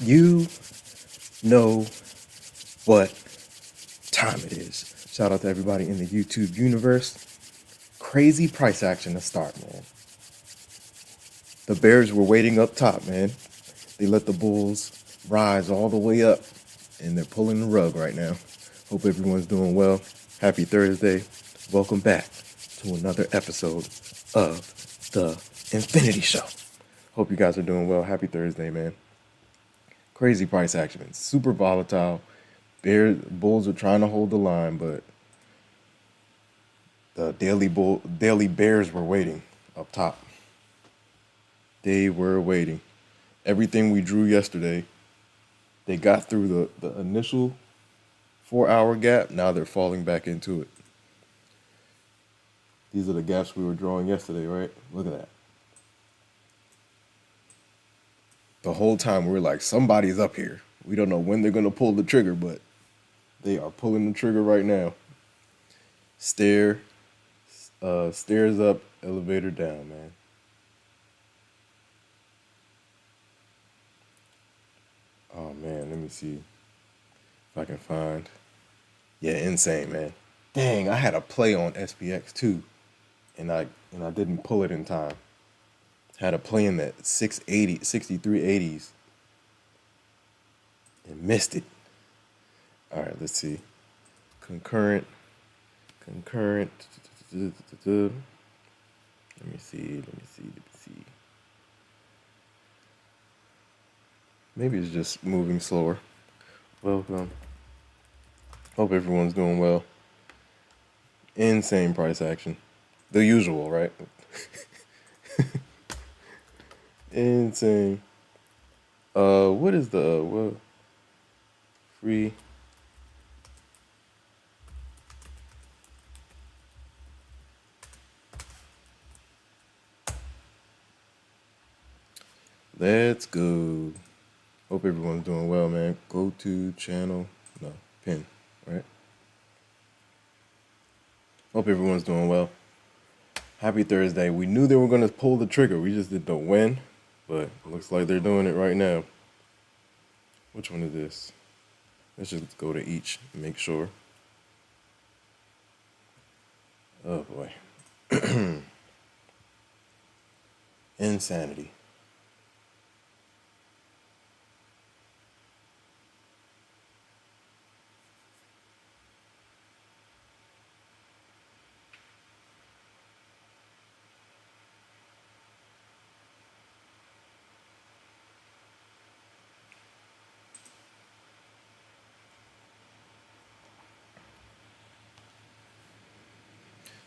You know what time it is. Shout out to everybody in the YouTube universe. Crazy price action to start, man. The Bears were waiting up top, man. They let the Bulls rise all the way up, and they're pulling the rug right now. Hope everyone's doing well. Happy Thursday. Welcome back to another episode of The Infinity Show. Hope you guys are doing well. Happy Thursday, man. Crazy price action. It's super volatile. Bulls are trying to hold the line, but the daily Bears were waiting up top. They were waiting. Everything we drew yesterday, they got through the initial 4-hour gap. Now they're falling back into it. These are the gaps we were drawing yesterday, right? Look at that. The whole time we were like, somebody's up here. We don't know when they're going to pull the trigger, but they are pulling the trigger right now. Stairs up, elevator down, man. Oh, man, let me see if I can find. Yeah, insane, man. Dang, I had a play on SPX too, and I didn't pull it in time. Had a play in that 6380s and missed it. All right, let's see. Concurrent. Let me see. Maybe it's just moving slower. Welcome. Hope everyone's doing well. Insane price action. The usual, right? Insane. What is the free? Let's go. Hope everyone's doing well, man. Go to channel. No, pin, right? Hope everyone's doing well. Happy Thursday. We knew they were going to pull the trigger. We just didn't know when, but it looks like they're doing it right now. Which one is this? Let's just go to each and make sure. Oh, boy. Insanity.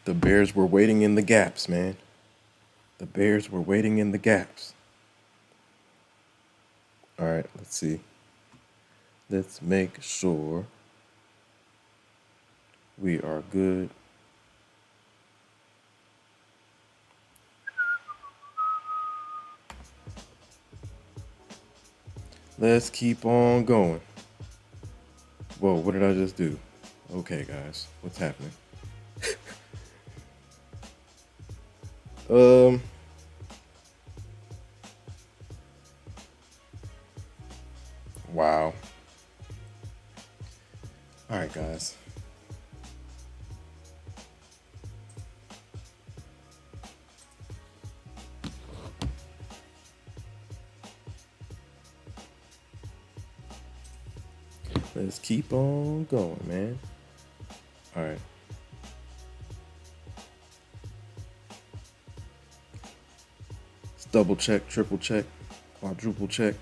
The Bears were waiting in the gaps, man. The Bears were waiting in the gaps. All right, let's see. Let's make sure we are good. Let's keep on going. Whoa, what did I just do? Okay, guys, what's happening? Wow. All right, guys. Let's keep on going, man. All right. Let's double check, triple check, quadruple check.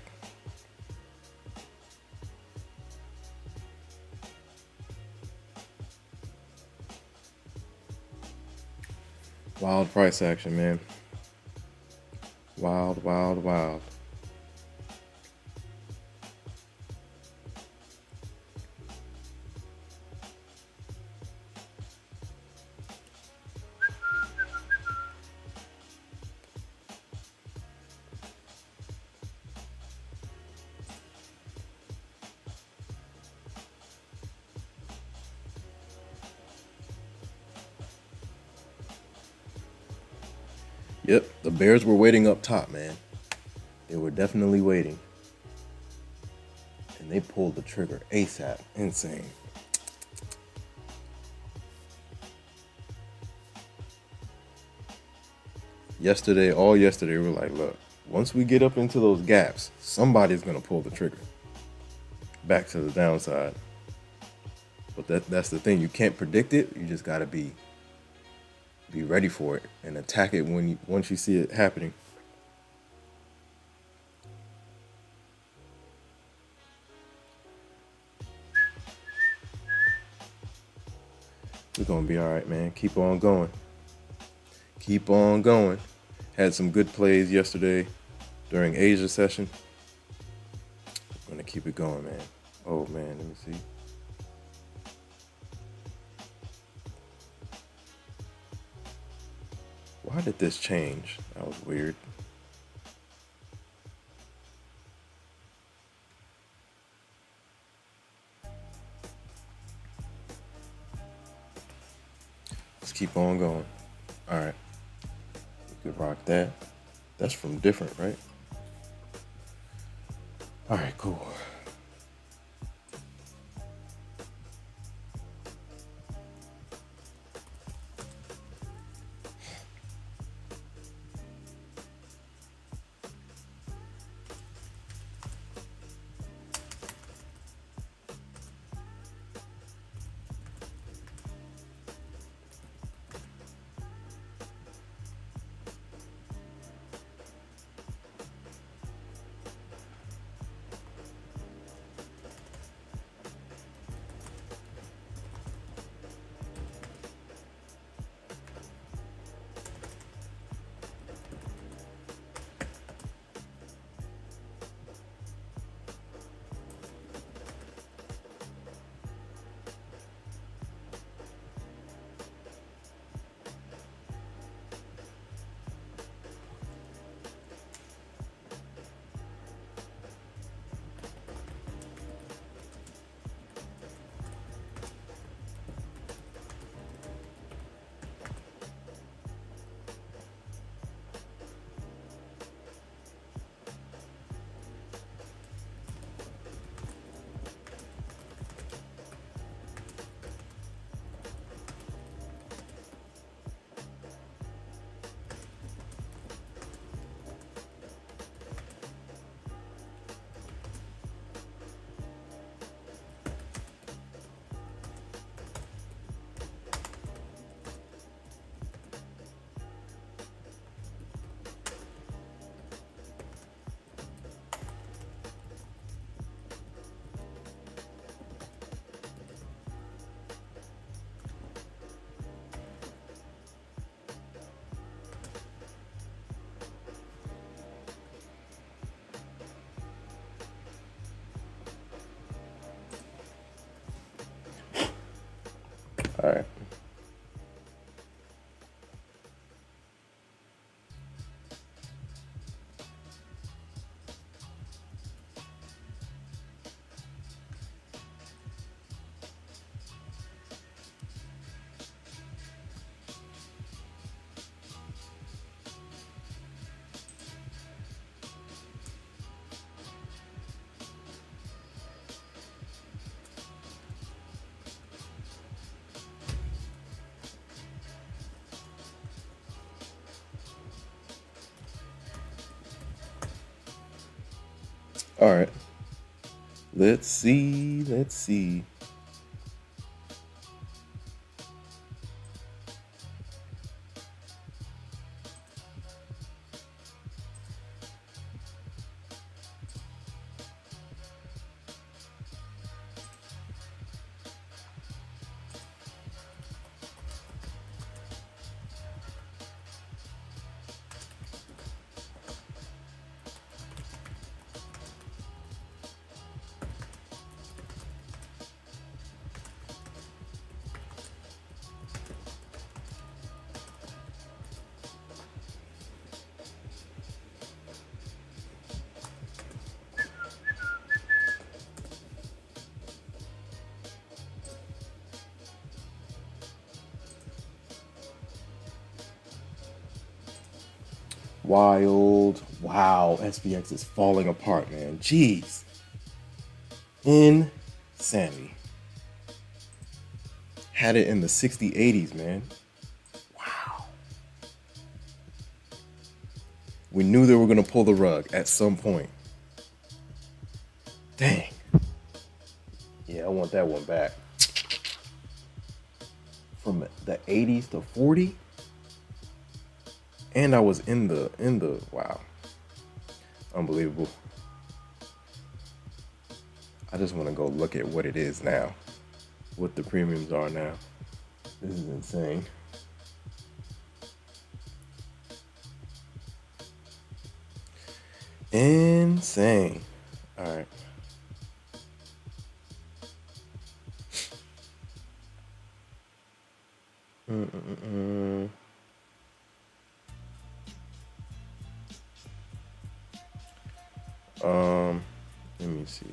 Wild price action, man. Wild, wild, wild. Yep, the Bears were waiting up top, man. They were definitely waiting. they pulled the trigger ASAP. Insane. All yesterday, we're like, look, once we get up into those gaps, somebody's gonna pull the trigger back to the downside. But that's the thing. You can't predict it. You just gotta be ready for it and attack it once you see it happening. We're gonna be all right, man. Keep on going. Keep on going. Had some good plays yesterday during Asia session. I'm gonna keep it going, man. Oh man, let me see. Why did this change? That was weird. Let's keep on going. All right. We could rock that. That's from different, right? All right, cool. All right. All right. Let's see. Let's see. Wild. Wow. SPX is falling apart, man. Jeez. Insanity. Had it in the 60, 80s, man. Wow. We knew they were going to pull the rug at some point. Dang. Yeah, I want that one back. From the 80s to 40. And I was in the wow. Unbelievable. I just want to go look at what it is now. What the premiums are now. This is insane. Insane. All right. Let me see.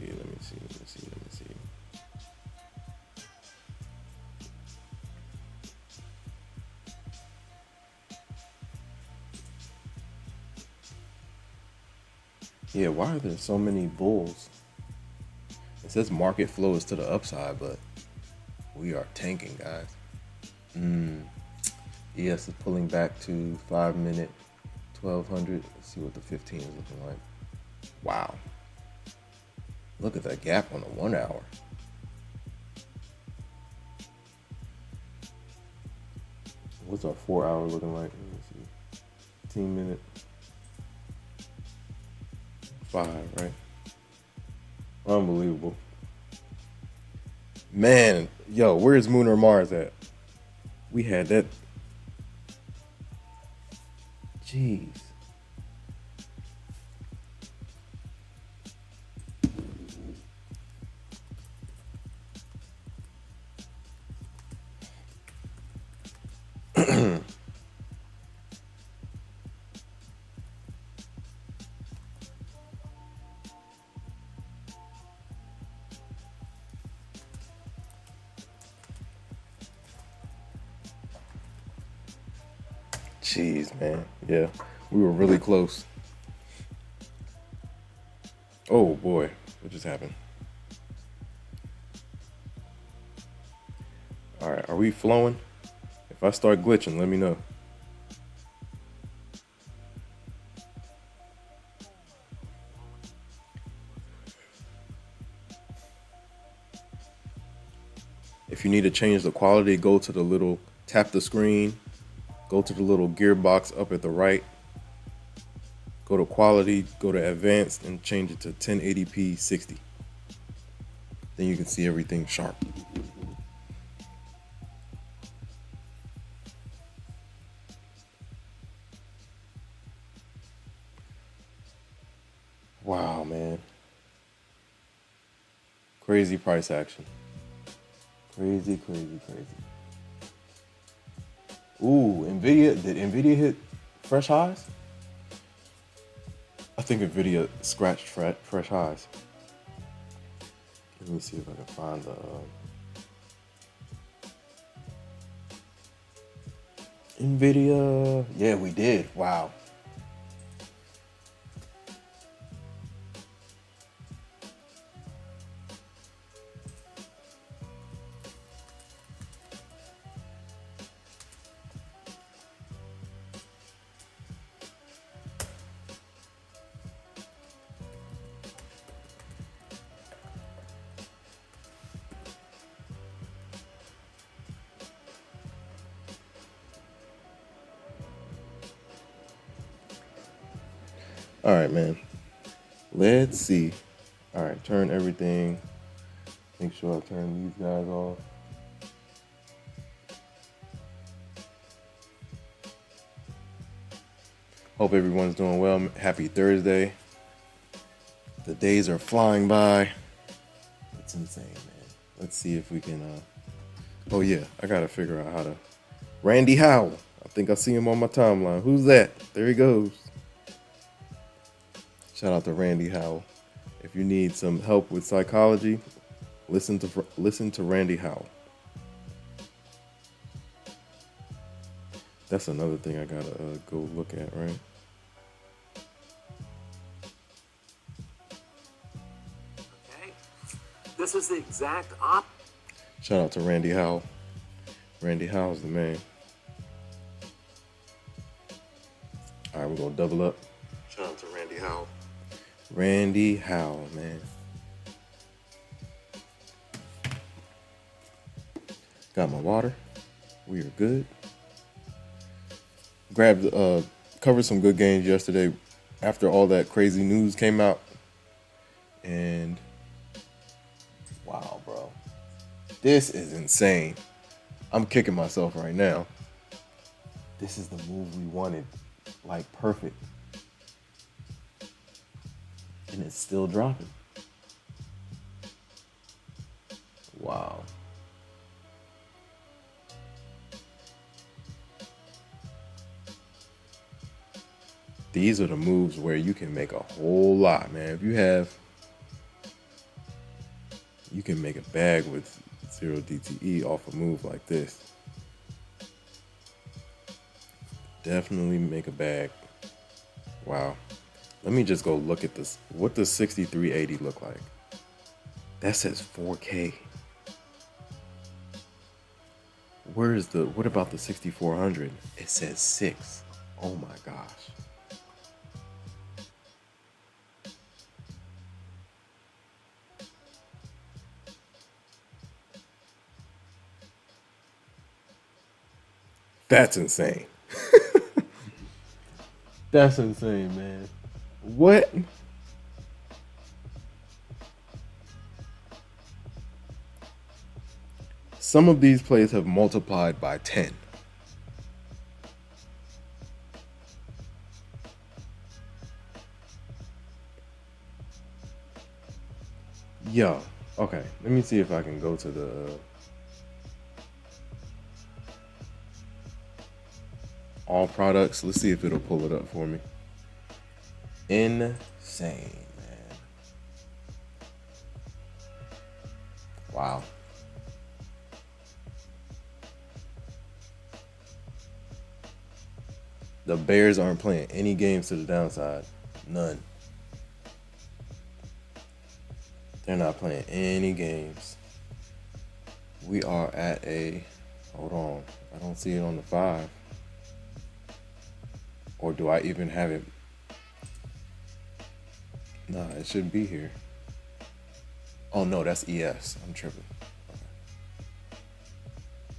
Yeah, why are there so many bulls? It says market flow is to the upside, but we are tanking, guys. ES is pulling back to 5 minute, 1200. Let's see what the 15 is looking like. Wow. Look at that gap on the 1 hour. What's our 4 hour looking like? Let me see. 15 minute. 5, right? Unbelievable. Man, yo, where's Moon or Mars at? We had that. Jeez. Jeez, man. Yeah, we were really close. Oh boy, what just happened? All right, are we flowing? If I start glitching, let me know. If you need to change the quality, go to the little, tap the screen, go to the little gearbox up at the right, go to quality, go to advanced, and change it to 1080p 60. Then you can see everything sharp. Wow, man. Crazy price action. Crazy. Ooh, Nvidia, did Nvidia hit fresh highs? I think Nvidia scratched fresh highs. Let me see if I can find the Nvidia. Yeah, we did. Wow. All right, man. Let's see. All right, turn everything. Make sure I turn these guys off. Hope everyone's doing well. Happy Thursday. The days are flying by. It's insane, man. Let's see if we can. Oh yeah, I gotta figure out how to. Randy Howell. I think I see him on my timeline. Who's that? There he goes. Shout out to Randy Howell. If you need some help with psychology, listen to Randy Howell. That's another thing I gotta go look at, right? Okay. This is the exact op. Shout out to Randy Howell. Randy Howell's the man. All right, we're gonna double up. Shout out to Randy Howell. Randy Howell, man. Got my water. We are good. Covered some good games yesterday after all that crazy news came out. And wow, bro. This is insane. I'm kicking myself right now. This is the move we wanted. Like perfect. And it's still dropping. Wow. These are the moves where you can make a whole lot, man. If you can make a bag with 0 DTE off a move like this. Definitely make a bag. Wow. Let me just go look at this. What does 6380 look like? That says 4K. What about the 6400? It says 6. Oh my gosh. That's insane. That's insane, man. What? Some of these plays have multiplied by 10. Yo, okay. Let me see if I can go to the all products. Let's see if it'll pull it up for me. Insane, man. Wow. The Bears aren't playing any games to the downside. None. They're not playing any games. We are at a, hold on. I don't see it on the 5. Or do I even have it? Nah, it should be here. Oh no, that's ES. I'm tripping. Okay.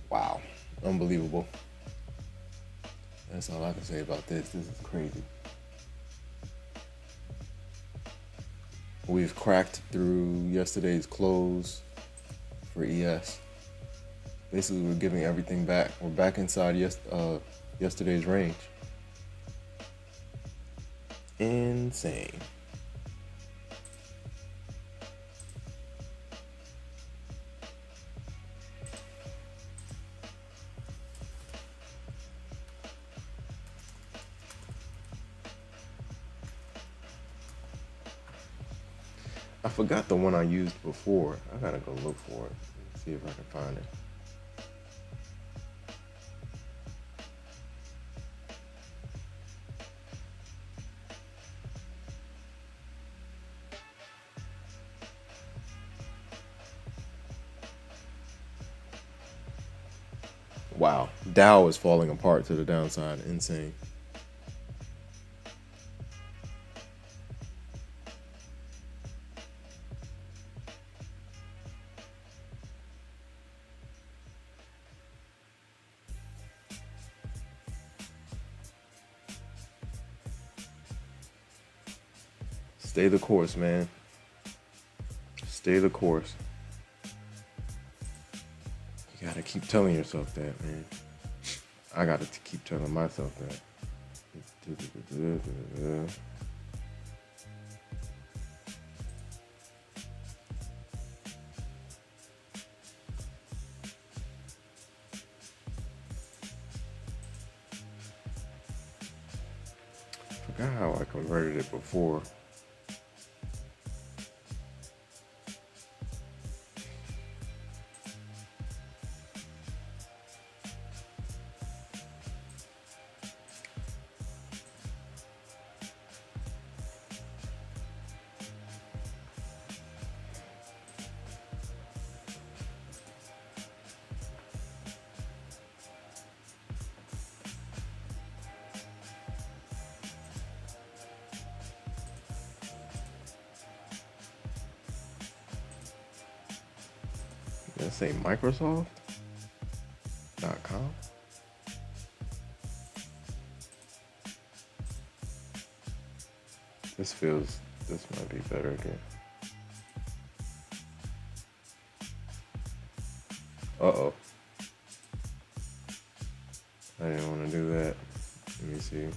Wow. Unbelievable. That's all I can say about this. This is crazy. We've cracked through yesterday's close for ES. Basically, we're giving everything back. We're back inside yesterday's range. Insane. I forgot the one I used before. I gotta go look for it. See if I can find it. Wow. Dow is falling apart to the downside. Insane. Stay the course, man. Stay the course. You gotta keep telling yourself that, man. I gotta keep telling myself that. Forgot how I converted it before. Let's say Microsoft.com. This might be better again. Uh-oh. I didn't want to do that. Let me see.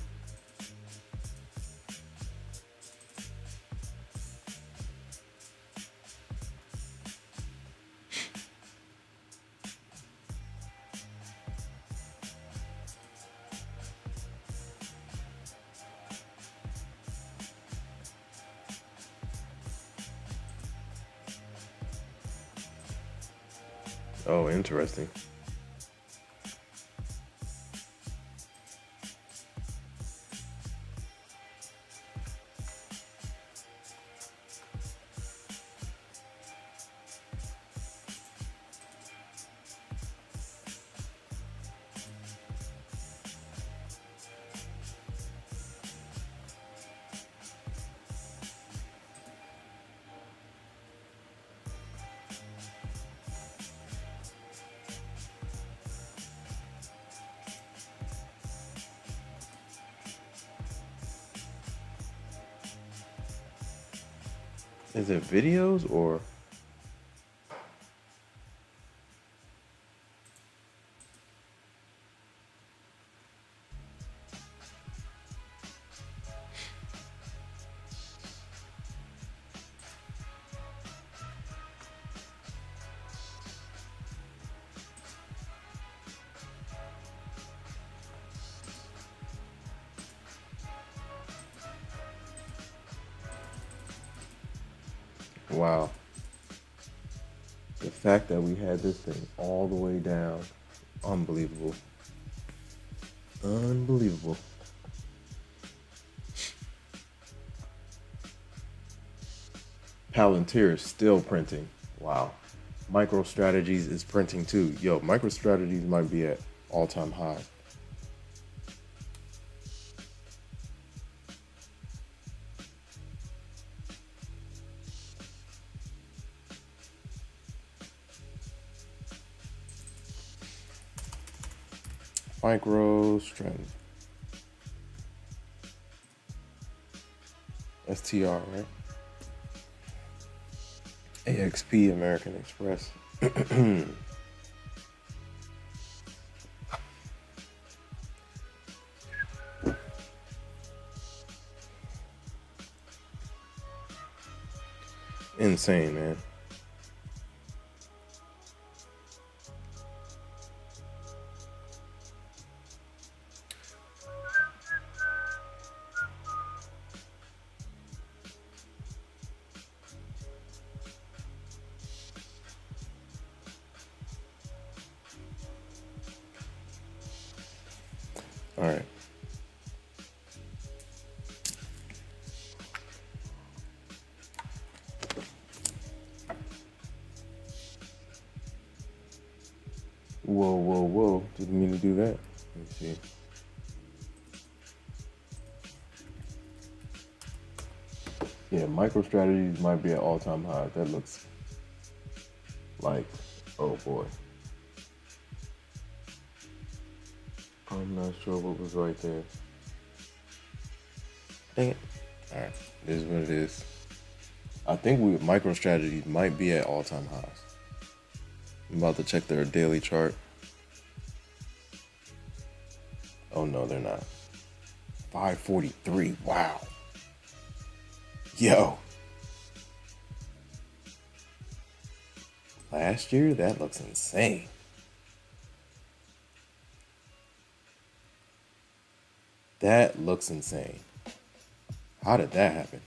Oh, interesting. Is it videos or? Wow. The fact that we had this thing all the way down, unbelievable. Unbelievable. Palantir is still printing. Wow. MicroStrategies is printing too. Yo, MicroStrategies might be at all-time high. MicroStrategy. STR, right? AXP, American Express. Insane, man. All right. Whoa, whoa, whoa. Didn't mean to do that. Let me see. Yeah, MicroStrategies might be at all-time high. That looks like, oh boy. I'm not sure what was right there. Dang it. All right, it is what it is. I think MicroStrategies might be at all-time highs. I'm about to check their daily chart. Oh no, they're not. 543. Wow. Yo. Last year, that looks insane. That looks insane. How did that happen?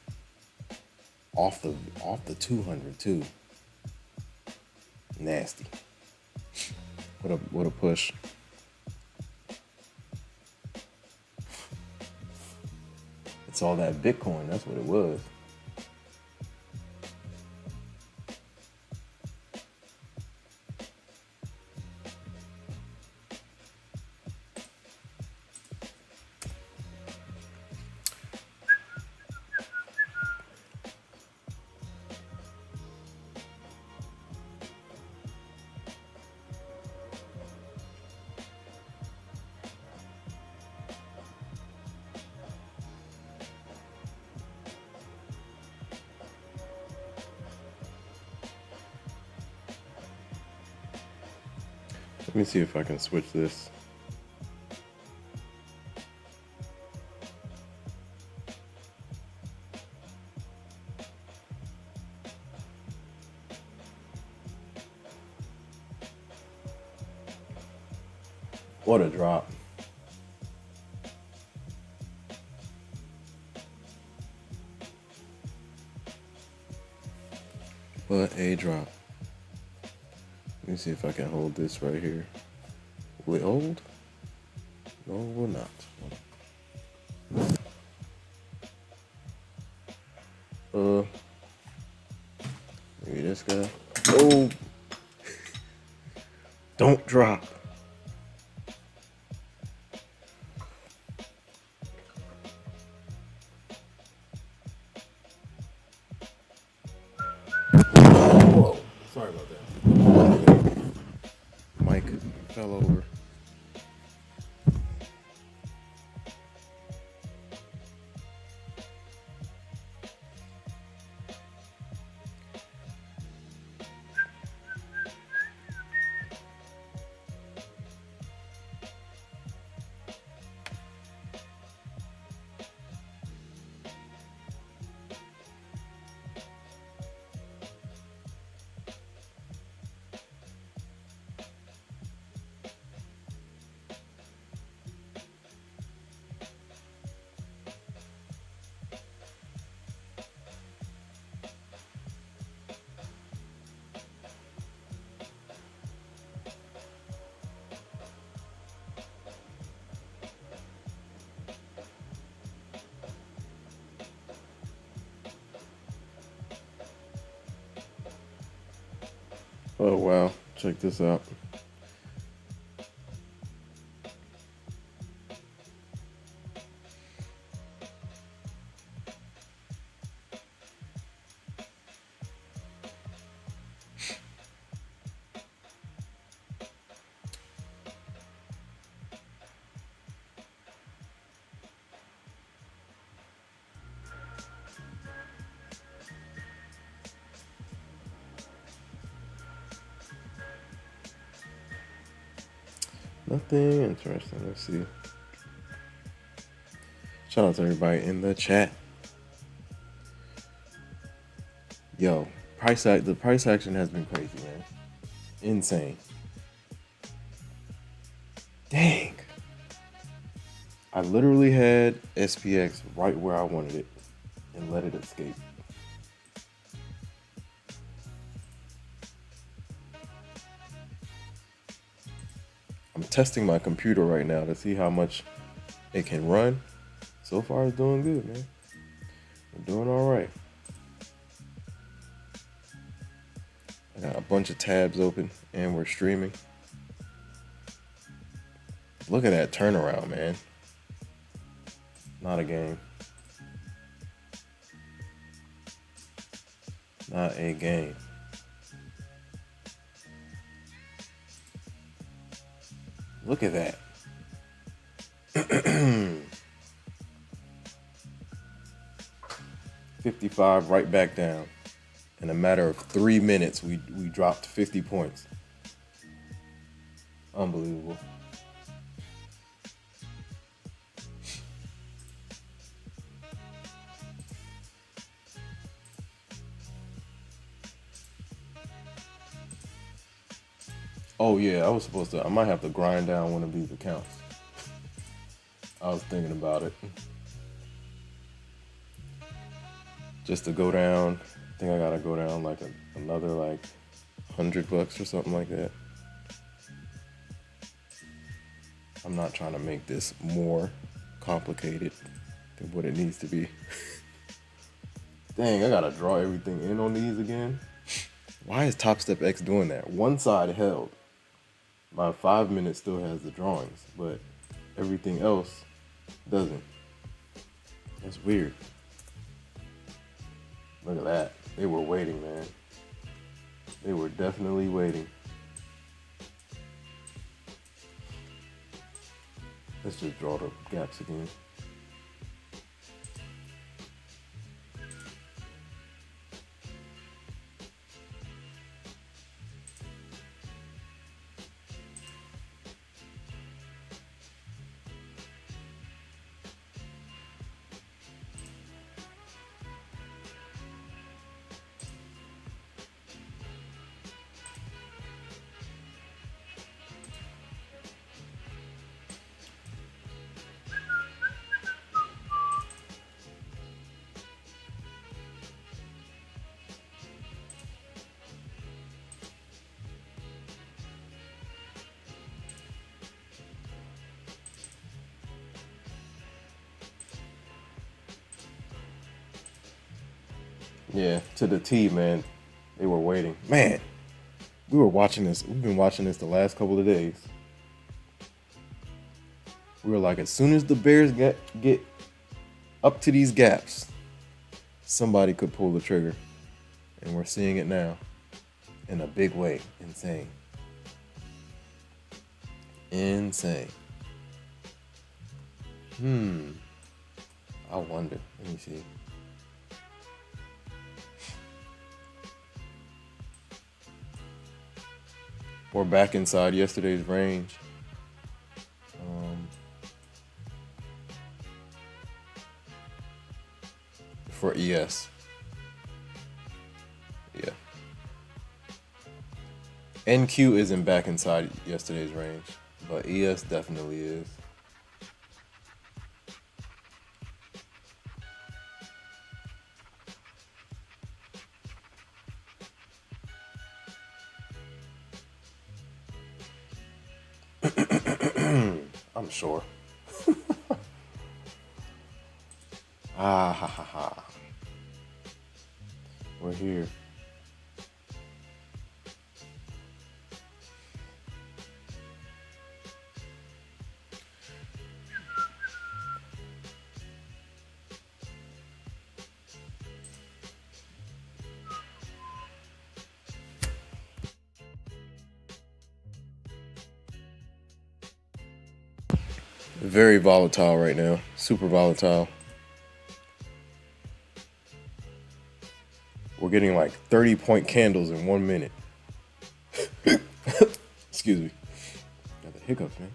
Off the 200 too. Nasty. What a push. It's all that Bitcoin. That's what it was. Let me see if I can switch this. What a drop. What a drop. Let me see if I can hold this right here. Will it hold? No, it will not. Maybe this guy. Oh, don't drop. Whoa, sorry about that. Mic fell over. Oh wow, check this out. Nothing interesting. Let's see. Shout out to everybody in the chat. Yo, the price action has been crazy, man. Insane. Dang. I literally had SPX right where I wanted it and let it escape. I'm testing my computer right now to see how much it can run. So far, it's doing good, man. We're doing all right. I got a bunch of tabs open and we're streaming. Look at that turnaround, man. Not a game. Not a game. Look at that. 55 right back down. In a matter of 3 minutes, we dropped 50 points. Unbelievable. Oh yeah, I might have to grind down one of these accounts. I was thinking about it. Just to go down, I think I gotta go down like another like $100 or something like that. I'm not trying to make this more complicated than what it needs to be. Dang, I gotta draw everything in on these again. Why is Topstep X doing that? One side held. My 5 minutes still has the drawings, but everything else doesn't. That's weird. Look at that. They were waiting, man. They were definitely waiting. Let's just draw the gaps again. Yeah, to the T, man. They were waiting. Man, we were watching this. We've been watching this the last couple of days. We were like, as soon as the Bears get up to these gaps, somebody could pull the trigger. And we're seeing it now in a big way. Insane. Insane. I wonder. Let me see. We're back inside yesterday's range. For ES. Yeah. NQ isn't back inside yesterday's range, but ES definitely is. I'm sure. Ha ha ha. We're here. Very volatile right now. Super volatile. We're getting like 30-point candles in 1 minute. Excuse me. Got the hiccups, man.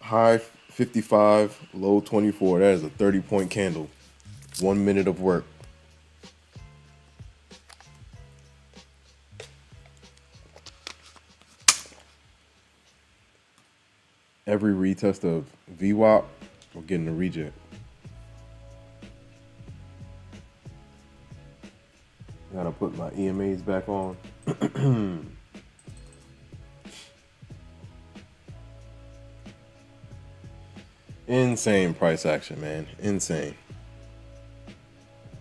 High 55, low 24. That is a 30-point candle. 1 minute of work. Every retest of VWAP, we're getting a reject. Gotta put my EMAs back on. Insane price action, man. Insane.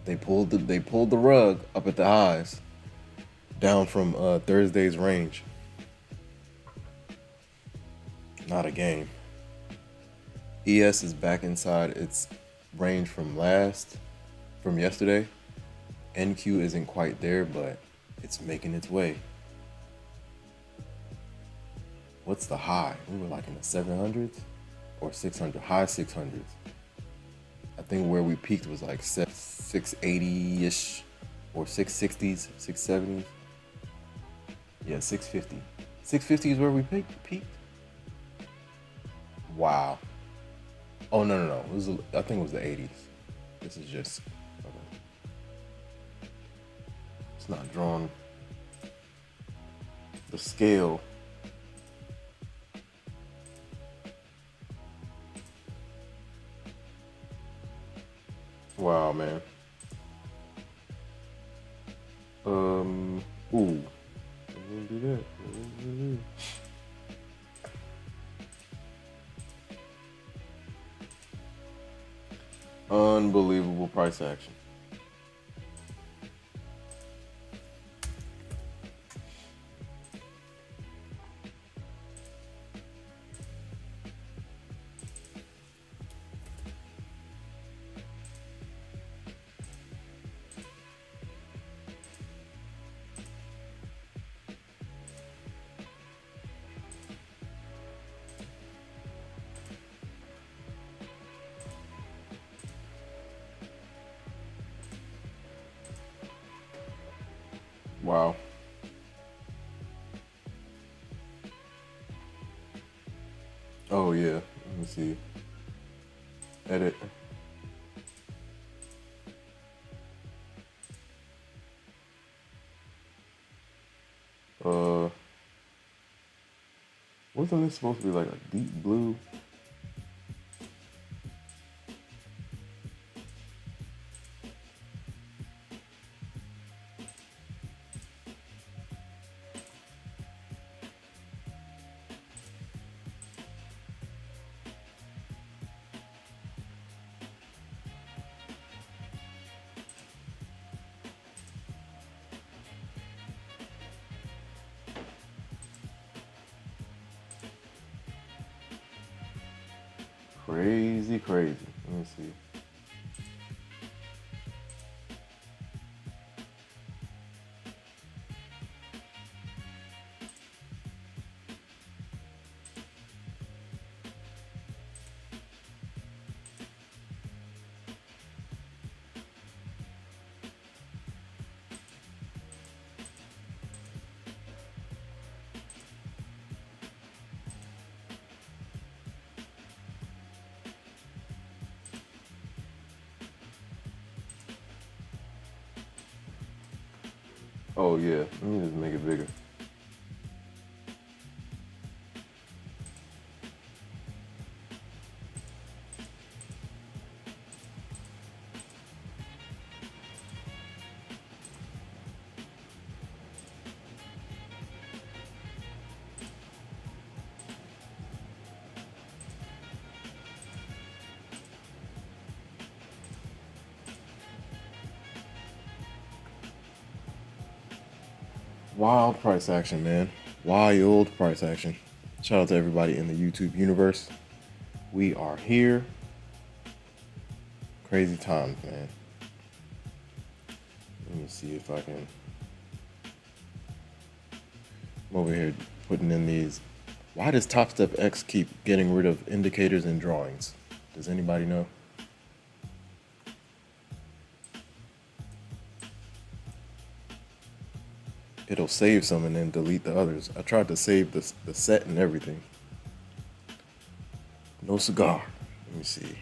They pulled the rug up at the highs, down from Thursday's range. Not a game. ES is back inside its range from yesterday. NQ isn't quite there, but it's making its way. What's the high? We were like in the 700s or 600, high 600s. I think where we peaked was like 680-ish or 660s, 670s. Yeah, 650. 650 is where we peaked. Wow. Oh, no. I think it was the 80s. This is just... Okay. It's not drawn. The scale. Wow, man. Ooh. I'm gonna do that. Unbelievable price action. Wow. Oh yeah. Let me see. Edit. Wasn't this supposed to be like a deep blue? Crazy, crazy. Let me see. Oh yeah, let me just make it bigger. Wild price action, man. Wild price action. Shout out to everybody in the YouTube universe. We are here. Crazy times, man. Let me see if I can. I'm over here putting in these. Why does Topstep X keep getting rid of indicators and drawings? Does anybody know? It'll save some and then delete the others. I tried to save the set and everything. No cigar. Let me see.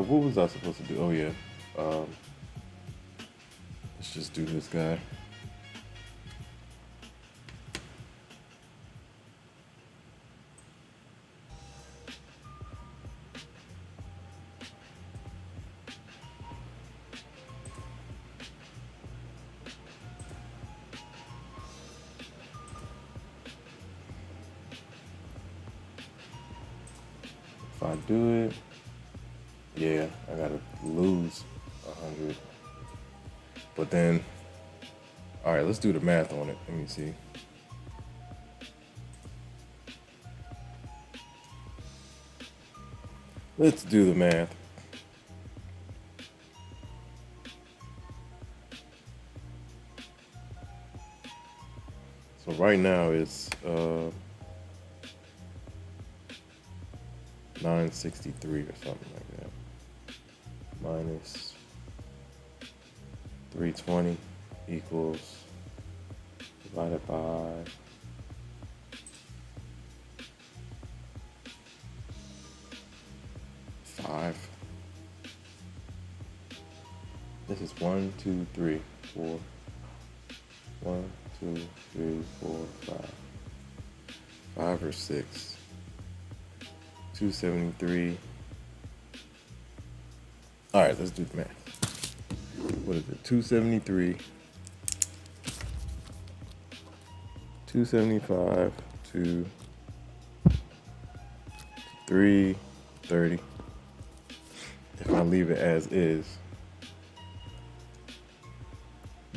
What was I supposed to do? Oh yeah. Let's just do this guy. If I do it, yeah, I gotta lose 100. But then, all right, let's do the math on it. Let me see. Let's do the math. So right now it's 963 or something like that. Minus 320 equals divided by 5. This is 1, 2, 3, 4. 1, 2, 3, 4, 5. 5 or 6. 273. All right, let's do the math. What is it? 273. 275 to 330. If I leave it as is.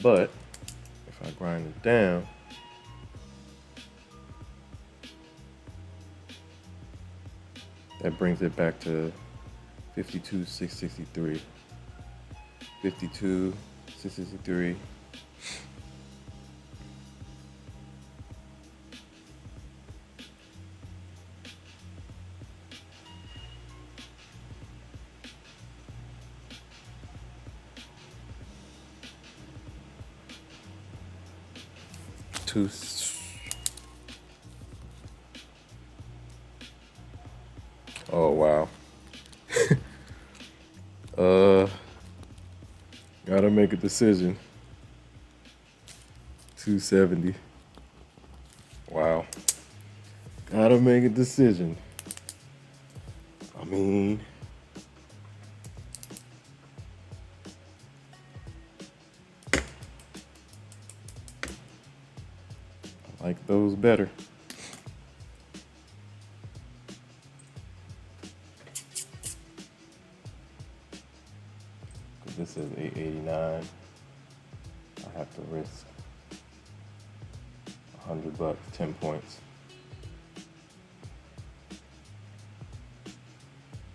But if I grind it down, that brings it back to 52,663. 52,663. Oh wow. Gotta make a decision. 270. Wow. Gotta make a decision. I mean, I like those better. Cause this is 889. I have to risk $100, 10 points.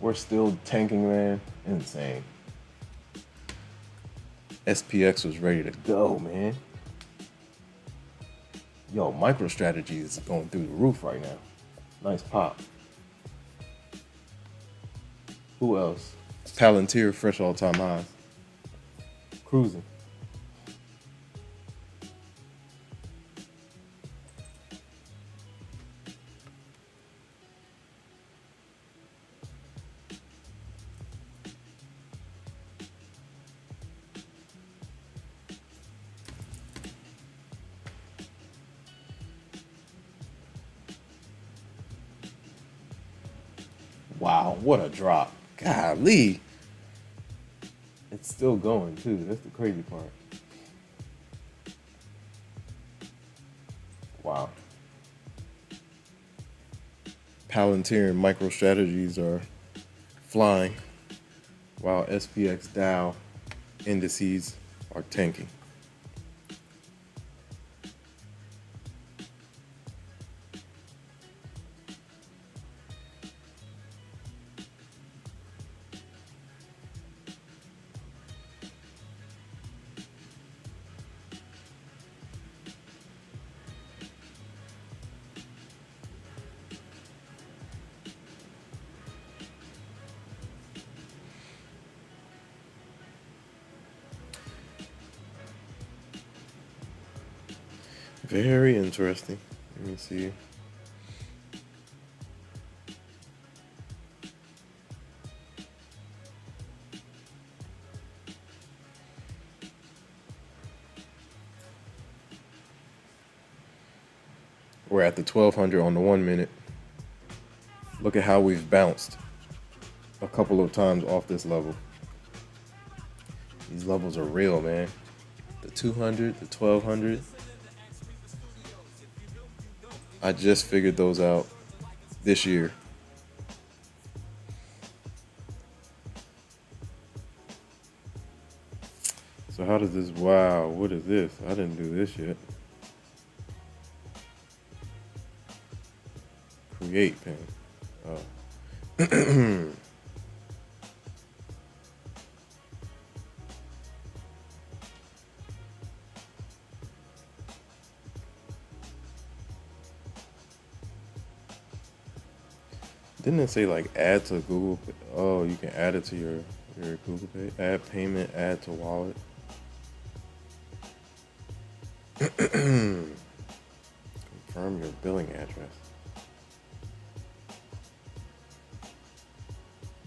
We're still tanking, man. Insane. SPX was ready to go, man. Yo, MicroStrategy is going through the roof right now. Nice pop. Who else? Palantir, fresh all-time highs. Cruising. Wow, what a drop. Golly. It's still going, too. That's the crazy part. Wow. Palantir and MicroStrategies are flying, while SPX Dow indices are tanking. Very interesting. Let me see. We're at the 1200 on the 1 minute. Look at how we've bounced a couple of times off this level. These levels are real, man. The 200, the 1200. I just figured those out this year. So how does this, wow, what is this? I didn't do this yet. Create pin. Oh. Didn't it say like add to Google? Oh, you can add it to your Google Pay. Add payment, add to wallet. Confirm your billing address.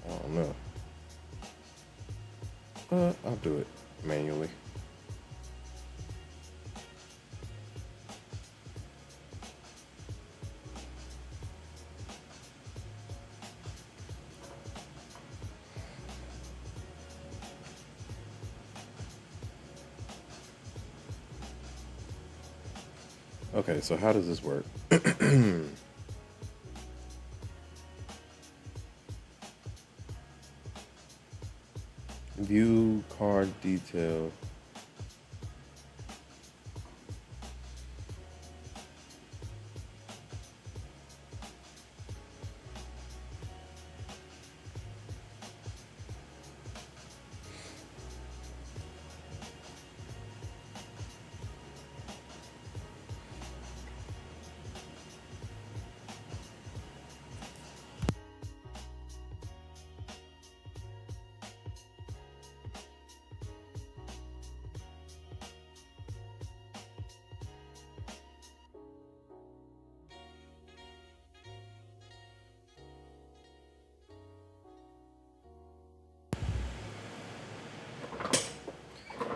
I don't know. I'll do it manually. Okay, so how does this work? View card detail.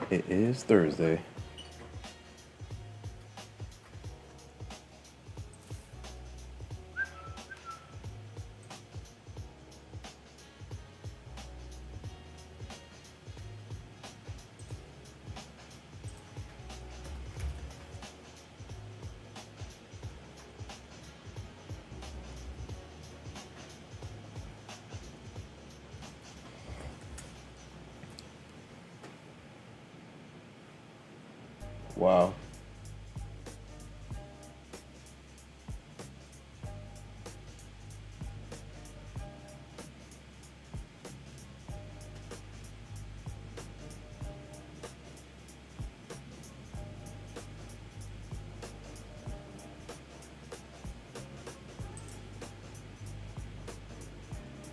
It is Thursday. Wow.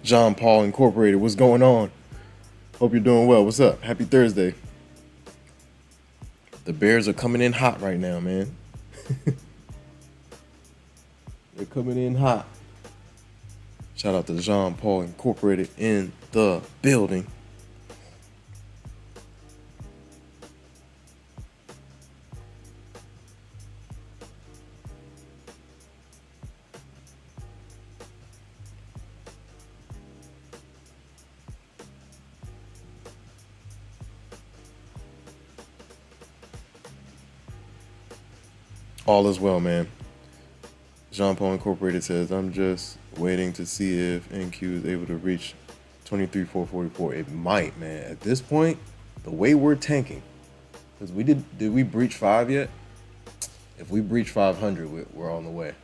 John Paul Incorporated, what's going on? Hope you're doing well. What's up? Happy Thursday. The Bears are coming in hot right now, man. They're coming in hot. Shout out to John Paul Incorporated in the building. All is well, man. Jean Paul Incorporated says, I'm just waiting to see if NQ is able to reach 23,444. It might, man. At this point, the way we're tanking, because did we breach 5 yet? If we breach 500, we're on the way.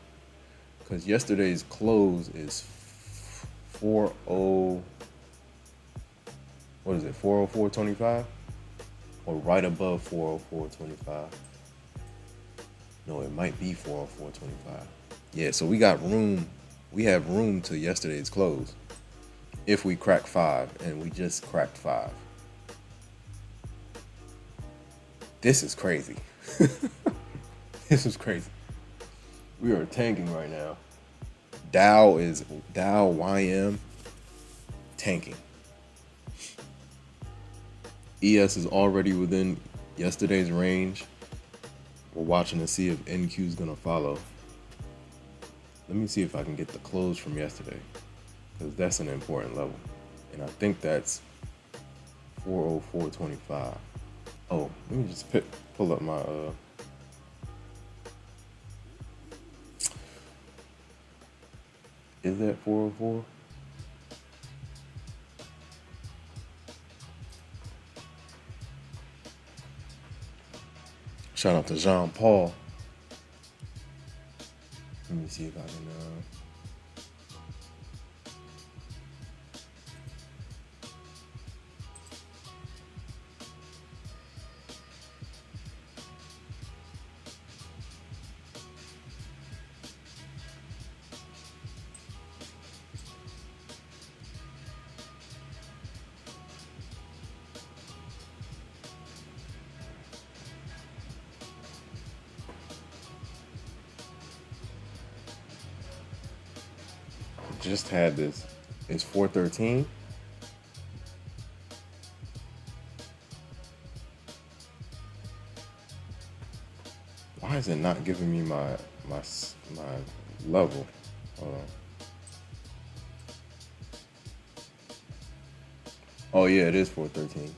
Because yesterday's close is 40, what is it, 404.25? Or right above 404.25. No, it might be 404.25. Yeah, so we got room. We have room to yesterday's close if we crack 5, and we just cracked 5. This is crazy. This is crazy. We are tanking right now. Dow YM tanking. ES is already within yesterday's range. We're watching to see if NQ is going to follow. Let me see if I can get the close from yesterday, because that's an important level. And I think that's 404.25. Oh, let me just pull up my... Is that 404? Shout out to Jean Paul. Let me see if I can. Just had this. It's 413. Why is it not giving me my level? Hold on. Oh yeah, it is 413.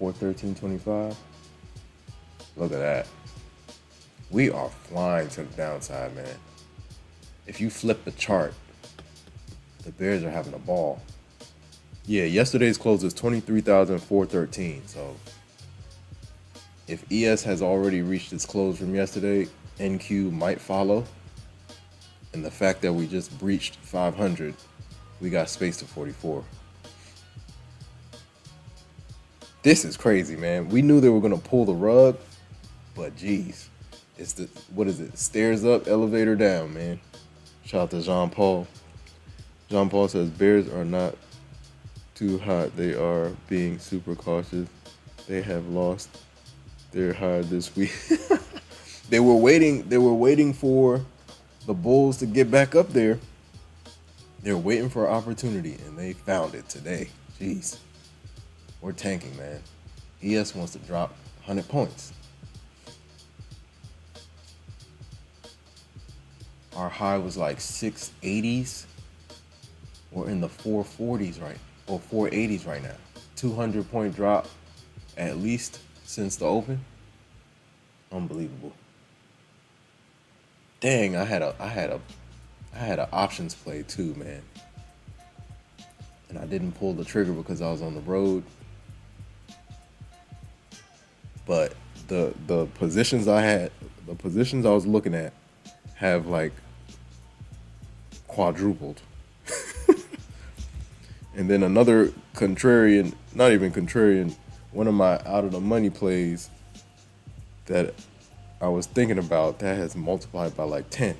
413.25. Look at that. We are flying to the downside, man. If you flip the chart, the Bears are having a ball. Yeah, yesterday's close is 23,413. So if ES has already reached its close from yesterday, NQ might follow. And the fact that we just breached 500, we got space to 44. This is crazy, man. We knew they were going to pull the rug, but geez. It's the, what is it? Stairs up, elevator down, man. Shout out to Jean Paul. Jean Paul says, Bears are not too hot. They are being super cautious. They have lost their high this week. They were waiting for the Bulls to get back up there. They're waiting for an opportunity, and they found it today. Jeez. We're tanking, man. ES wants to drop 100 points. Our high was like 680s. We're in the 440s or 480s right now. 200-point drop at least since the open. Unbelievable. Dang, I had a options play too, man. And I didn't pull the trigger because I was on the road. But the positions the positions I was looking at have like quadrupled. And then another contrarian, not even contrarian, one of my out of the money plays that I was thinking about that has multiplied by like 10.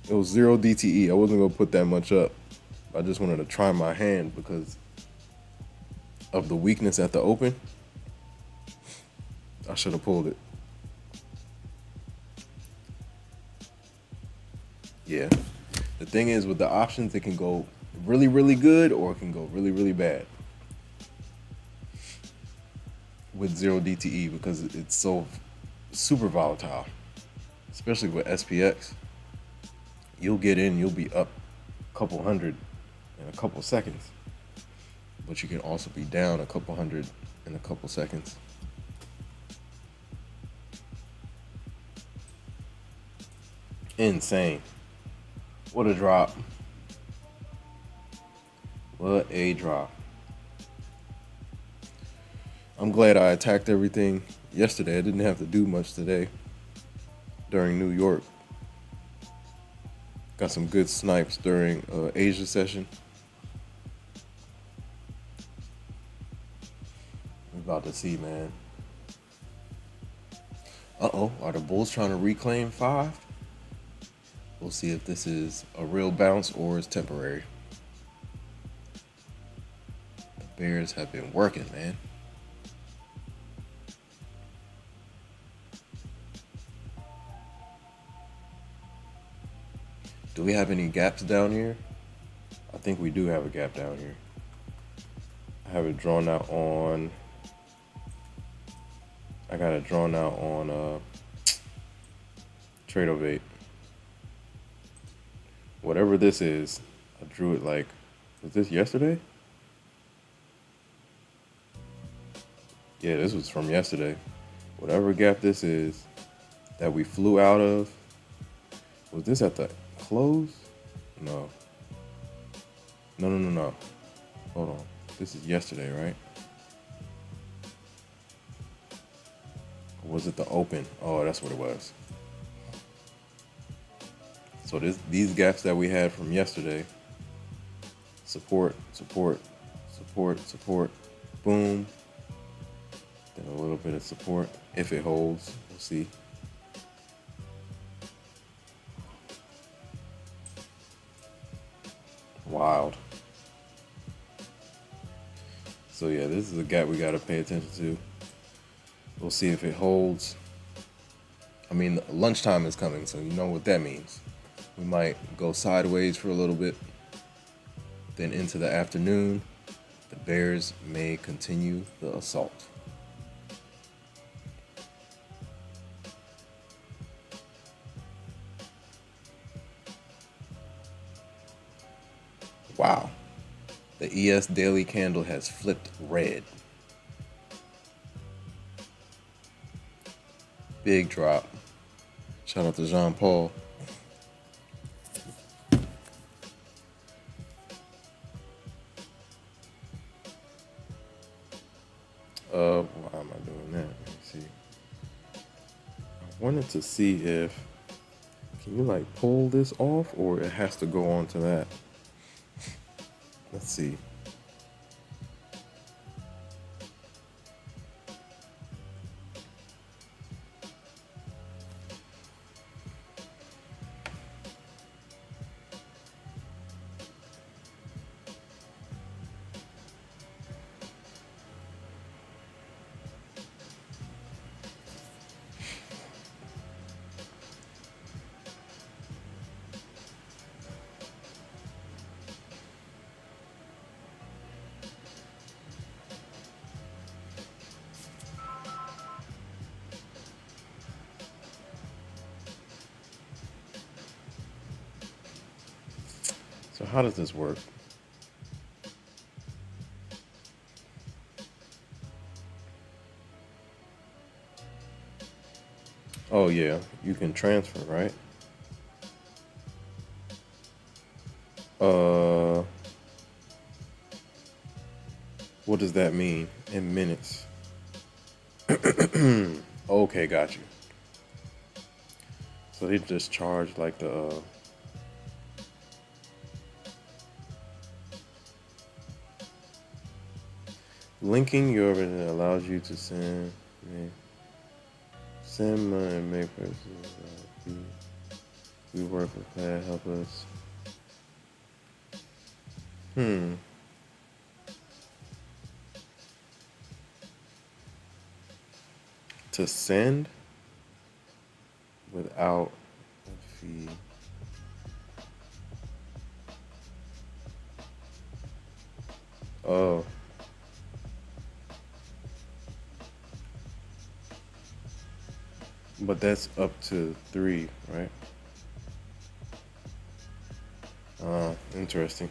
It was 0 DTE. I wasn't gonna put that much up. I just wanted to try my hand because of the weakness at the open. I should have pulled it. Yeah. The thing is with the options, it can go really, really good or it can go really, really bad with 0 DTE because it's so super volatile, especially with SPX. You'll get in, you'll be up a couple hundred in a couple seconds, but you can also be down a couple hundred in a couple seconds. Insane. What a drop. What a drop. I'm glad I attacked everything yesterday. I didn't have to do much today during New York. Got some good snipes during Asia session. We're about to see, man. Uh-oh, are the Bulls trying to reclaim 5? We'll see if this is a real bounce or is temporary. The Bears have been working, man. Do we have any gaps down here? I think we do have a gap down here. I have it drawn out on. I got it drawn out on Tradeovate. Whatever this is, I drew it like, was this yesterday? Yeah, this was from yesterday. Whatever gap this is that we flew out of, was this at the close? No. No. Hold on. This is yesterday, right? Or was it the open? Oh, that's what it was. So these gaps that we had from yesterday, support, boom. Then a little bit of support. If it holds, we'll see. Wild. So yeah, this is a gap we gotta pay attention to. We'll see if it holds. I mean, lunchtime is coming, so you know what that means. We might go sideways for a little bit. Then into the afternoon, the Bears may continue the assault. Wow. The ES daily candle has flipped red. Big drop. Shout out to Jean Paul. Why am I doing that? Let me see. I wanted to see if, can you like pull this off or it has to go on to that? Let's see. So how does this work? Oh yeah, you can transfer, right? What does that mean in minutes? Okay, got you. So they just charge like the linking your that allows you to send money and make purchases. We work with that. Help us. To send without a fee. Oh. But that's up to 3, right? Interesting.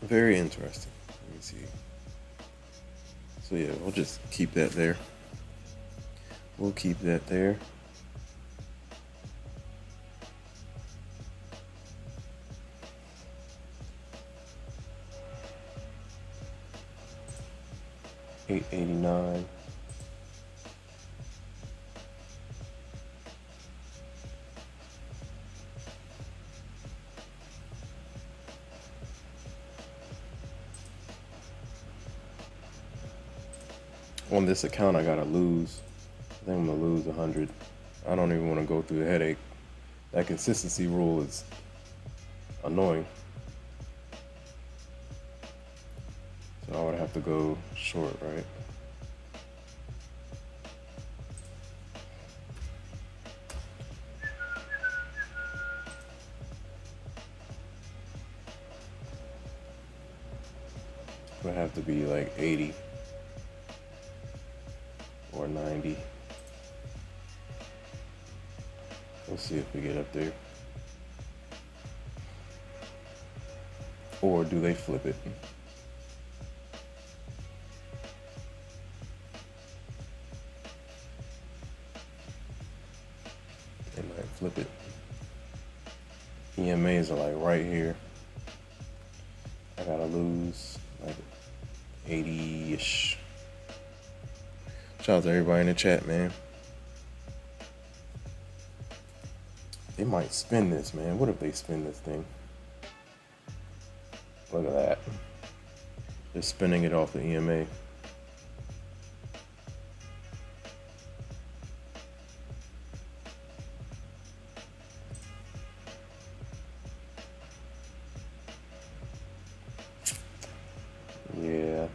Very interesting. Let me see. So yeah, we'll just keep that there. We'll keep that there. $8.89. On this account, I gotta lose. I think I'm gonna lose 100. I don't even want to go through the headache. That consistency rule is annoying. So I would have to go short, right? It would have to be like 80 or 90. Let's see if we get up there. Or do they flip it? They might flip it. EMAs are like right here. I gotta lose like 80-ish. Shout out to everybody in the chat, man. They might spin this, man. What if they spin this thing? Look at that. They're spinning it off the EMA. Yeah.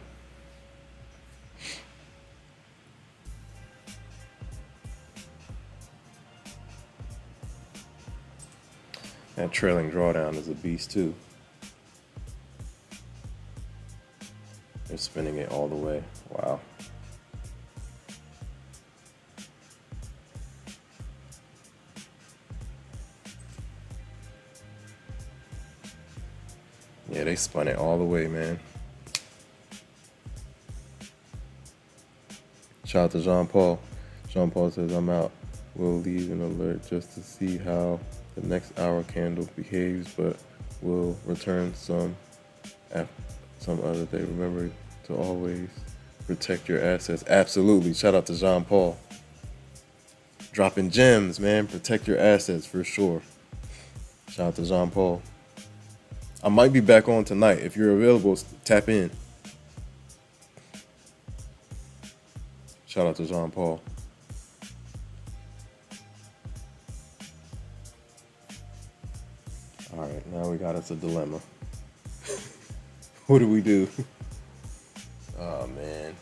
That trailing drawdown is a beast too. They're spinning it all the way. Wow. Yeah, they spun it all the way, man. Shout out to Jean Paul. Jean Paul says, I'm out. We'll leave an alert just to see how the next hour candle behaves, but we'll return some other day. Remember to always protect your assets. Absolutely. Shout out to Jean Paul. Dropping gems, man. Protect your assets for sure. Shout out to Jean Paul. I might be back on tonight. If you're available, tap in. Shout out to Jean Paul. All right, now we got us a dilemma. What do we do? Oh, man.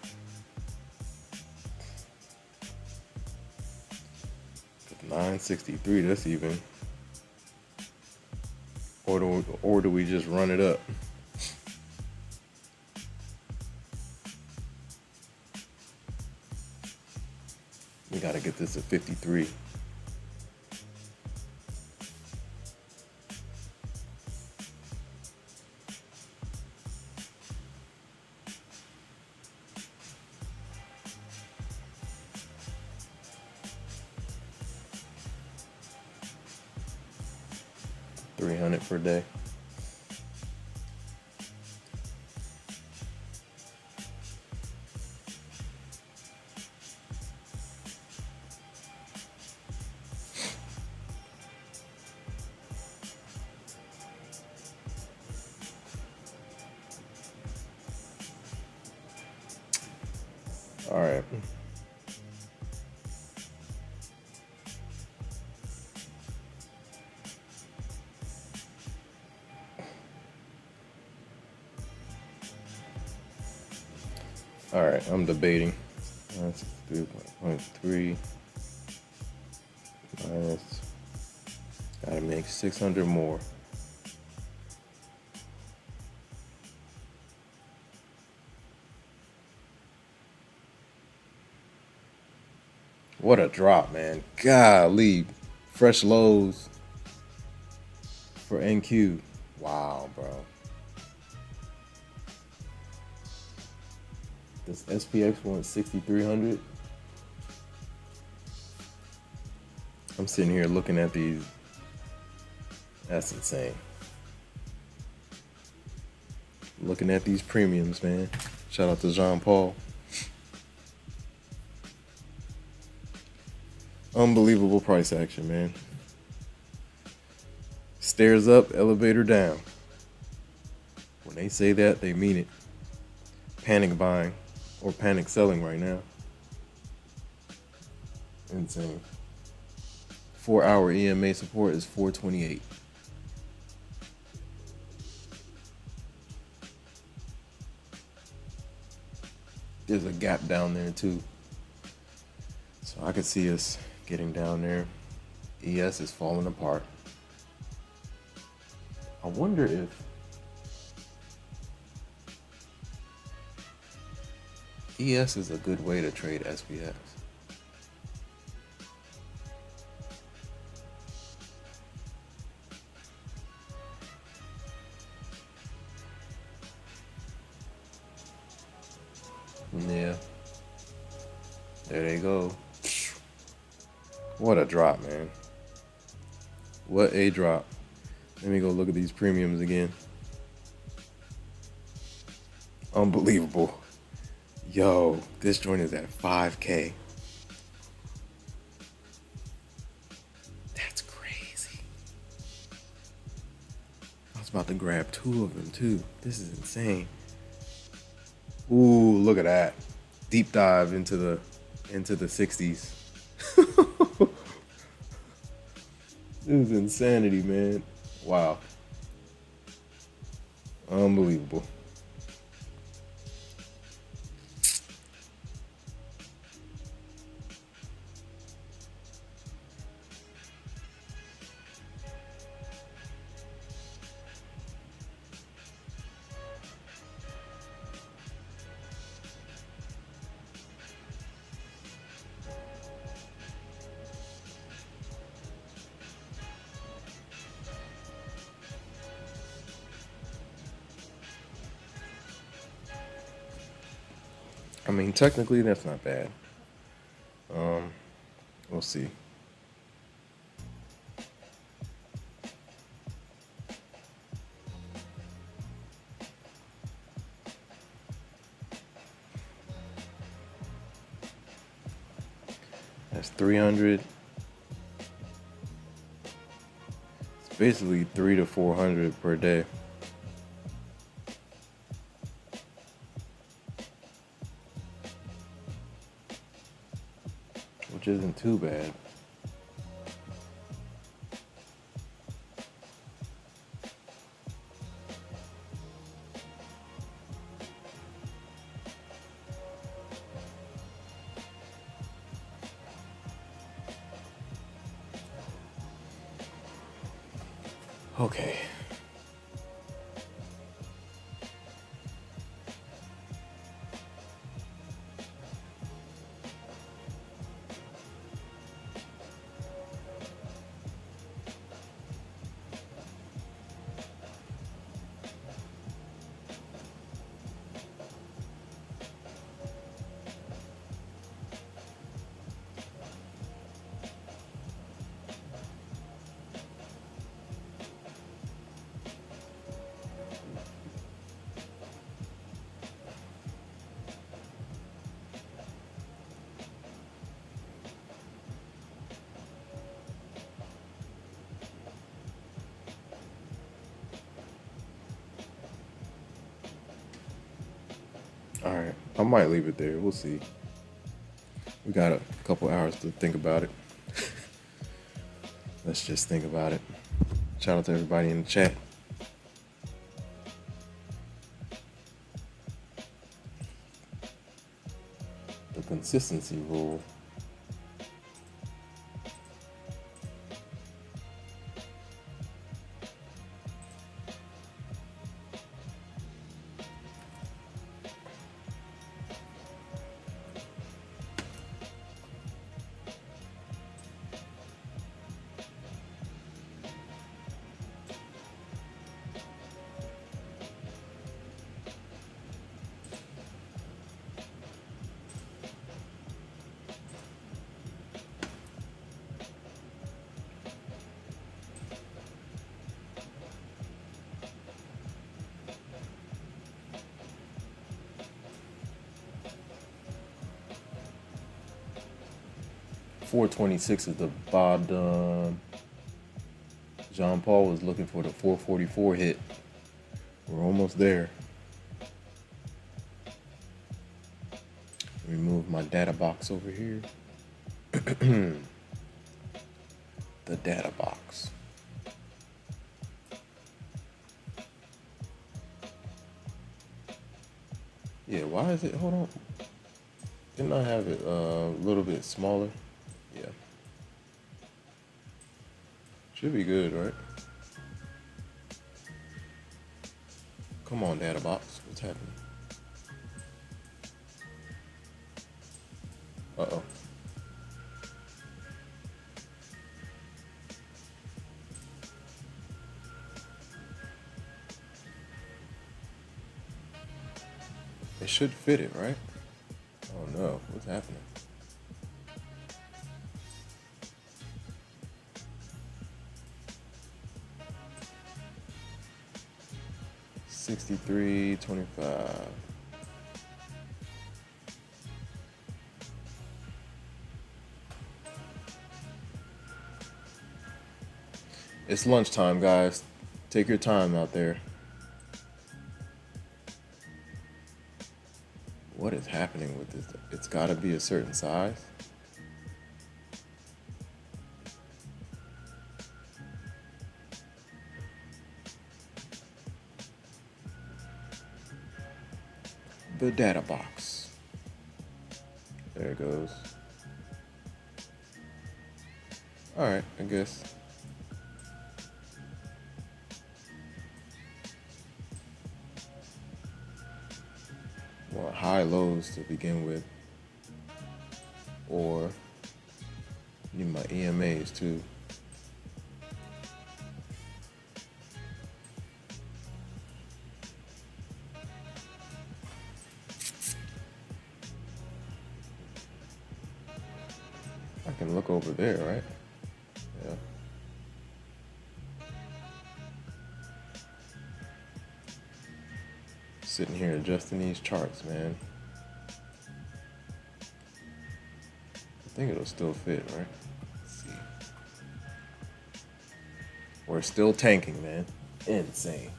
$9.63, that's even. Or do we just run it up? We got to get this at 53. $300 per day. All right. All right, I'm debating. That's 3.3 minus, gotta make 600 more. What a drop, man. Golly. Fresh lows for NQ. Wow, bro. This SPX went 6,300. I'm sitting here looking at these. That's insane. Looking at these premiums, man. Shout out to Jean Paul. Unbelievable price action, man. Stairs up, elevator down. When they say that, they mean it. Panic buying or panic selling right now. Insane. 4-hour EMA support is 428. There's a gap down there too. So I could see us getting down there. ES is falling apart. I wonder if ES is a good way to trade SPX. Yeah. There they go. What a drop, man. What a drop. Let me go look at these premiums again. Unbelievable. Yo, this joint is at 5K. That's crazy. I was about to grab 2 of them too. This is insane. Ooh, look at that. Deep dive into the 60s. This is insanity, man. Wow. Unbelievable. I mean, technically, that's not bad. We'll see. That's 300. It's basically 300 to 400 per day. Which isn't too bad. Okay. All right. I might leave it there. We'll see. We got a couple hours to think about it. Let's just think about it. Shout out to everybody in the chat. The consistency rule. $426 is the bottom. Jean Paul was looking for the 444 hit. We're almost there. Remove my data box over here. The data box. Yeah, why is it? Hold on. Didn't I have it a little bit smaller? Yeah. Should be good, right? Come on, data box. What's happening? Uh-oh. It should fit it, right? Oh no, what's happening? $63.25. It's lunchtime, guys. Take your time out there. What is happening with this? It's got to be a certain size. The data box. There it goes. All right, I guess. Want high lows to begin with, or need my EMAs too. I can look over there, right? Yeah. Sitting here adjusting these charts, man. I think it'll still fit, right? Let's see. We're still tanking, man. Insane.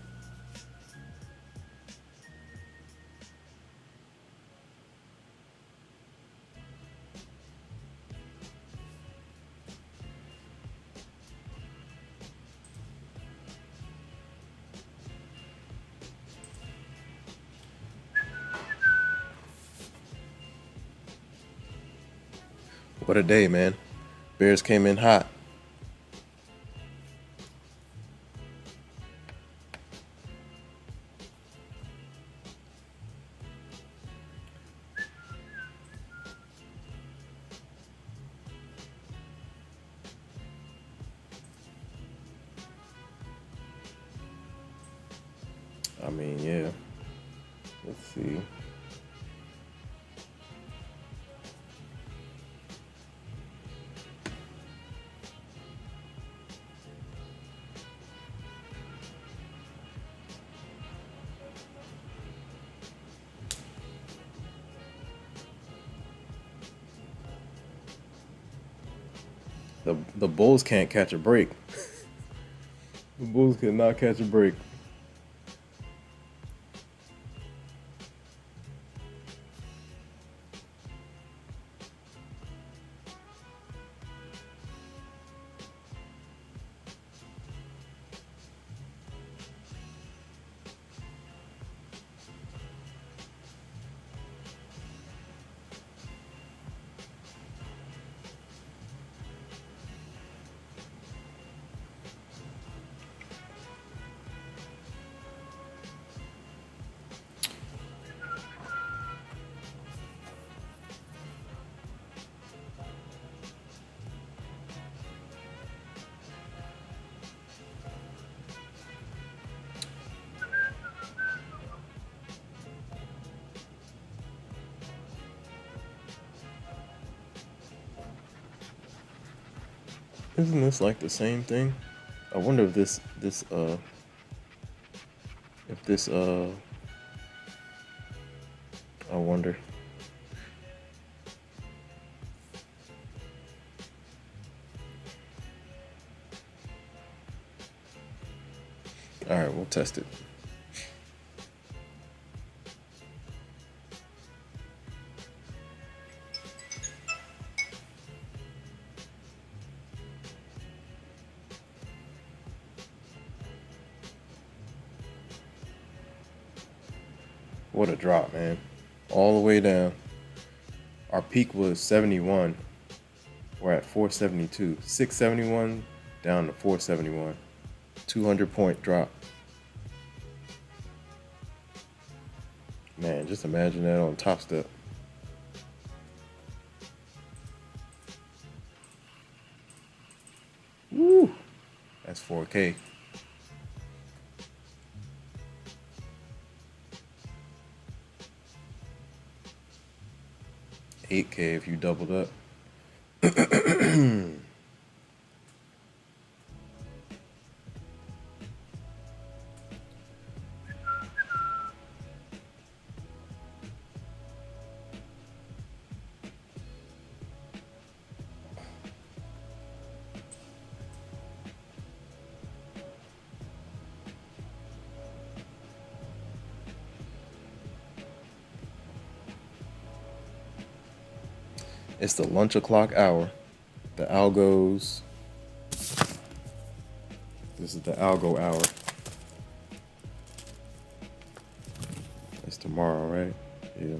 What a day, man. Bears came in hot. I mean, yeah. Let's see. The Bulls can't catch a break. The Bulls cannot catch a break. Isn't this like the same thing? I wonder if this I wonder. All right, we'll test it. What a drop, man. All the way down. Our peak was 71. We're at 472. 671 down to 471. 200-point drop. Man, just imagine that on Topstep. Woo! That's 4K. 8K if you doubled up. It's the lunch o'clock hour. The algos. This is the algo hour. It's tomorrow, right? Yeah.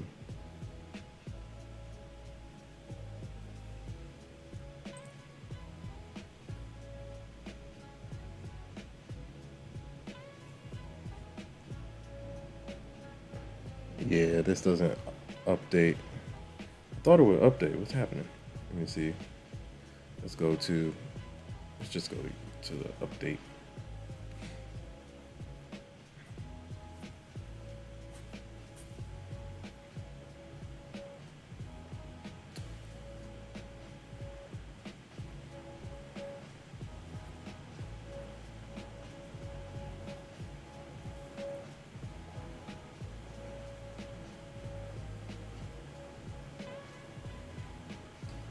Yeah, this doesn't update. I thought it would update. What's happening? Let me see. Let's just go to the update.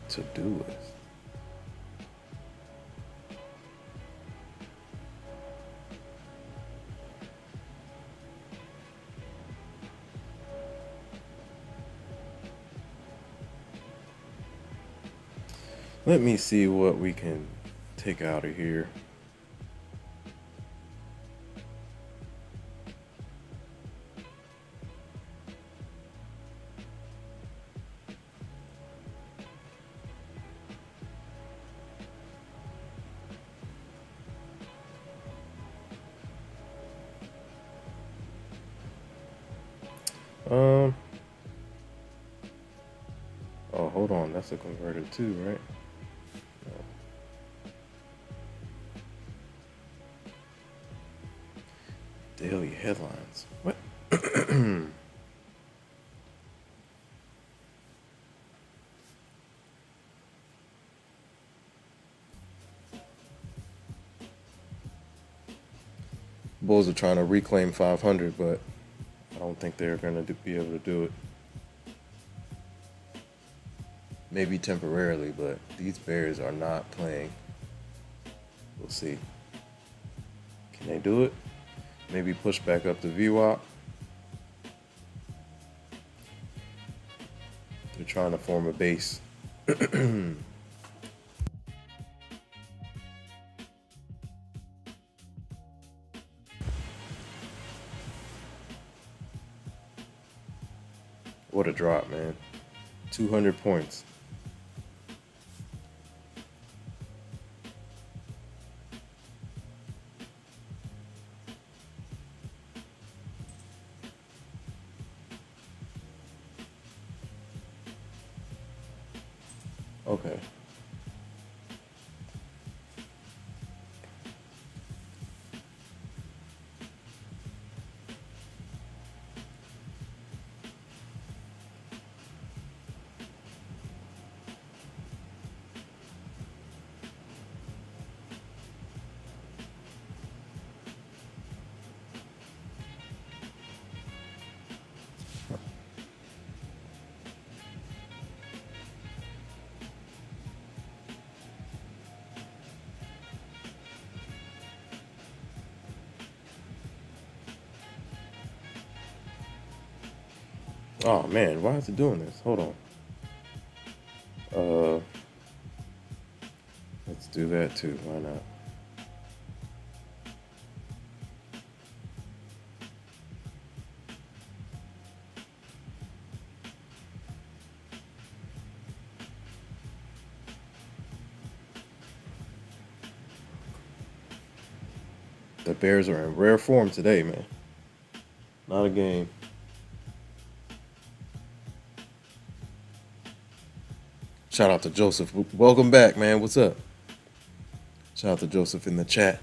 To-do list. Let me see what we can take out of here. Oh, hold on. That's a converter too, right? Daily headlines. What? Bulls are trying to reclaim 500, but I don't think they're going to be able to do it. Maybe temporarily, but these Bears are not playing. We'll see. Can they do it? Maybe push back up the VWAP. They're trying to form a base. What a drop, man. 200 points. Okay. Oh man, why is it doing this? Hold on. Uh, let's do that too. Why not? The Bears are in rare form today, man. Not a game. Shout out to Joseph. Welcome back, man. What's up? Shout out to Joseph in the chat.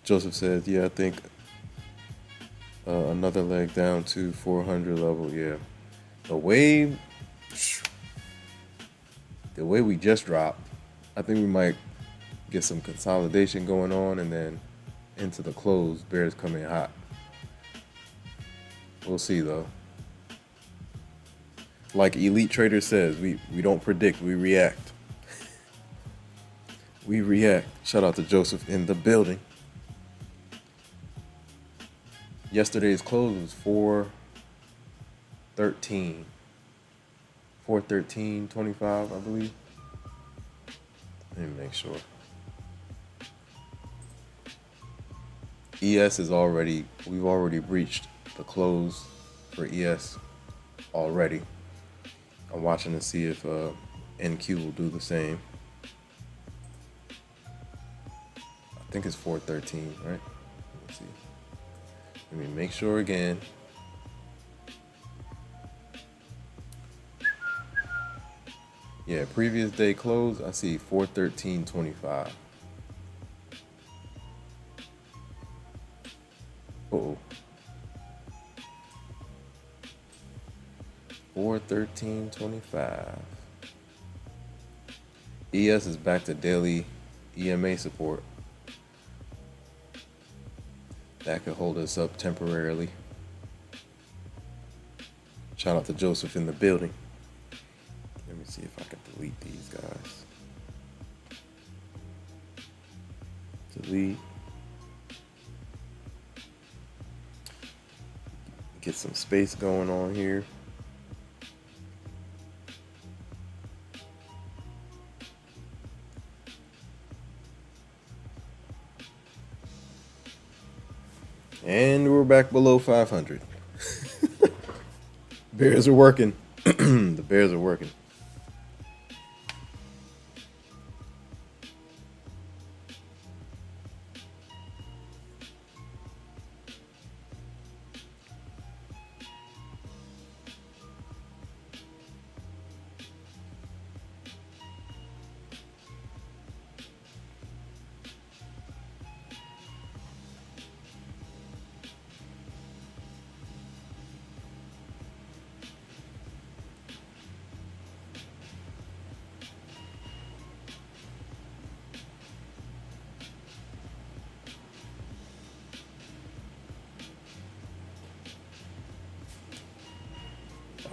Joseph says, yeah, I think another leg down to 400 level. Yeah. The way we just dropped, I think we might get some consolidation going on, and then into the close, Bears come in hot. We'll see though. Like Elite Trader says, we don't predict, we react. We react. Shout out to Joseph in the building. Yesterday's close was 413. 413.25, I believe. Let me make sure. ES is we've already breached the close for ES already. I'm watching to see if NQ will do the same. I think it's 413, right? Let me see. Let me make sure again. Yeah, previous day close, I see 413.25. Uh-oh. 413.25. ES is back to daily EMA support. That could hold us up temporarily. Shout out to Joseph in the building. Let me see if I can delete these guys. Delete. Get some space going on here. And we're back below 500. Bears are working. The Bears are working.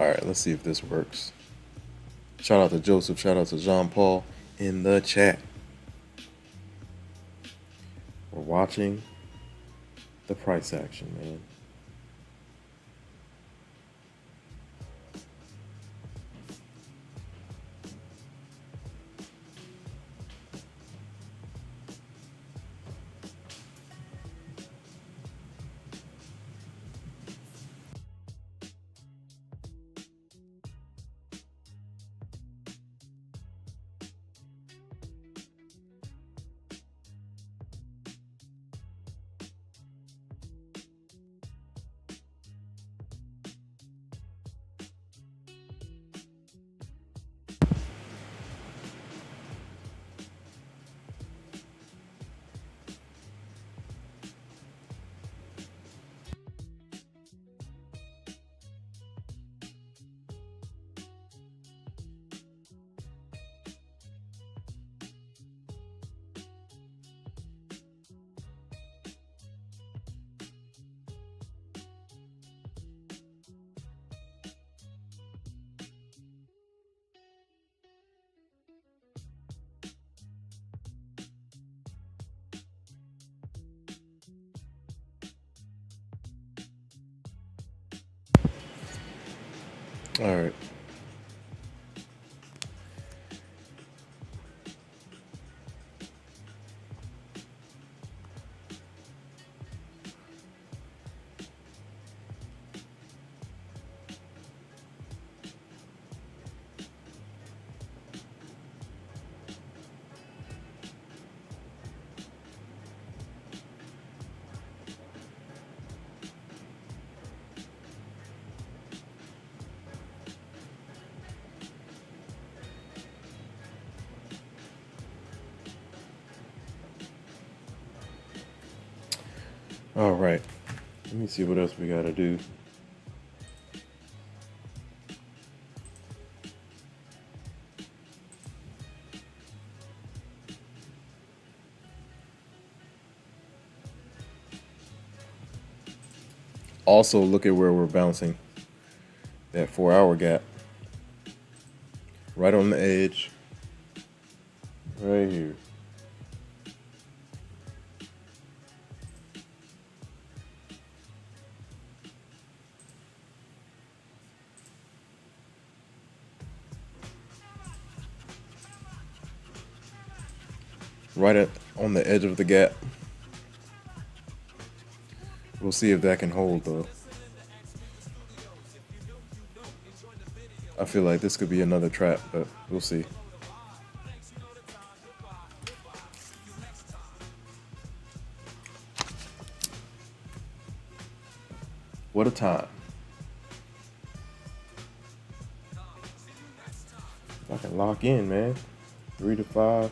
All right, let's see if this works. Shout out to Joseph. Shout out to Jean Paul in the chat. We're watching the price action, man. All right. All right. Let me see what else we got to do. Also, look at where we're bouncing. That 4-hour gap. Right on the edge. Right here. On the edge of the gap. We'll see if that can hold though. I feel like this could be another trap, but we'll see. What a time. I can lock in, man. 3 to 5.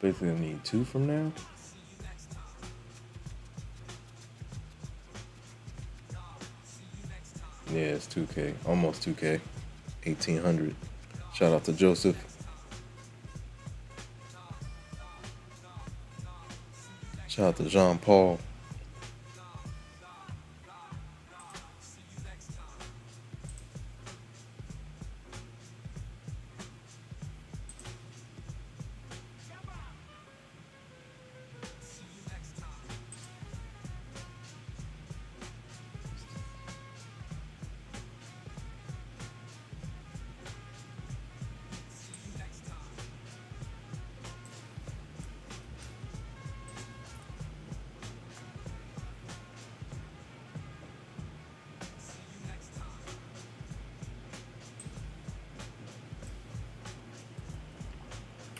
Basically, I need 2 from now. Yeah, it's 2K. Almost 2K. 1,800. Shout out to Joseph. Shout out to Jean Paul.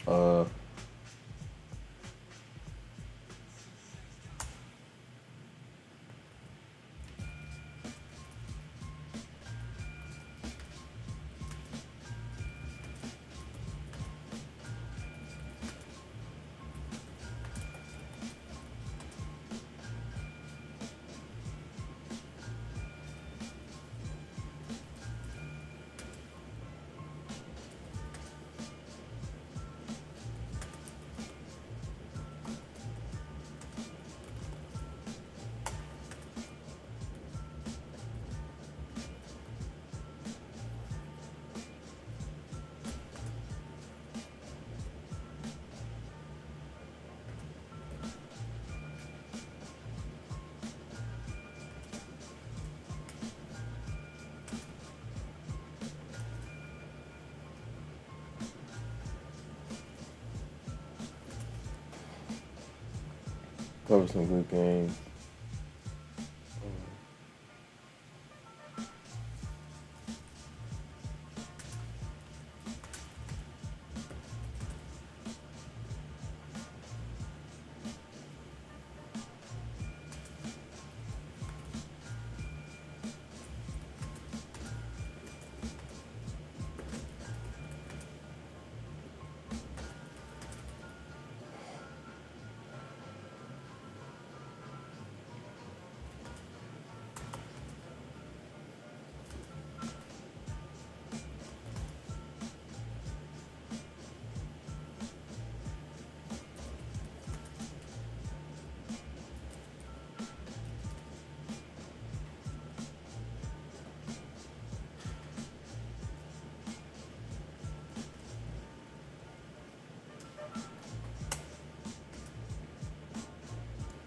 Uh, cover some good games.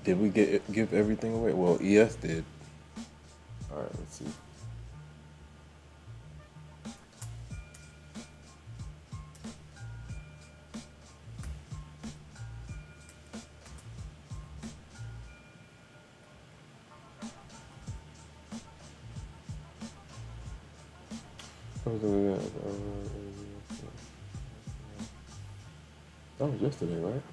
Did we give everything away? Well, ES did. Let's see. That was yesterday, right?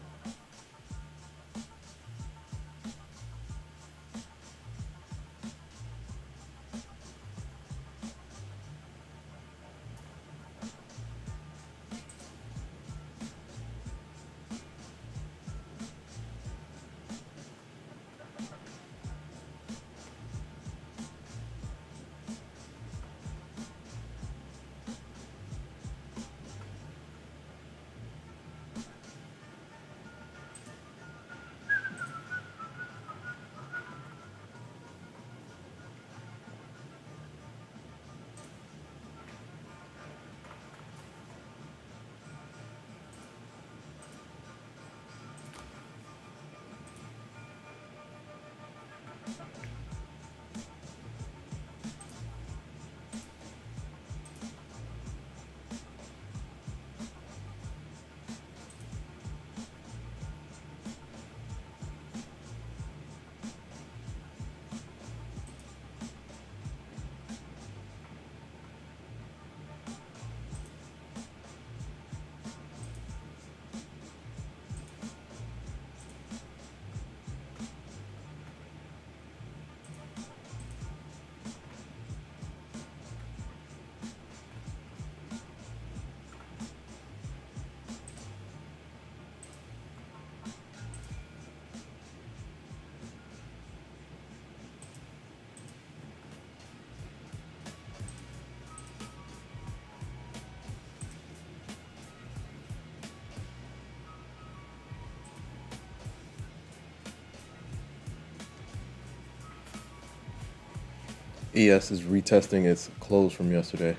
ES is retesting its close from yesterday.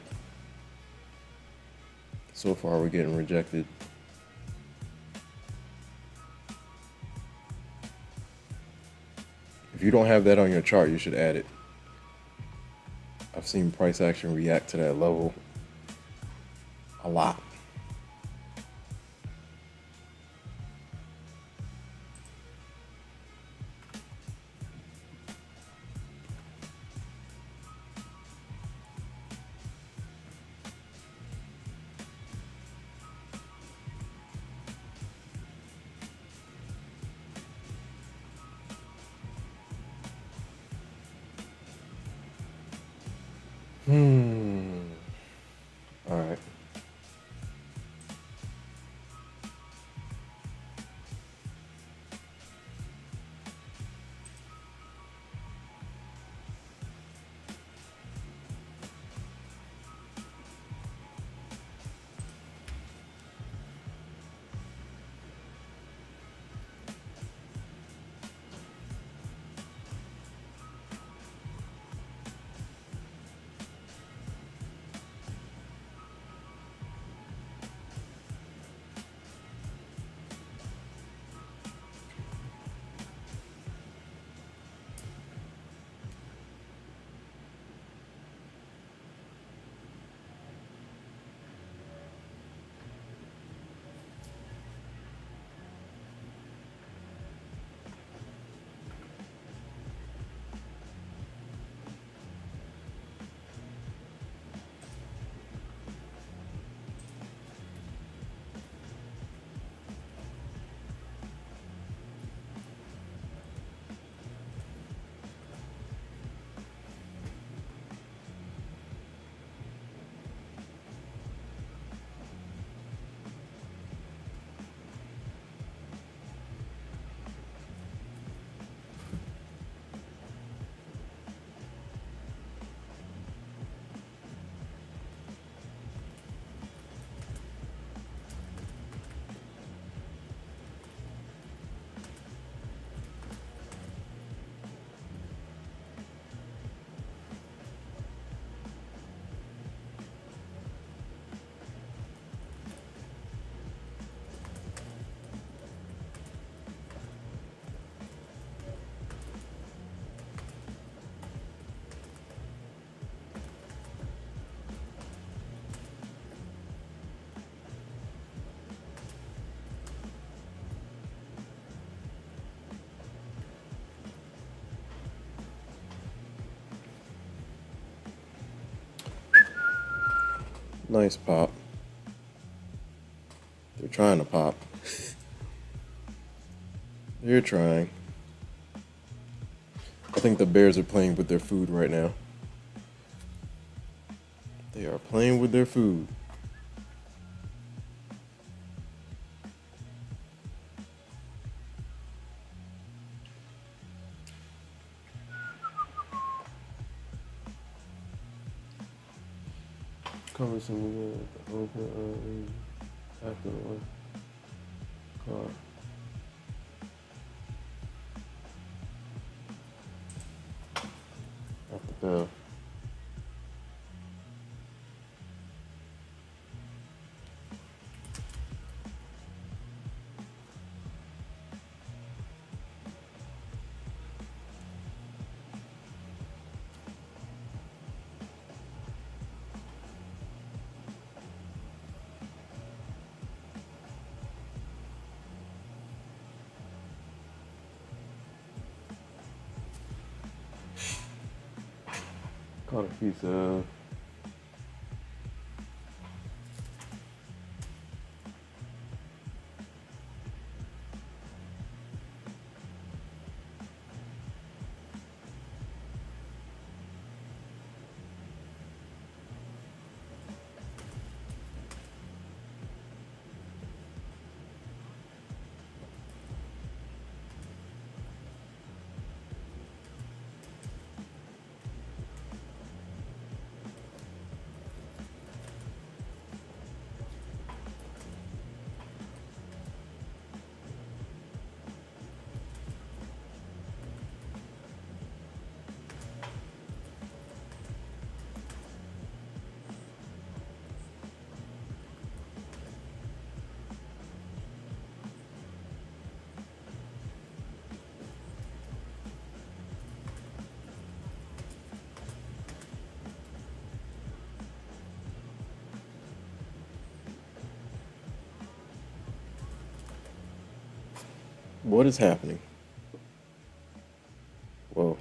So far, we're getting rejected. If you don't have that on your chart, you should add it. I've seen price action react to that level a lot. All right. Nice pop. They're trying to pop. They're trying. I think the bears are playing with their food right now. They are playing with their food. Cover some open after one call. After bell. Caught a piece of what is happening? Whoa.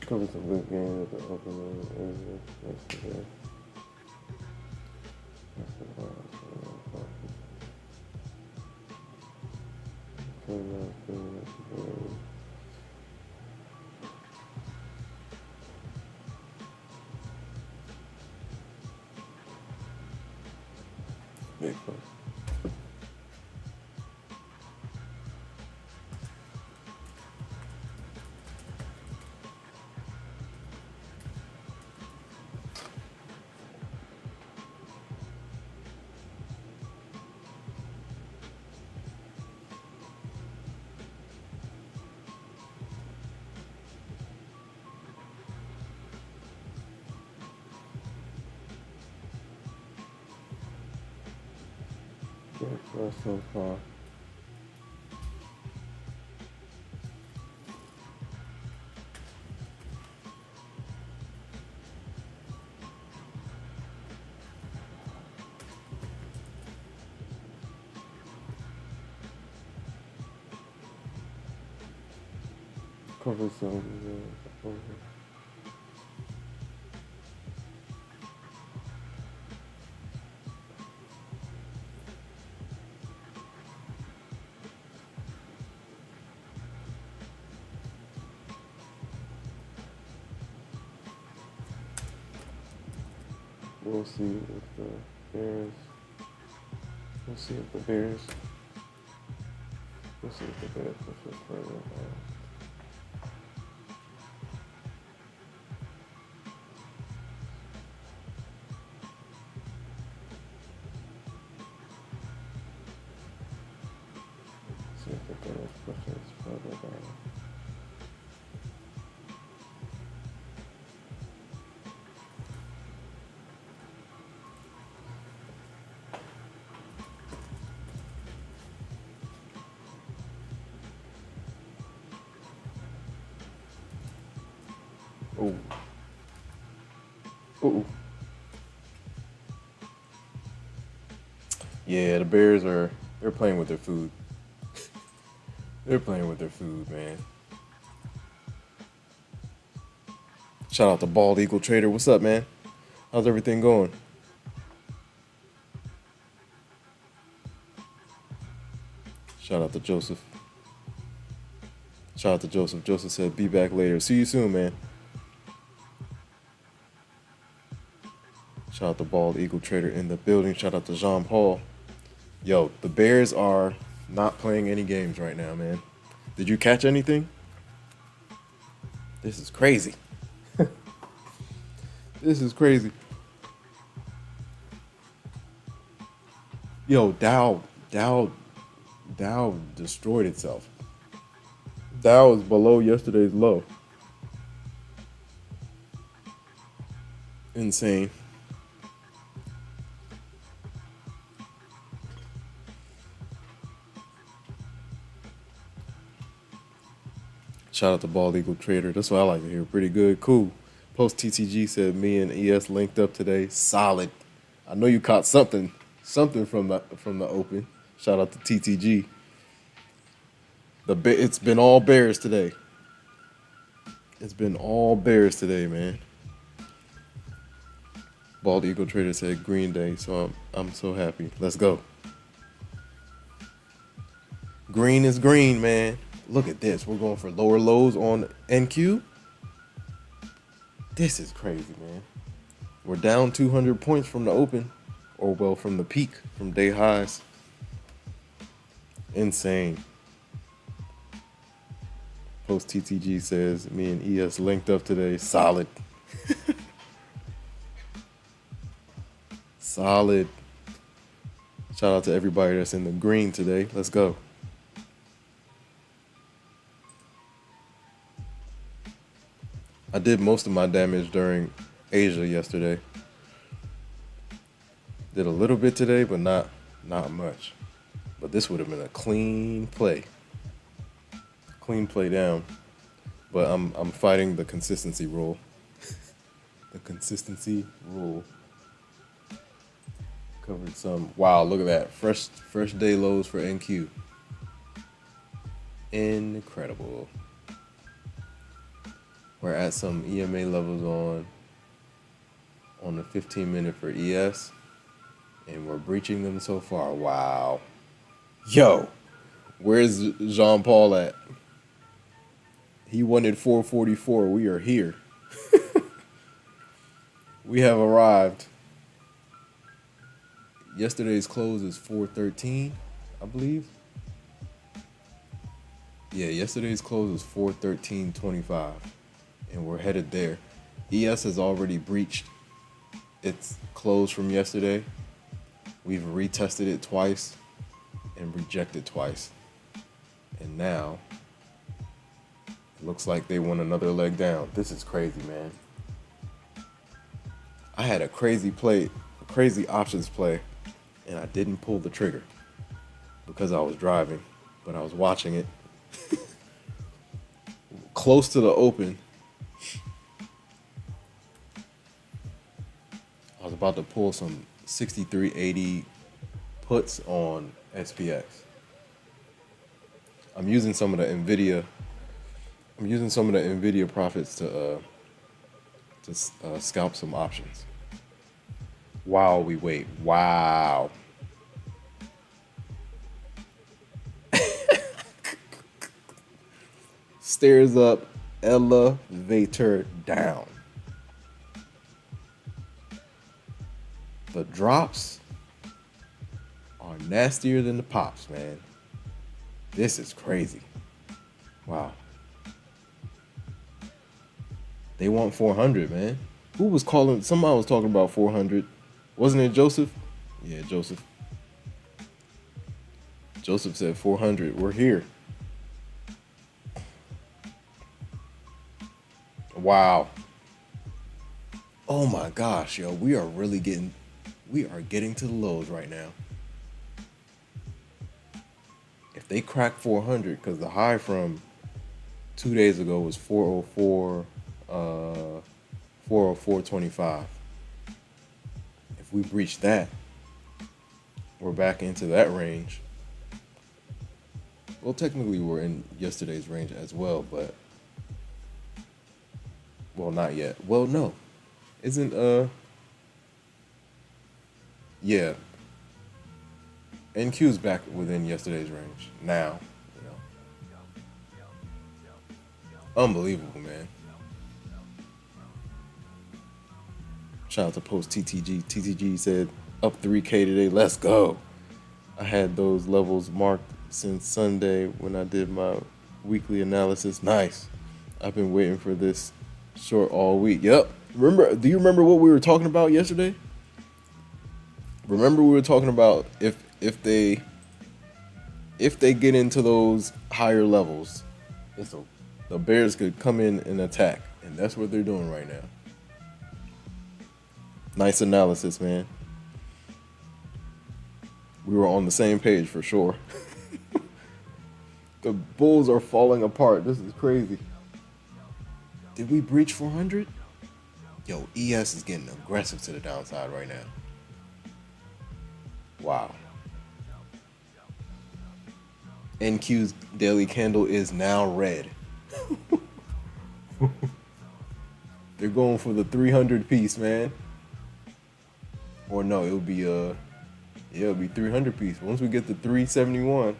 Cover some good games at the opening yesterday. Big fun. Good for us so far. Cover some over. We'll see if the Bears. We'll see if the Bears. We'll see if the Bears push it further. See if the Bears push it further down. Oh, oh. Yeah, the Bears they're playing with their food. They're playing with their food, man. Shout out to Bald Eagle Trader. What's up, man? How's everything going? Shout out to Joseph. Shout out to Joseph. Joseph said, be back later. See you soon, man. Shout out to Bald Eagle Trader in the building. Shout out to Jean Paul. Yo, the Bears are not playing any games right now, man. Did you catch anything? This is crazy. This is crazy. Yo, Dow destroyed itself. Dow is below yesterday's low. Insane. Shout out to Bald Eagle Trader. That's what I like to hear. Pretty good. Cool. Post TTG said me and ES linked up today. Solid. I know you caught something from the open. Shout out to TTG. It's been all Bears today. It's been all Bears today, man. Bald Eagle Trader said Green Day, so I'm so happy. Let's go. Green is green, man. Look at this. We're going for lower lows on NQ. This is crazy, man. We're down 200 points from the open, or well, from the peak, from day highs. Insane. Post TTG says me and ES linked up today. Solid. Solid. Shout out to everybody that's in the green today. Let's go. I did most of my damage during Asia yesterday. Did a little bit today, but not much. But this would have been a clean play. Clean play down. But I'm fighting the consistency rule. The consistency rule. Covered some. Wow, look at that. Fresh day lows for NQ. Incredible. We're at some EMA levels on the 15-minute for ES, and we're breaching them so far. Wow. Yo, where's Jean Paul at? He wanted 444. We are here. We have arrived. Yesterday's close is 413, I believe. Yeah, yesterday's close was 413.25. And we're headed there. ES has already breached its close from yesterday. We've retested it twice and rejected twice. And now, it looks like they want another leg down. This is crazy, man. I had a crazy options play, and I didn't pull the trigger because I was driving, but I was watching it. Close to the open, I was about to pull some 6380 puts on SPX. I'm using some of the NVIDIA profits to scalp some options. While we wait. Wow. Stairs up, elevator down. The drops are nastier than the pops, man. This is crazy. Wow. They want 400, man. Who was calling? Somebody was talking about 400. Wasn't it Joseph? Yeah, Joseph. Joseph said 400. We're here. Wow. Oh my gosh, yo. We are getting to the lows right now. If they crack 400, because the high from 2 days ago was 404, uh 404.25. If we breach that, we're back into that range. Well, technically we're in yesterday's range as well, but well, not yet. Well, no. Isn't yeah. NQ's back within yesterday's range now, you know. Unbelievable, man. Shout out to Post TTG. TTG said up 3K today. Let's go. I had those levels marked since Sunday when I did my weekly analysis. Nice. I've been waiting for this short all week. Yep. Do you remember what we were talking about yesterday? Remember we were talking about if they get into those higher levels, the Bears could come in and attack, and that's what they're doing right now. Nice analysis, man. We were on the same page for sure. The Bulls are falling apart. This is crazy. Did we breach 400? Yo, ES is getting aggressive to the downside right now. Wow. NQ's daily candle is now red. They're going for the 300 piece, man. Or no, it'll be 300 piece. Once we get to 371,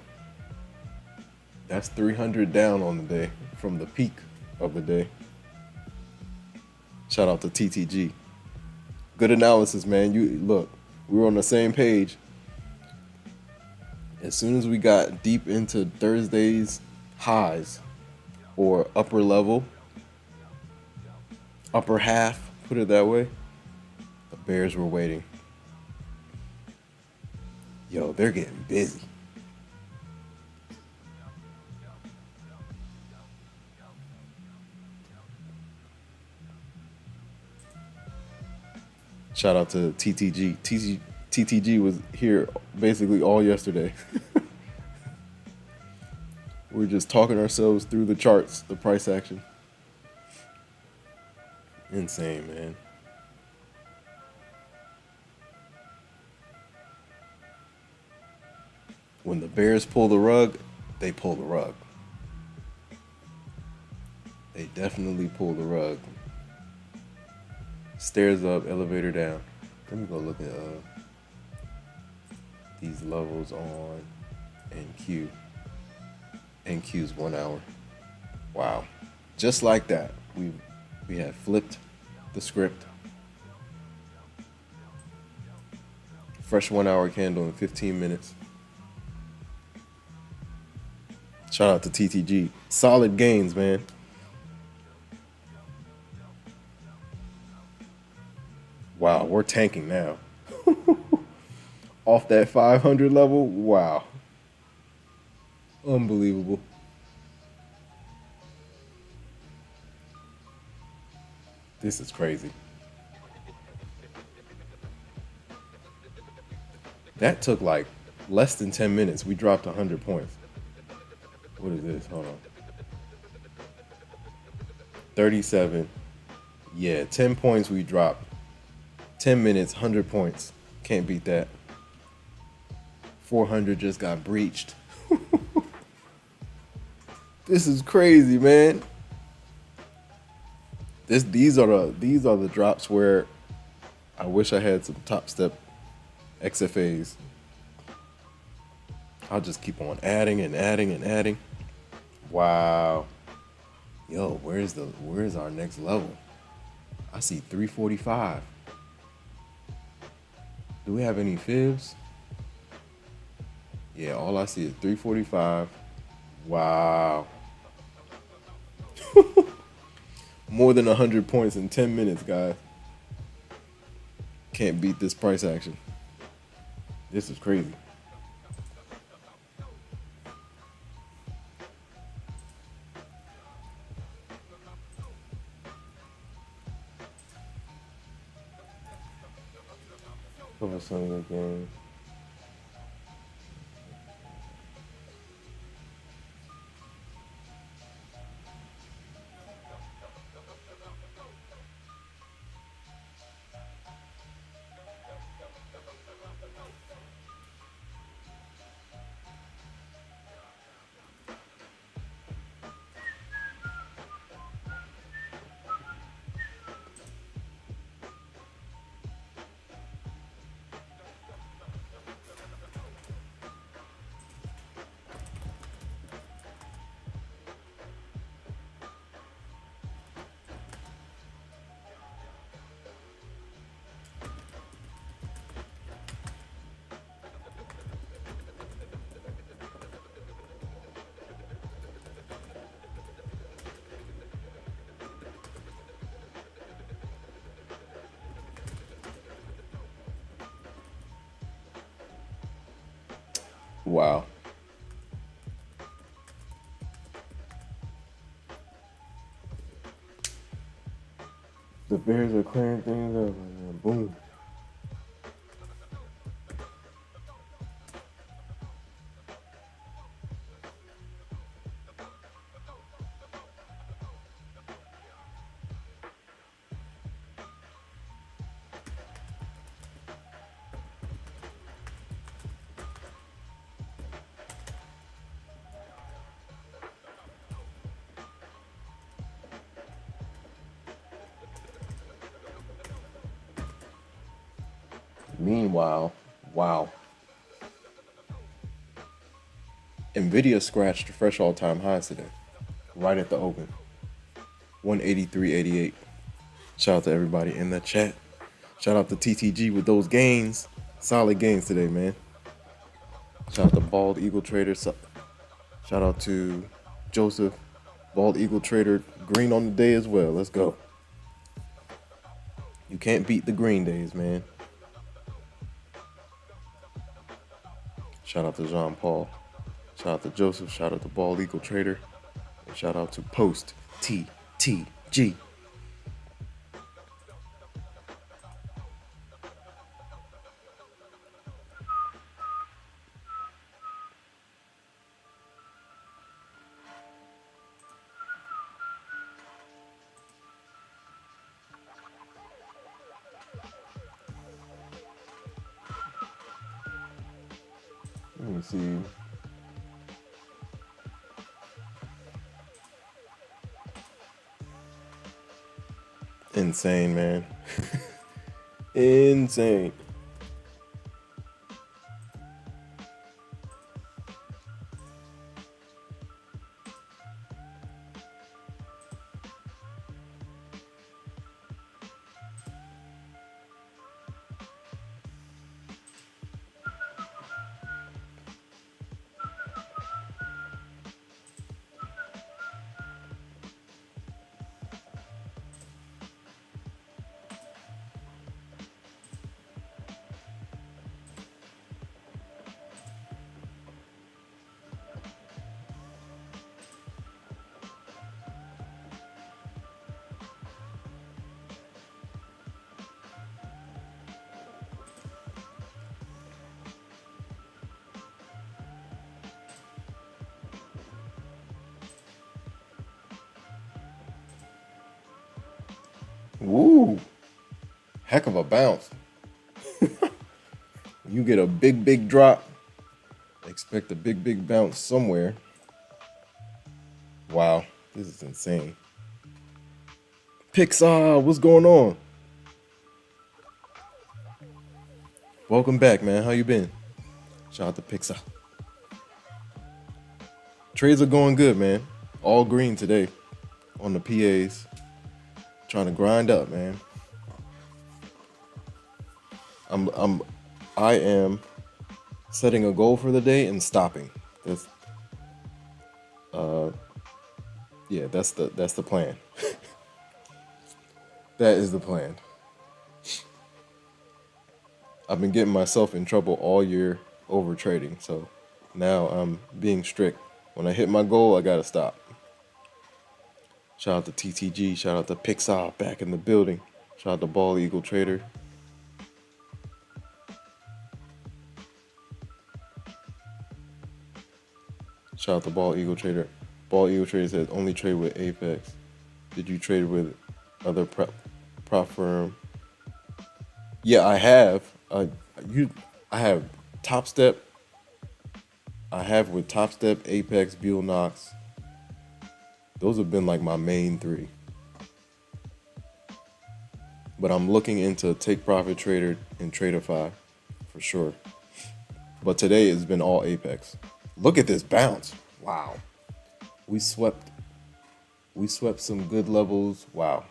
that's 300 down on the day from the peak of the day. Shout out to TTG. Good analysis, man. Look, we were on the same page. As soon as we got deep into Thursday's highs or upper level, upper half, put it that way, the Bears were waiting. Yo, they're getting busy. Shout out to TTG. TTG was here basically all yesterday. We're just talking ourselves through the charts, the price action. Insane, man. When the Bears pull the rug, they pull the rug. They definitely pull the rug. Stairs up, elevator down. Let me go look at these levels on NQ. NQ's 1 hour. Wow. Just like that, we have flipped the script. Fresh 1 hour candle in 15 minutes. Shout out to TTG. Solid gains, man. Wow, we're tanking now. Off that 500 level, wow. Unbelievable. This is crazy. That took like less than 10 minutes. We dropped 100 points. What is this? Hold on. 37. Yeah, 10 points we dropped. 10 minutes, 100 points. Can't beat that. 400 just got breached. This is crazy, man. These are the drops where I wish I had some Topstep XFAs. I'll just keep on adding and adding and adding. Wow. Yo, where's our next level? I see 345. Do we have any fibs? Yeah, all I see is 345. Wow. More than 100 points in 10 minutes, guys. Can't beat this price action. This is crazy. Cover some of the game. Wow. The Bears are clearing things up. And boom. Meanwhile, wow. Nvidia scratched fresh all-time highs today, right at the open. 183.88. Shout out to everybody in the chat. Shout out to TTG with those gains. Solid gains today, man. Shout out to Bald Eagle Trader. Shout out to Joseph, Bald Eagle Trader. Green on the day as well. Let's go. You can't beat the green days, man. Shout out to Jean Paul. Shout out to Joseph. Shout out to Bald Eagle Trader. And shout out to Post TTG. Let me see. Insane, man. Insane. Woo! Heck of a bounce. You get a big drop, expect a big bounce somewhere. Wow, this is insane. Pixar, what's going on? Welcome back, man. How you been? Shout out to Pixar. Trades are going good, man. All green today on the PAs. Trying to grind up, man. I am setting a goal for the day and stopping. That's that's the plan. That is the plan. I've been getting myself in trouble all year over trading, so now I'm being strict. When I hit my goal, I gotta stop. Shout out to TTG, shout out to Pixar back in the building. Shout out to Bald Eagle Trader. Shout out to Bald Eagle Trader. Bald Eagle Trader says only trade with Apex. Did you trade with other prop firm? Yeah, I have. I have Topstep. I have with Topstep, Apex, Buell Knox. Those have been like my main three. But I'm looking into Take Profit Trader and Traderify for sure. But today it's been all Apex. Look at this bounce. Wow. We swept some good levels. Wow.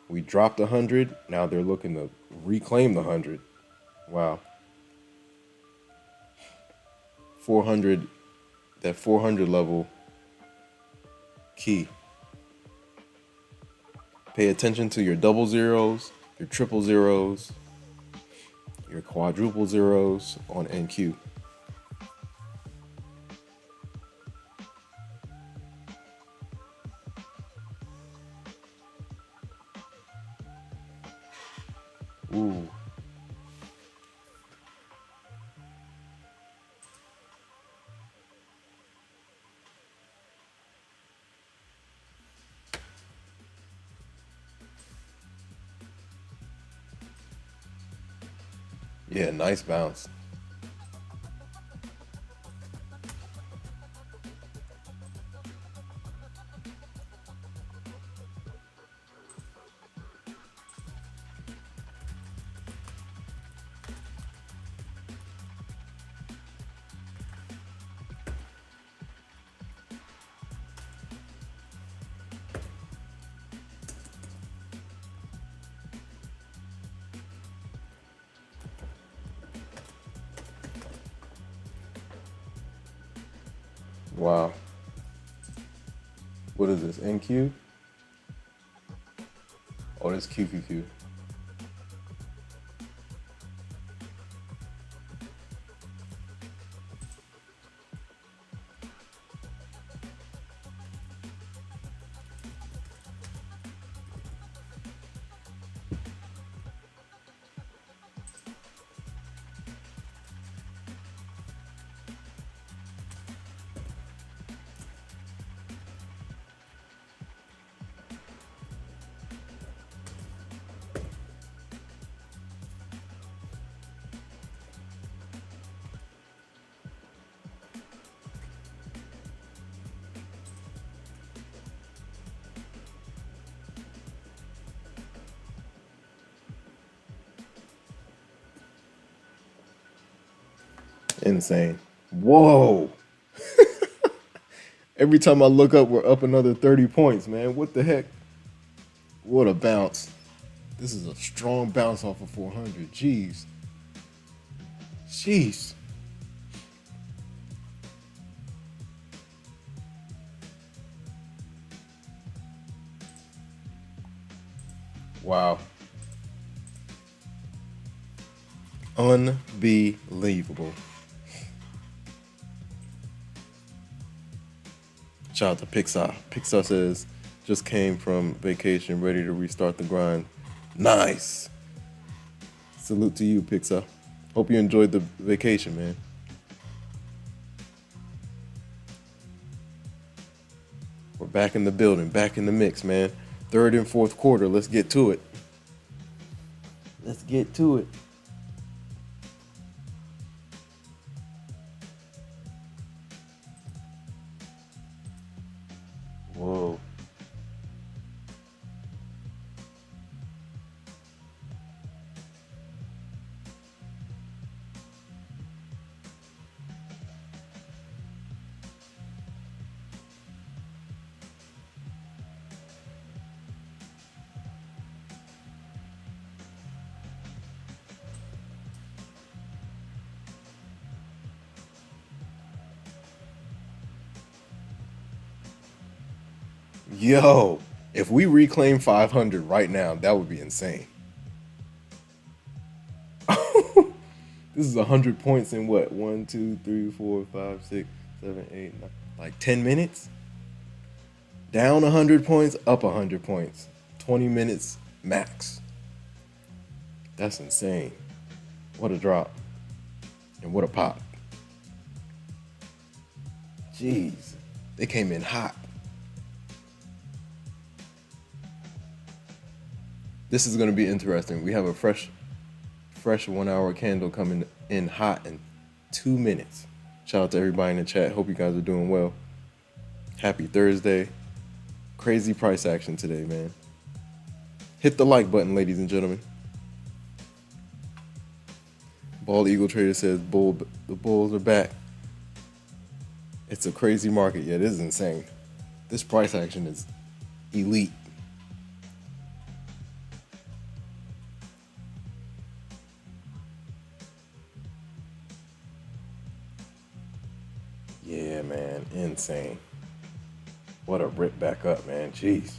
We dropped 100. Now they're looking to reclaim the 100. Wow. 400, that 400 level key. Pay attention to your double zeros, your triple zeros. your quadruple zeros on NQ. Ooh. Yeah, nice bounce. Wow. What is this? NQ? Oh, this QQQ. Insane. Whoa. Every time I look up, we're up another 30 points, man. What the heck? What a bounce. This is a strong bounce off of 400. Jeez. Jeez. Wow. Unbelievable. Shout out to Pixar. Pixar says, just came from vacation, ready to restart the grind. Nice. Salute to you, Pixar. Hope you enjoyed the vacation, man. We're back in the building, back in the mix, man. Third and fourth quarter. Let's get to it. Let's get to it. Whoa. Yo, if we reclaim 500 right now, that would be insane. This is 100 points in what? 1, 2, 3, 4, 5, 6, 7, 8, 9. Like 10 minutes? Down 100 points, up 100 points. 20 minutes max. That's insane. What a drop. And what a pop. Jeez. They came in hot. This is going to be interesting. We have a fresh 1 hour candle coming in hot in 2 minutes. Shout out to everybody in the chat. Hope you guys are doing well. Happy Thursday. Crazy price action today, man. Hit the like button, ladies and gentlemen. Bald Eagle Trader says the bulls are back. It's a crazy market. Yeah, it is insane. This price action is elite. Yeah, man, insane. What a rip back up, man. Jeez.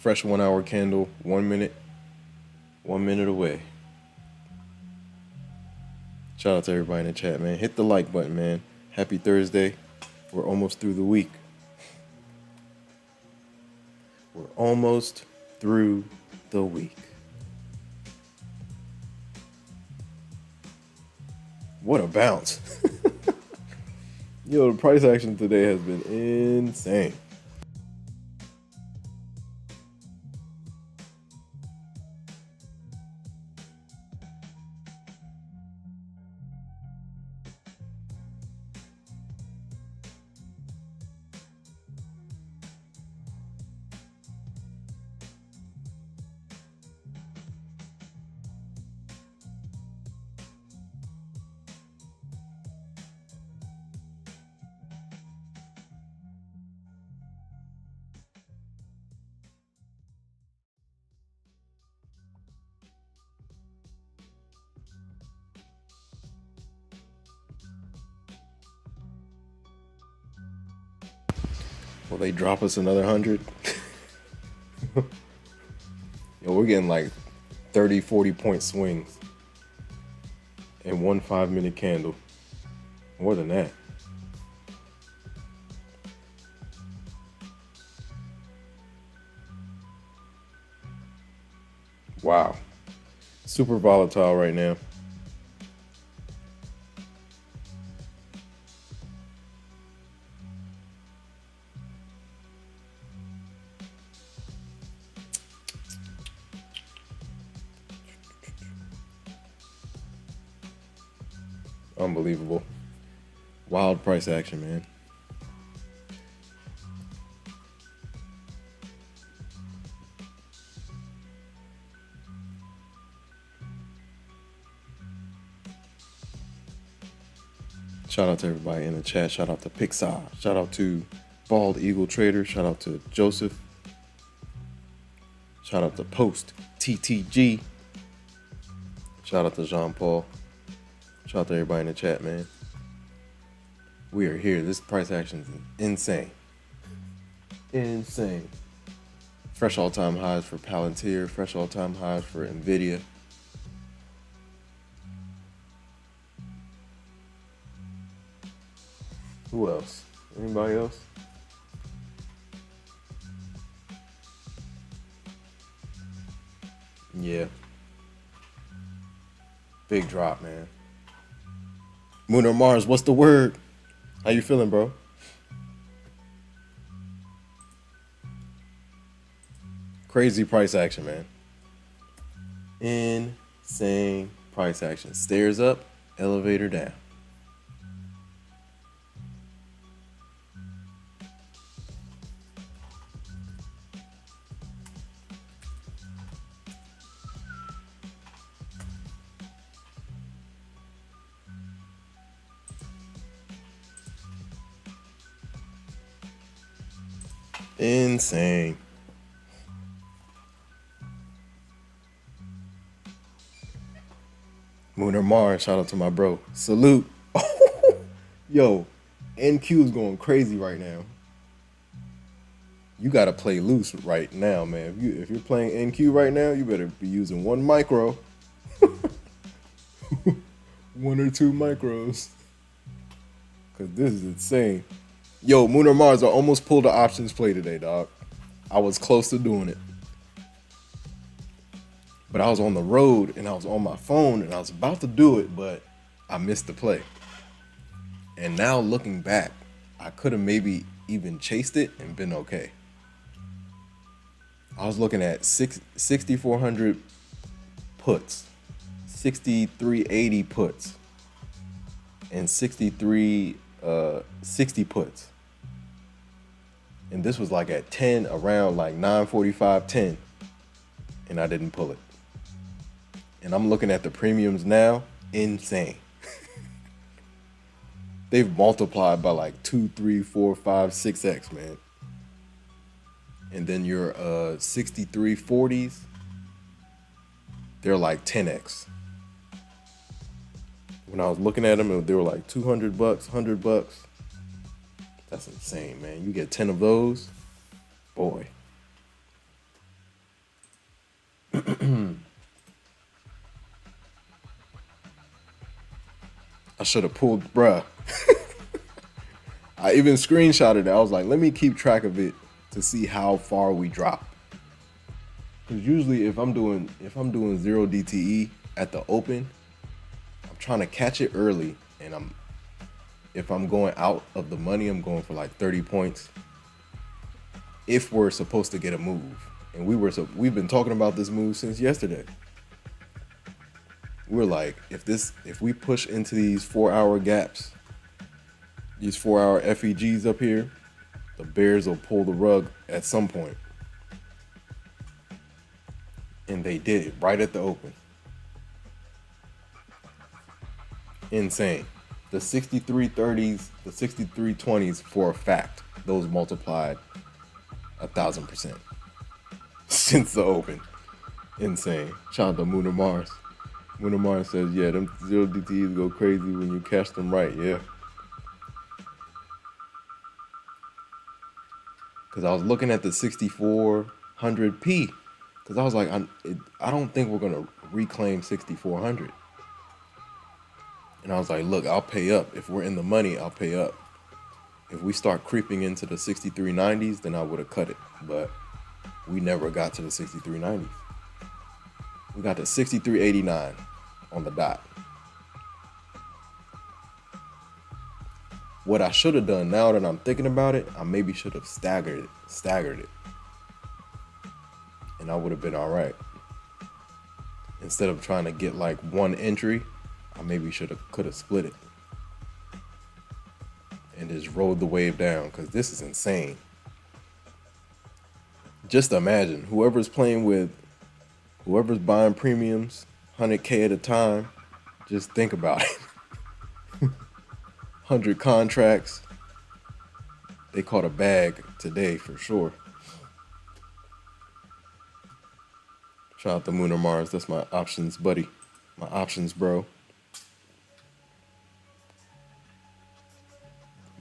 fresh 1 hour candle, 1 minute, 1 minute away. Shout out to everybody in the chat, man. Hit the like button, man. Happy Thursday. We're almost through the week. We're almost through the week. What a bounce. Yo, the price action today has been insane. Will they drop us another 100? Yo, we're getting like 30, 40 point swings in 1 5-minute candle. More than that. Wow. Super volatile right now. Unbelievable. Wild price action, man. Shout out to everybody in the chat. Shout out to Pixar. Shout out to Bald Eagle Trader. Shout out to Joseph. Shout out to Post TTG. Shout out to Jean Paul. Shout out to everybody in the chat, man. We are here. This price action is insane. Insane. Fresh all-time highs for Palantir. Fresh all-time highs for NVIDIA. Who else? Anybody else? Yeah. Big drop, man. Moon or Mars, what's the word? How you feeling, bro? Crazy price action, man. Insane price action. Stairs up, elevator down. Insane. Moon or Mars, shout out to my bro. Salute. Yo, NQ is going crazy right now. You gotta play loose right now, man. If you're playing NQ right now, you better be using 1 micro. 1 or 2 micros. Cause this is insane. Yo, Moon or Mars, I almost pulled the options play today, dog. I was close to doing it. But I was on the road and I was on my phone and I was about to do it, but I missed the play. And now looking back, I could have maybe even chased it and been okay. I was looking at 6,400 puts, 6,380 puts, and 6,360 puts. And this was like at 10, around like 9:45, 10, and I didn't pull it. And I'm looking at the premiums now, insane. They've multiplied by like 2, 3, 4, 5, 6x, man. And then your 6340s, they're like 10x. When I was looking at them, they were like $200, $100. That's insane, man. You get 10 of those, boy. I should have pulled, bruh. I even screenshotted it. I was like, let me keep track of it to see how far we drop. Because usually if I'm doing zero DTE at the open, I'm trying to catch it early, and if I'm going out of the money, I'm going for like 30 points. If we're supposed to get a move, and we've been talking about this move since yesterday. We're like, if we push into these 4-hour gaps, these 4-hour FEGs up here, the bears will pull the rug at some point. And they did it right at the open. Insane. The 6330s, the 6320s, for a fact, those multiplied 1,000% since the open. Insane. Shout out to Moon Mars. Moon Mars says, yeah, them zero DTEs go crazy when you catch them right. Yeah. Because I was looking at the 6400p, because I was like, I don't think we're going to reclaim 6400. And I was like, look, I'll pay up. If we're in the money, I'll pay up. If we start creeping into the 6390s, then I would have cut it. But we never got to the 6390s. We got to 6389 on the dot. What I should have done, now that I'm thinking about it, I maybe should have staggered it. And I would have been all right. Instead of trying to get like one entry, I maybe could have split it and just rode the wave down, because this is insane. Just imagine whoever's buying premiums 100K at a time, just think about it. 100 contracts. They caught a bag today for sure. Shout out to Moon or Mars. That's my options buddy. My options bro.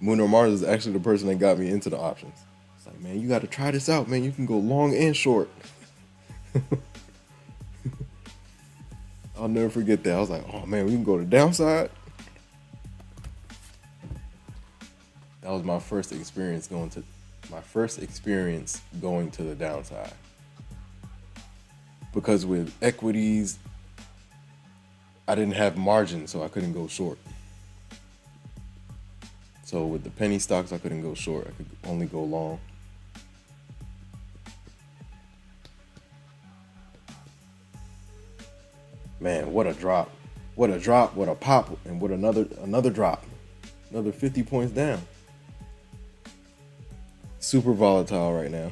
Moon or Mars is actually the person that got me into the options. It's like, man, you got to try this out, man. You can go long and short. I'll never forget that. I was like, oh man, we can go to downside. That was my first experience going to the downside. Because with equities, I didn't have margin, so I couldn't go short. So with the penny stocks, I couldn't go short. I could only go long. Man, what a drop. What a drop, what a pop, and what another drop. Another 50 points down. Super volatile right now.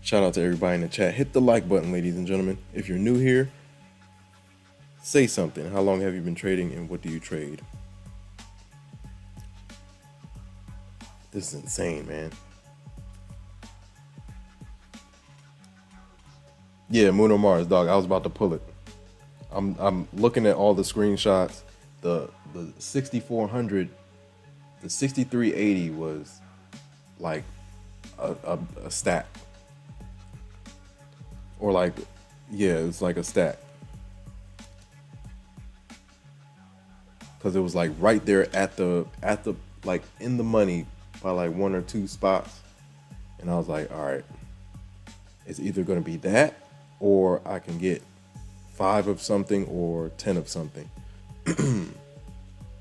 Shout out to everybody in the chat. Hit the like button, ladies and gentlemen. If you're new here, say something. How long have you been trading and what do you trade? This is insane, man. Yeah, Moon or Mars, dog. I was about to pull it. I'm looking at all the screenshots. The 6400, the 6380 was like a stack. Or like, yeah, it's like a stack. Because it was like right there at the like in the money by like 1 or 2 spots. And I was like, all right, it's either going to be that or I can get 5 of something or 10 of something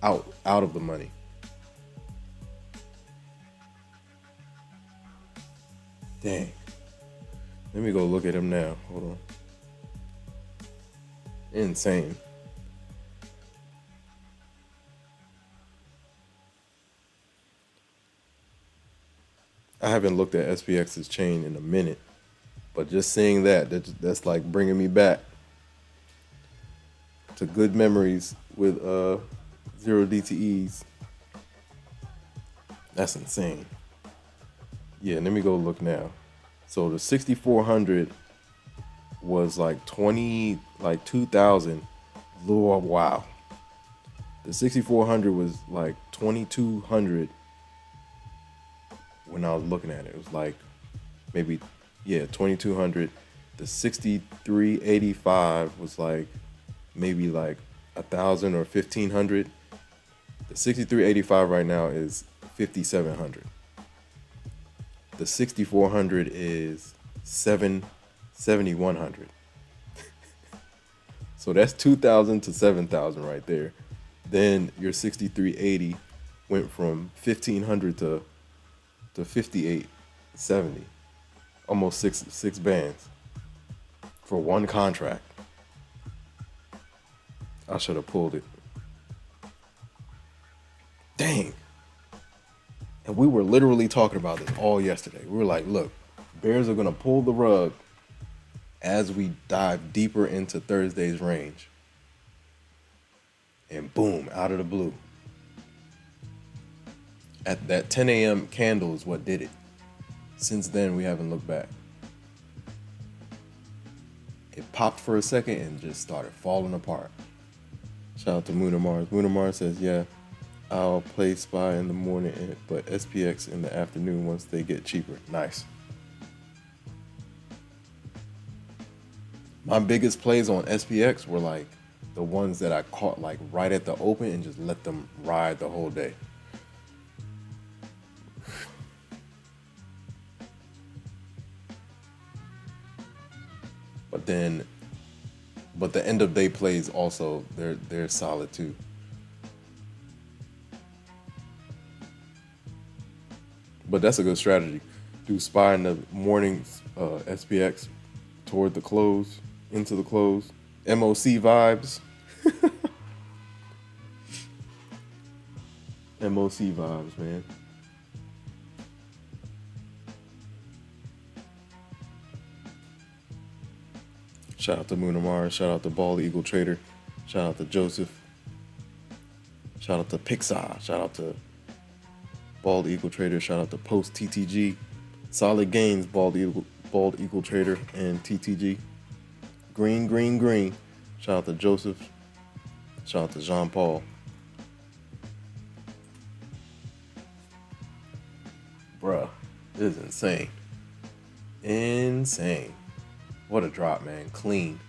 out of the money. Dang. Let me go look at him now. Hold on. Insane. I haven't looked at SPX's chain in a minute, but just seeing that's like bringing me back to good memories with zero DTEs. That's insane. Yeah, let me go look now. So the 6400 was like 2,000. Lord, wow. The 6400 was like 2,200 when I was looking at it. It was like maybe Yeah, 2200. The 6385 was like maybe like 1,000 or 1,500. The 6385 right now is 5,700. The 6400 is 7,100. So that's 2,000 to 7,000 right there. Then your 6380 went from 1,500 to 5,870. Almost six bands for one contract. I should have pulled it. Dang. And we were literally talking about this all yesterday. We were like, look, bears are going to pull the rug as we dive deeper into Thursday's range. And boom, out of the blue. At that 10 a.m. candle is what did it. Since then, we haven't looked back. It popped for a second and just started falling apart. Shout out to Moon Mars. Moon Mars says, yeah, I'll play SPY in the morning, but SPX in the afternoon once they get cheaper. Nice. My biggest plays on SPX were like the ones that I caught like right at the open and just let them ride the whole day. But the end of day plays also, they're solid too. But that's a good strategy. Do SPY in the morning, SPX toward the close, into the close. MOC vibes. MOC vibes, man. Shout out to Moon Mars. Shout out to Bald Eagle Trader. Shout out to Joseph. Shout out to Pixar. Shout out to Bald Eagle Trader. Shout out to Post TTG. Solid gains, Bald Eagle Trader and TTG. Green. Shout out to Joseph. Shout out to Jean Paul. Bruh, this is insane. Insane. What a drop, man. Clean.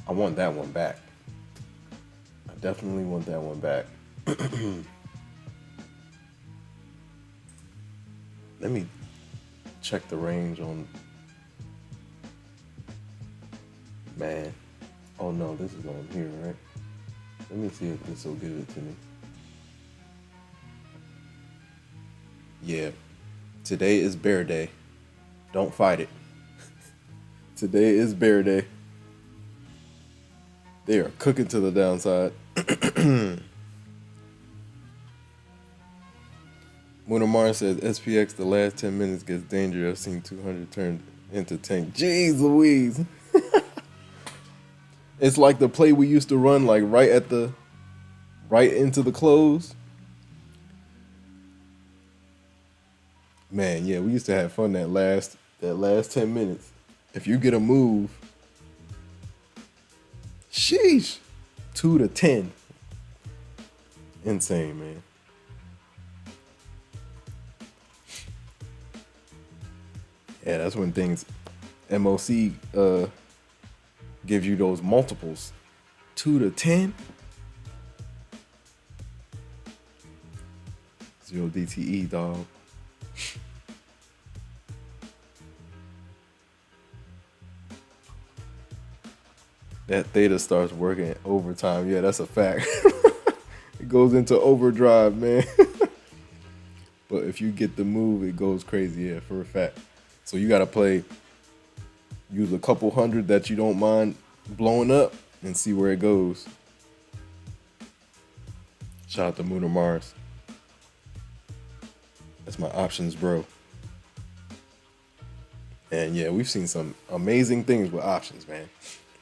I want that one back. I definitely want that one back. Let me check the range on... Man. Oh no, this is on here, right? Let me see if this will give it to me. Yeah. Today is bear day. Don't fight it. Today is bear day. They are cooking to the downside. Moon Mars says SPX the last 10 minutes gets dangerous. I've seen 200 turn into tank. Jeez Louise. It's like the play we used to run like right into the close. Man, yeah, we used to have fun that last 10 minutes. If you get a move, sheesh, 2 to 10. Insane, man. Yeah, that's when things, MOC gives you those multiples. 2 to 10. 0 DTE, dog. That theta starts working overtime. Yeah, that's a fact. It goes into overdrive, man. But if you get the move, it goes crazy, yeah, for a fact. So you got to use a couple hundred that you don't mind blowing up and see where it goes. Shout out to Moon Mars. That's my options, bro. And yeah, we've seen some amazing things with options, man.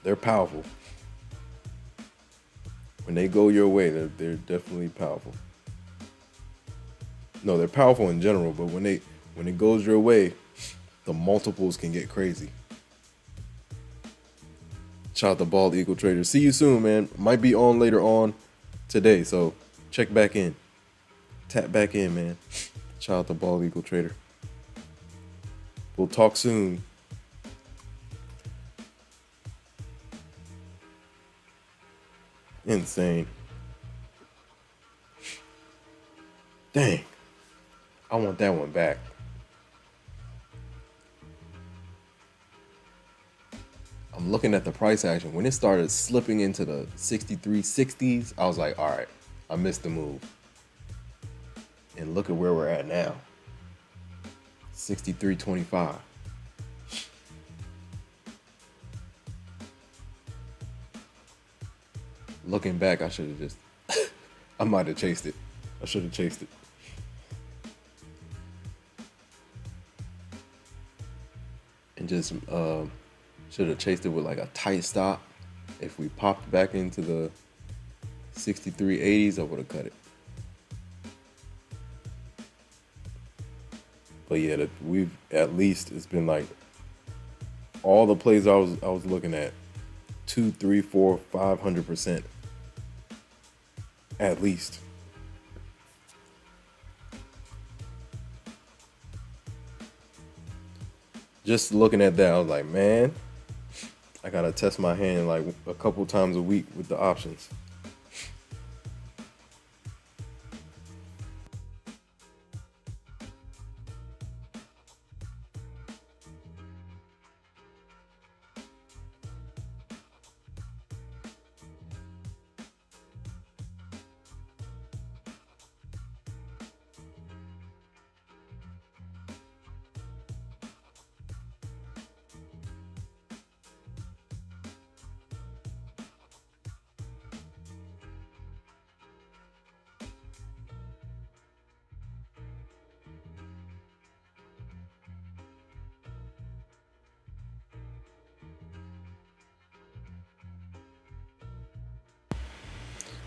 They're powerful. When they go your way, they're definitely powerful. No, they're powerful in general, but when it goes your way, the multiples can get crazy. Shout out to Bald Eagle Trader. See you soon, man. Might be on later on today, so check back in. Tap back in, man. Shout out to Bald Eagle Trader. We'll talk soon. Insane. Dang. I want that one back. I'm looking at the price action. When it started slipping into the 63.60s, I was like, all right, I missed the move. And look at where we're at now. 63.25. Looking back, I should have just, I might have chased it. I should have chased it. And just should have chased it with like a tight stop. If we popped back into the 63.80s, I would have cut it. But yeah, we've at least, it's been like all the plays I was looking at, 2, 3, 4, 500% at least. Just looking at that, I was like, man, I gotta test my hand like a couple times a week with the options.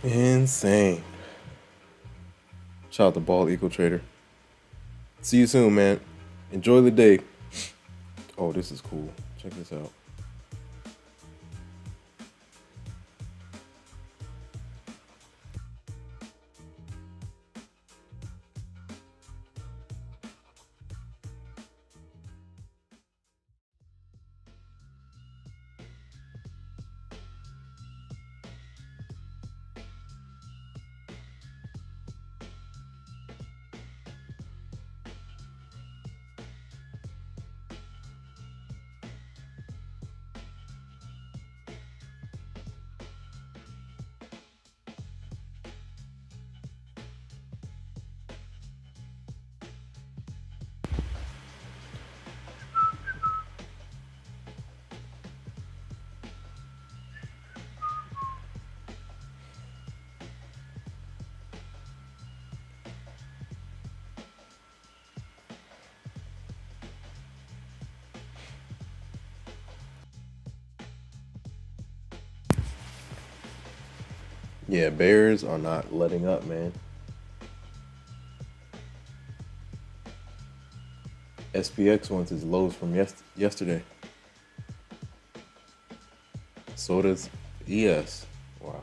Insane. Shout out to Ball Equal Trader. See you soon, man. Enjoy the day. Oh, this is cool. Check this out. Yeah, bears are not letting up, man. SPX wants its lows from yesterday. So does ES. Wow.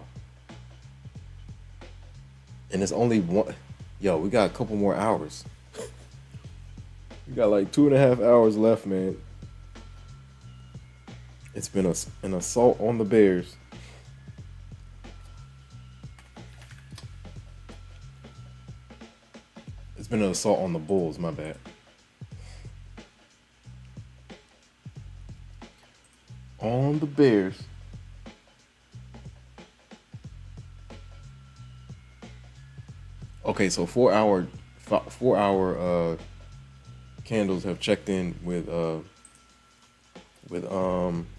And it's only one. Yo, we got a couple more hours. We got like 2.5 hours left, man. It's been an assault on the Bears. It's been an assault on the Bulls, my bad. On the Bears. Okay, so 4 hour candles have checked in with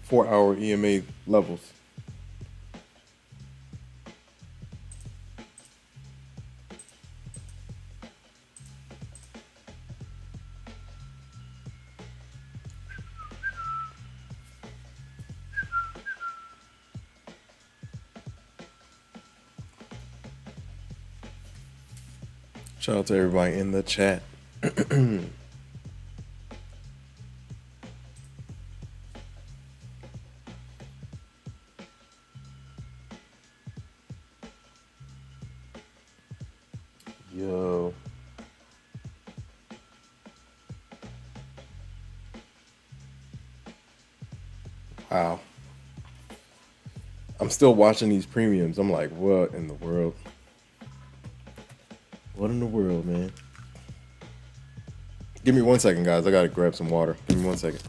4 hour EMA levels. Shout out to everybody in the chat. Yo. Wow. I'm still watching these premiums. I'm like, what in the world? What in the world, man? Give me 1 second, guys. I gotta grab some water. Give me 1 second.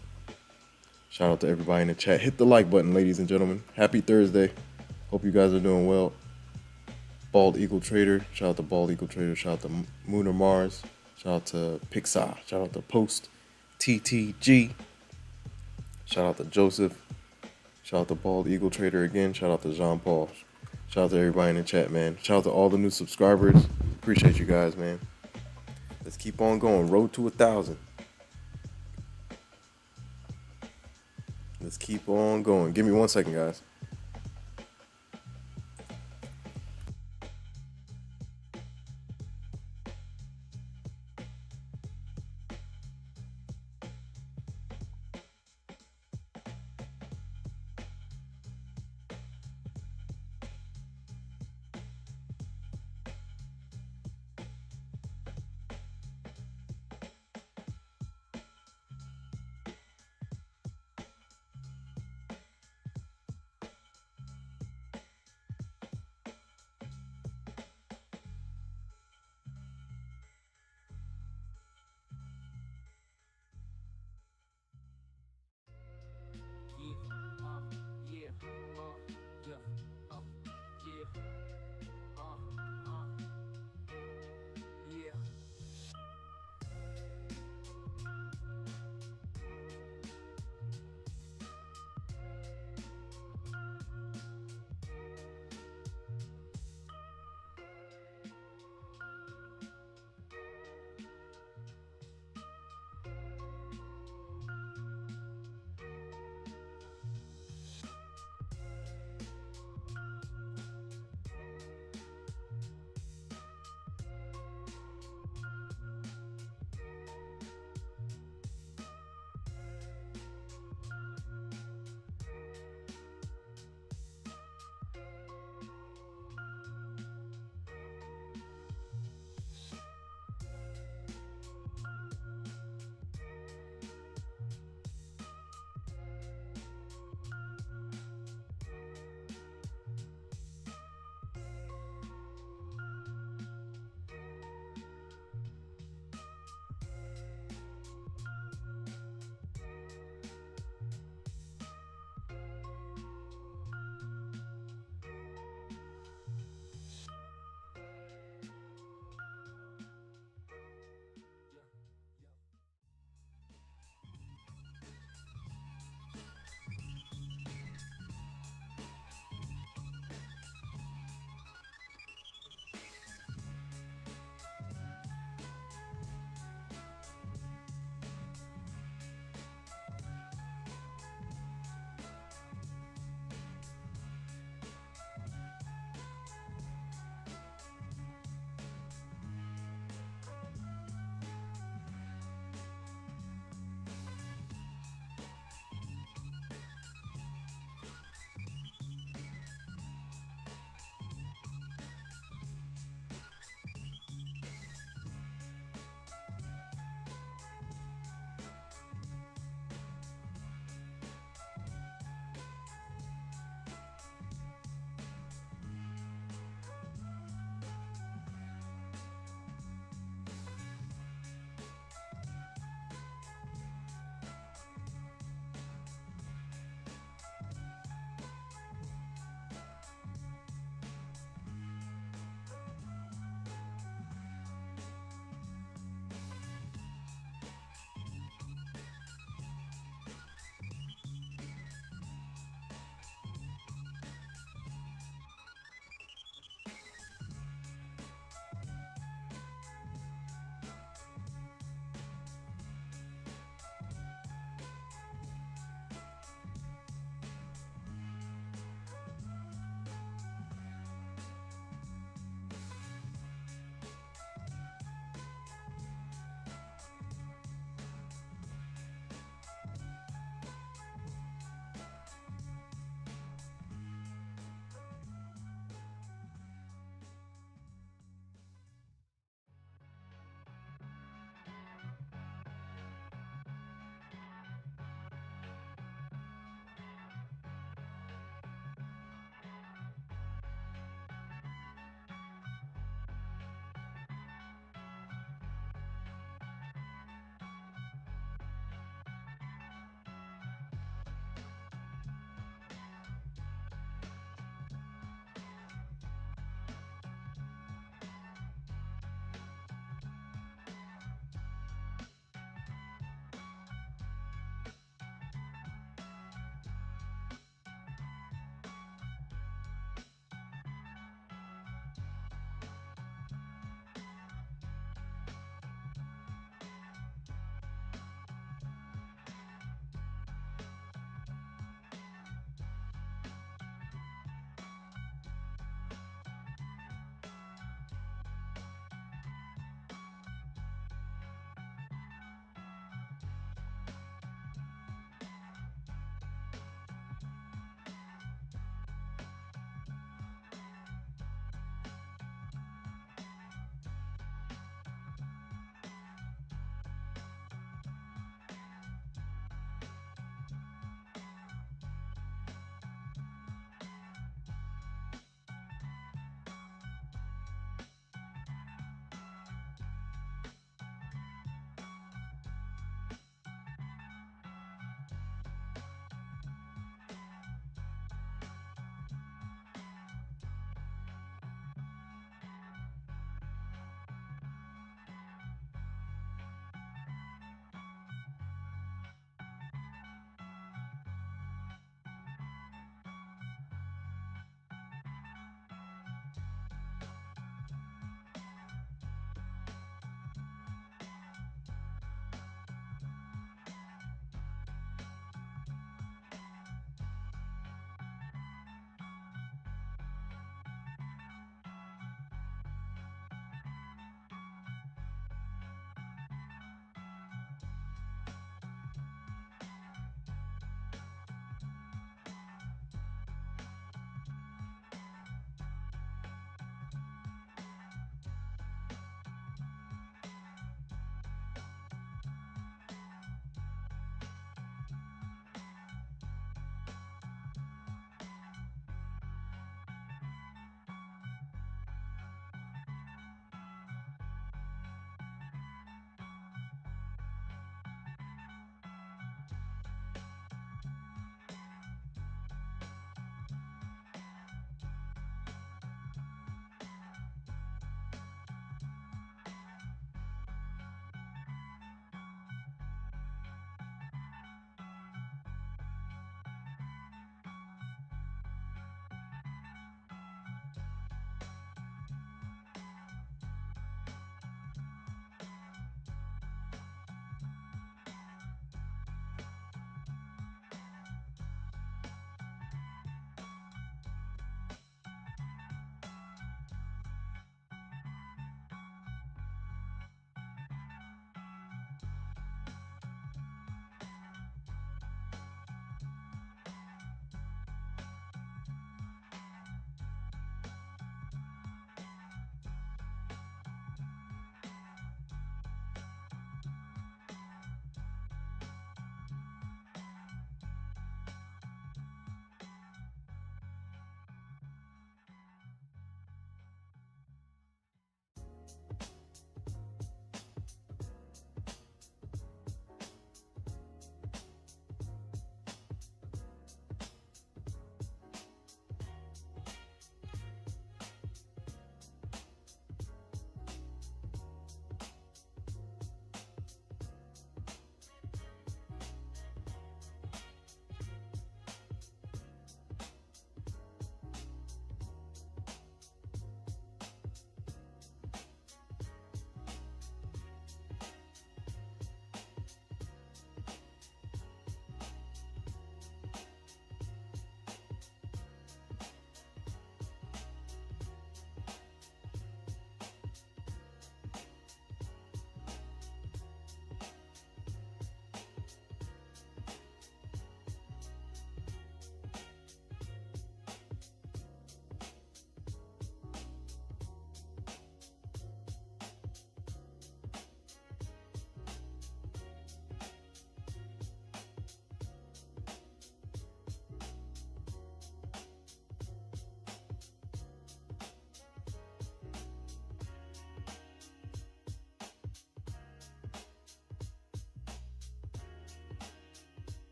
Shout out to everybody in the chat. Hit the like button, ladies and gentlemen. Happy Thursday. Hope you guys are doing well. Bald Eagle Trader. Shout out to Bald Eagle Trader. Shout out to Mooner Mars. Shout out to Pixar. Shout out to Post TTG. Shout out to Joseph. Shout out to Bald Eagle Trader again. Shout out to Jean Paul. Shout out to everybody in the chat, man. Shout out to all the new subscribers. Appreciate you guys, man. Let's keep on going. Road to 1,000. Let's keep on going. Give me 1 second, guys.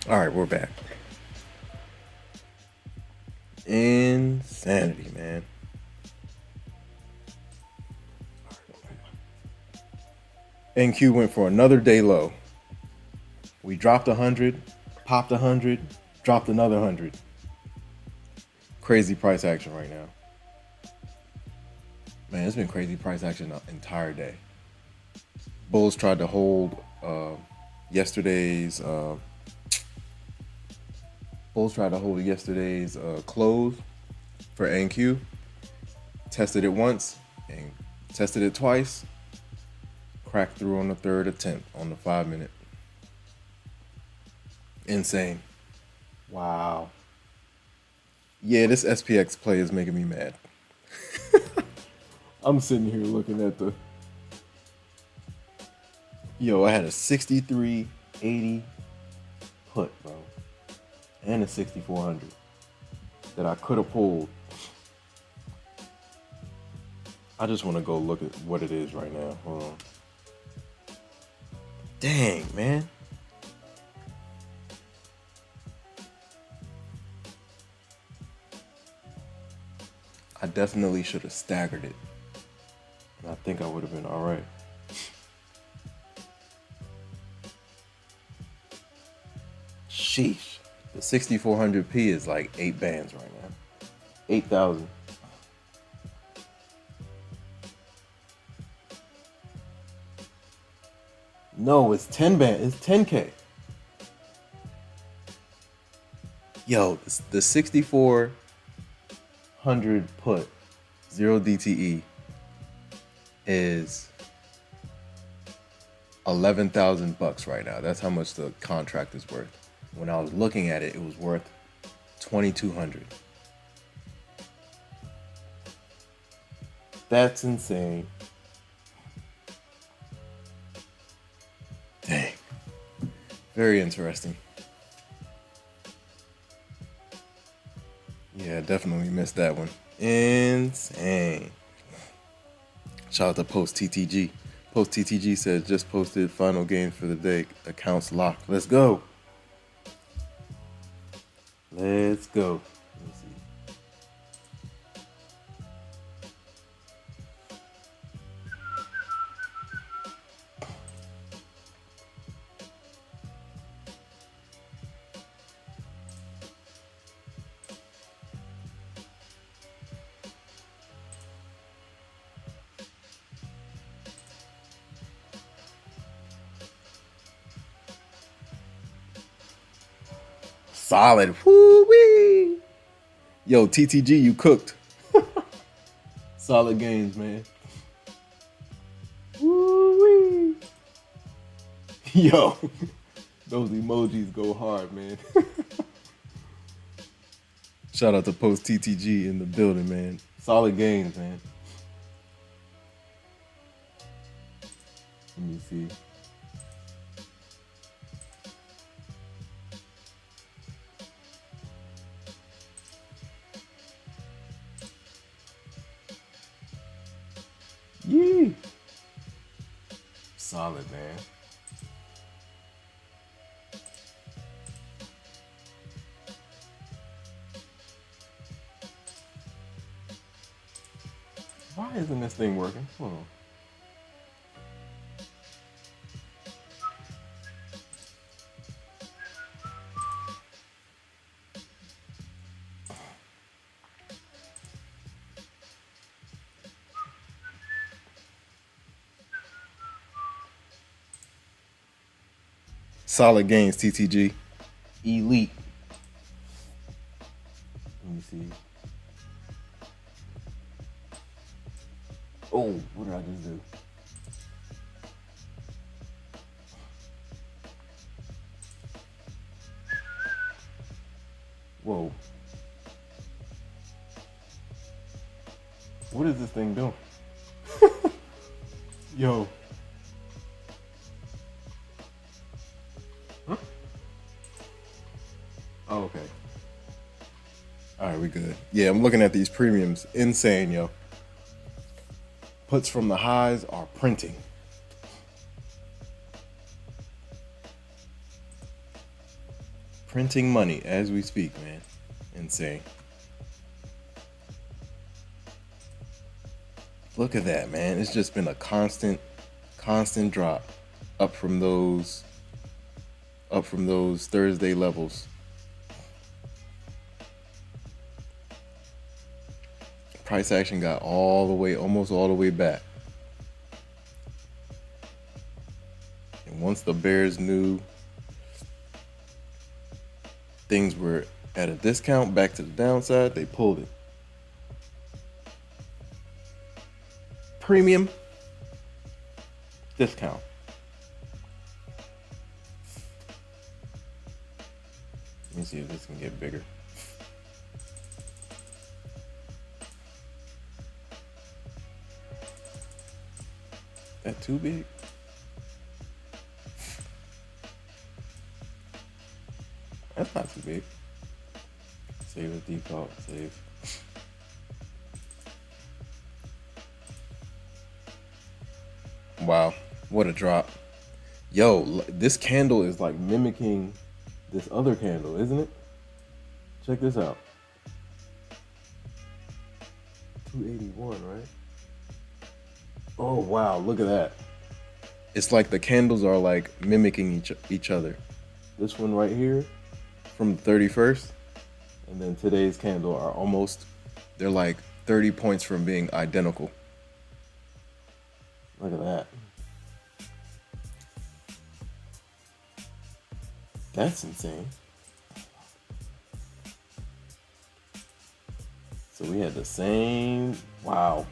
All right, we're back. Insanity, man. NQ went for another day low. We dropped 100, popped 100, dropped another 100. Crazy price action right now. Man, it's been crazy price action the entire day. Bulls tried to hold yesterday's close for NQ. Tested it once and tested it twice. Cracked through on the third attempt on the 5 minute. Insane. Wow. Yeah, this SPX play is making me mad. I'm sitting here looking at the... Yo, I had a 63.80 put, bro. And a 6,400 that I could have pulled. I just want to go look at what it is right now. Hold on. Dang, man. I definitely should have staggered it. And I think I would have been all right. Sheesh. The 6400p is like 8 bands right now. 8,000. No, it's 10 band. It's 10K. Yo, the 6400 put 0 DTE is $11,000 right now. That's how much the contract is worth. When I was looking at it, it was worth $2,200. That's insane. Dang. Very interesting. Yeah, definitely missed that one. Insane. Shout out to Post TTG. Post TTG said just posted final games for the day. Accounts locked. Let's go. Let's go. Let's see. Solid. Woo-wee. Yo, TTG, you cooked. Solid games, man. Woo-wee. Yo, those emojis go hard, man. Shout out to Post TTG in the building, man. Solid games, man. Let me see. Yee. Solid, man. Why isn't this thing working? Hold on. Solid gains, TTG. Elite. Let me see. Oh, what did I just do? Whoa. What is this thing doing? Yo. Huh? Oh, okay. All right, we good. Yeah, I'm looking at these premiums. Insane, yo. Puts from the highs are printing. printing money as we speak, man. Insane. Look at that, man. It's just been a constant drop up from those Thursday levels. Price action got almost all the way back. And once the bears knew things were at a discount back to the downside, they pulled it. Premium discount. Let me see if this can get bigger. That too big? That's not too big. Save as default, save. Wow, what a drop. Yo, this candle is like mimicking this other candle, isn't it? Check this out. 281, right? Oh, wow, look at that. It's like the candles are like mimicking each other. This one right here from the 31st, and then today's candle are they're like 30 points from being identical. Look at that. That's insane. So we had the same, wow.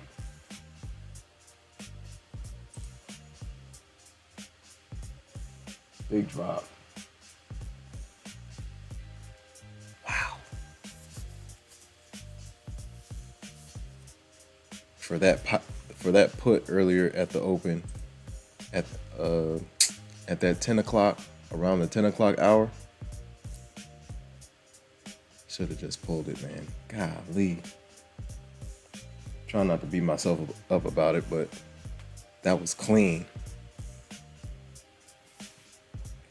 Big drop. Wow. For that put earlier at the open at that 10 o'clock, around the 10 o'clock hour, should have just pulled it, man. Golly. Trying not to beat myself up about it, but that was clean.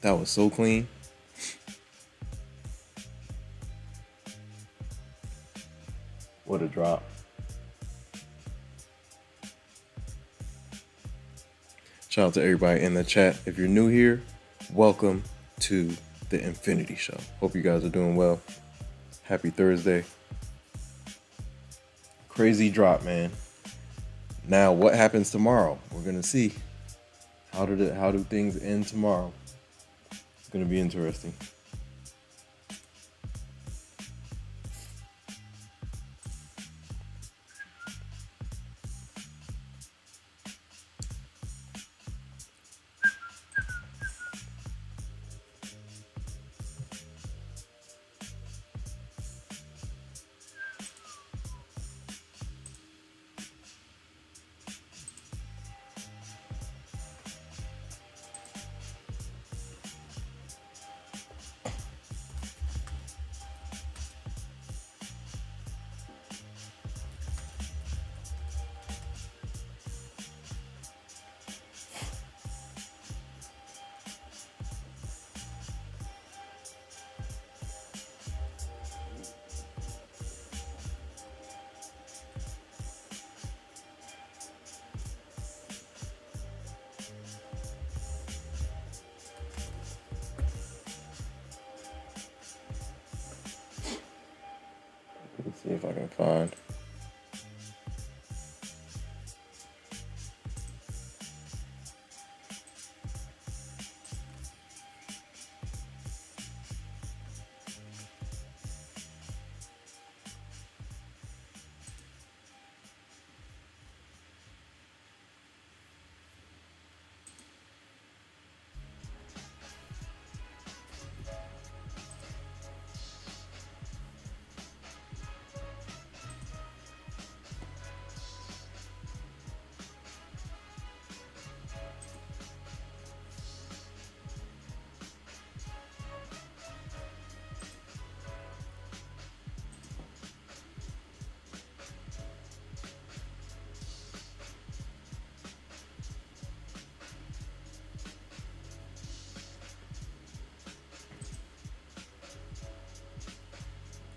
That was so clean. What a drop. Shout out to everybody in the chat. If you're new here, welcome to the Infinity Show. Hope you guys are doing well. Happy Thursday. Crazy drop, man. Now, what happens tomorrow? We're gonna see. How do things end tomorrow? It's gonna be interesting. Let's see if I can find.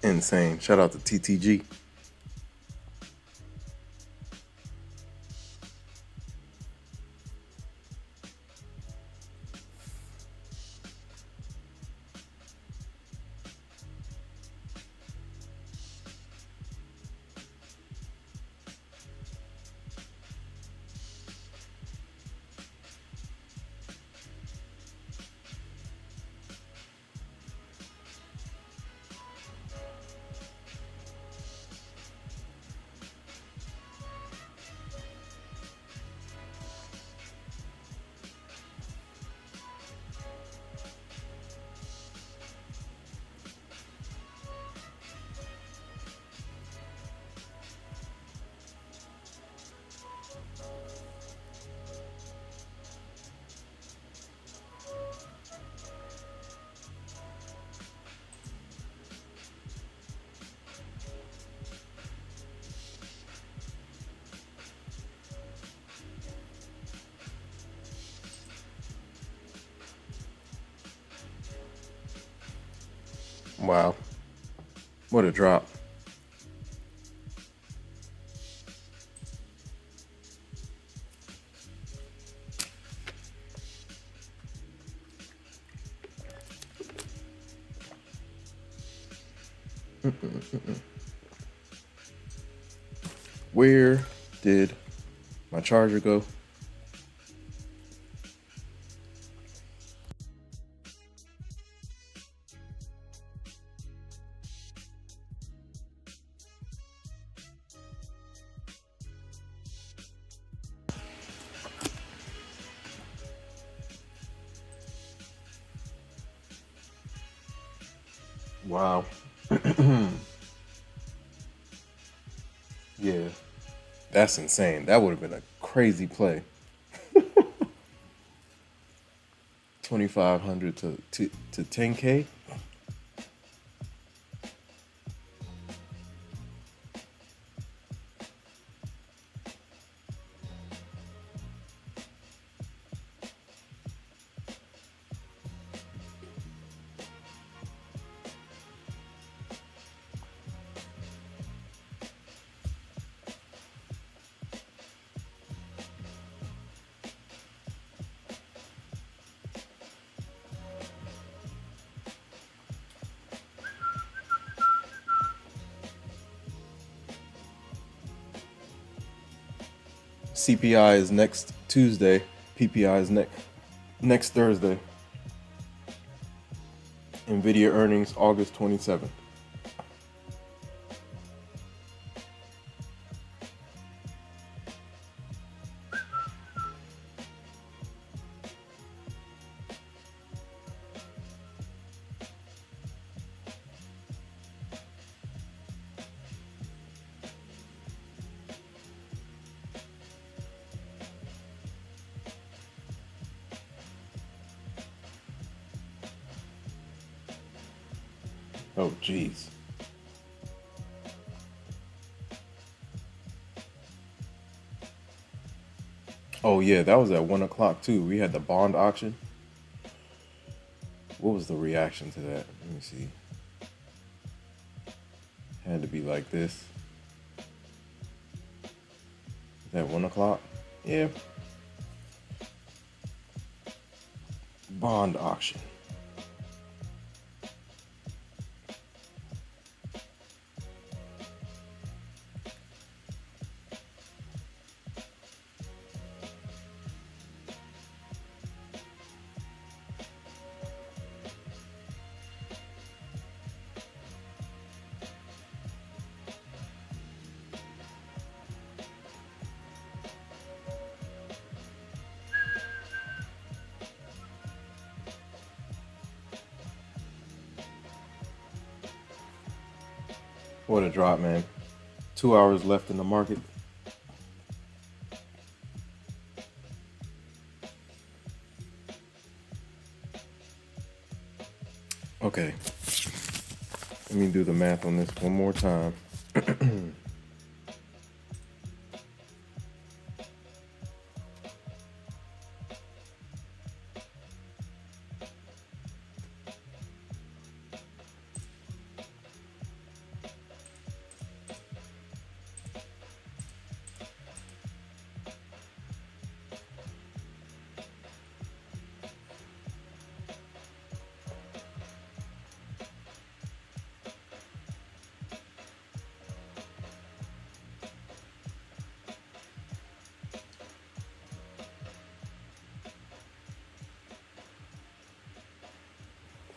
insane. Shout out to TTG. Wow. What a drop. Where did my charger go? Wow. Yeah, that's insane. That would have been a crazy play. 2,500 to 10K. CPI is next Tuesday. PPI is next Thursday. Nvidia earnings August 27th. Oh, geez. Oh, yeah, that was at 1 o'clock, too. We had the bond auction. What was the reaction to that? Let me see. Had to be like this. Is that 1 o'clock? Yeah. Bond auction. What a drop, man. 2 hours left in the market. Okay. Let me do the math on this one more time.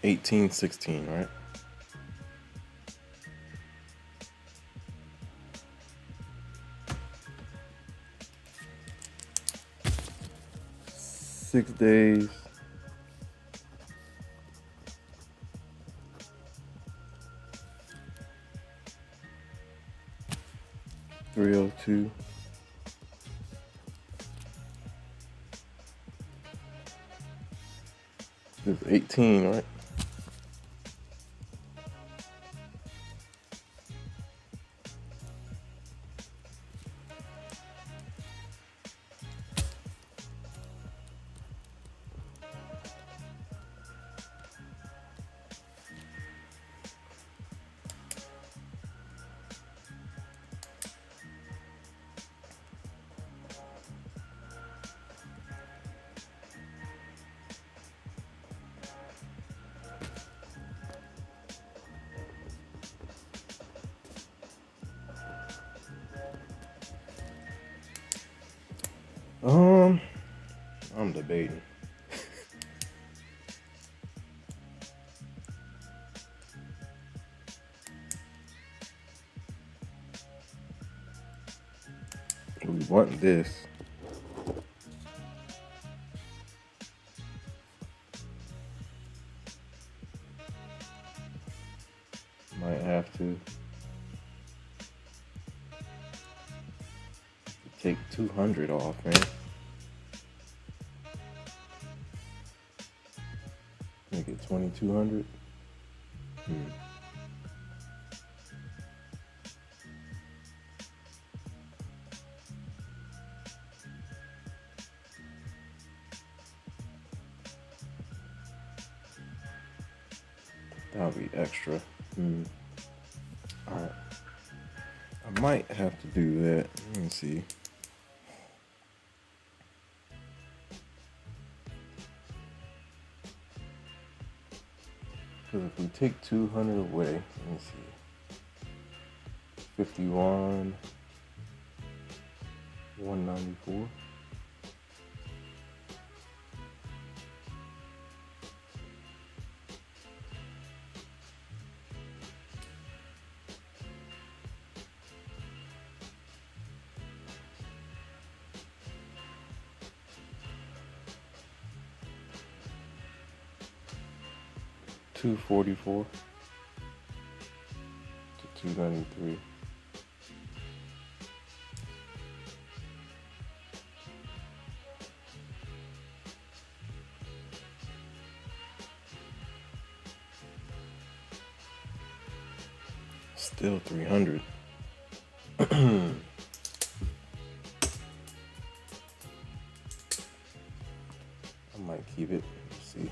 18.16, right? Six days. $302. It's 18, right? I'm debating. We want this. Might have to take 200 off, man. Make it 2,200. That'll be extra. Alright. I might have to do that. Let me see. Because if we take 200 away, let me see. 51, 194. $244 to $293. Still 300. I might keep it. Let's see.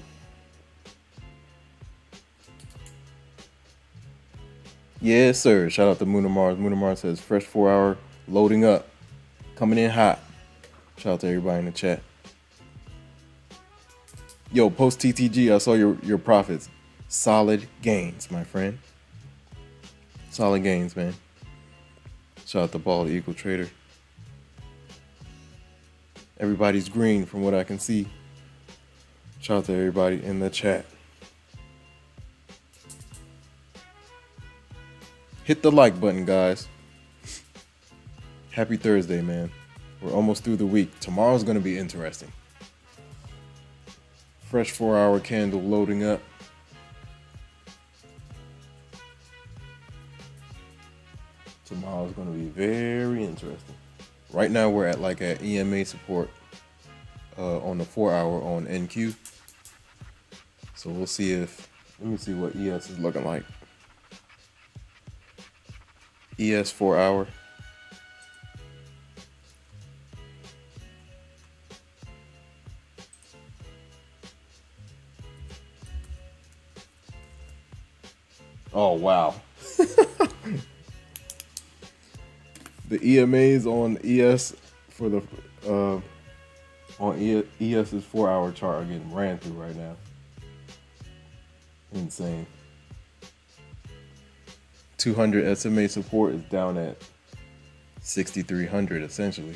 Yes, sir. Shout out to Moon of Mars. Moon of Mars says fresh 4 hour loading up, coming in hot. Shout out to everybody in the chat. Yo, post TTG. I saw your profits. Solid gains, my friend. Solid gains, man. Shout out to Ball, the Equal Trader. Everybody's green from what I can see. Shout out to everybody in the chat. Hit the like button, guys. Happy Thursday, man. We're almost through the week. Tomorrow's going to be interesting. Fresh 4 hour candle loading up. Tomorrow's going to be very interesting. Right now we're at like at EMA support on the 4 hour on NQ. So we'll see if, let me see what ES is looking like. ES 4 hour. Oh, wow. The EMAs on ES for the on ES's 4 hour chart are getting ran through right now. Insane. 200 SMA support is down at 6,300 essentially.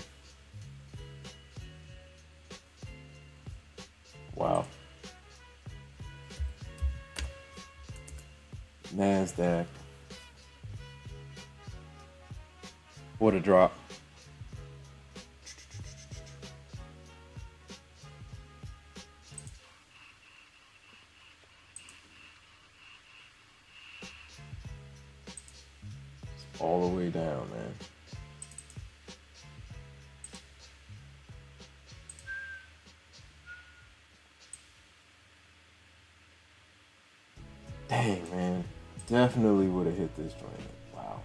Wow. NASDAQ. What a drop. All the way down, man. Dang, man. Definitely would have hit this joint. Wow.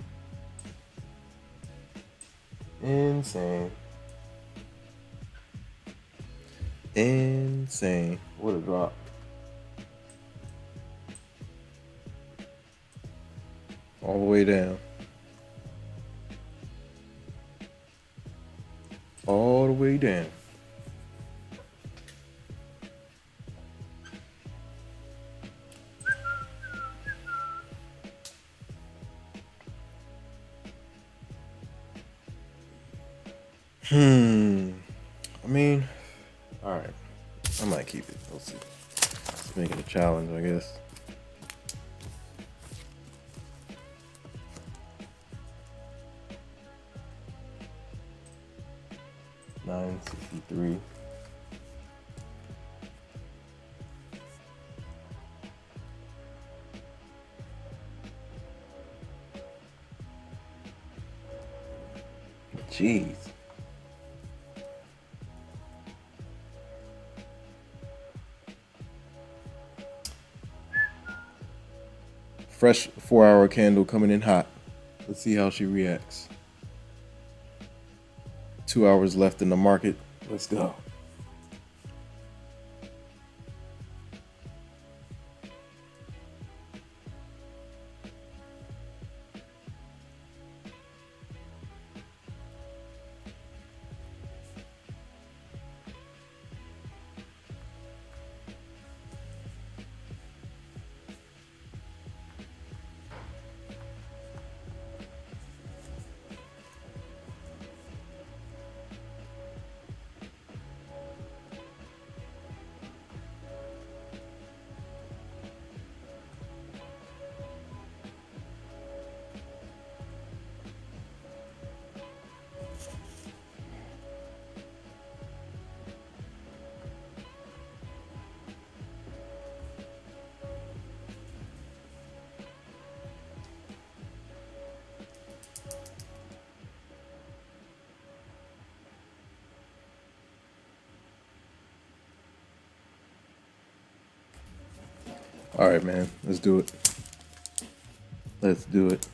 Insane. Insane. What a drop. All the way down. All the way down. I mean, all right. I might keep it. We'll see. Let's make it a challenge, I guess. $9.63. Jeez. Fresh 4-hour candle coming in hot. Let's see how she reacts. 2 hours left in the market. Let's go. All right, man. Let's do it. Let's do it.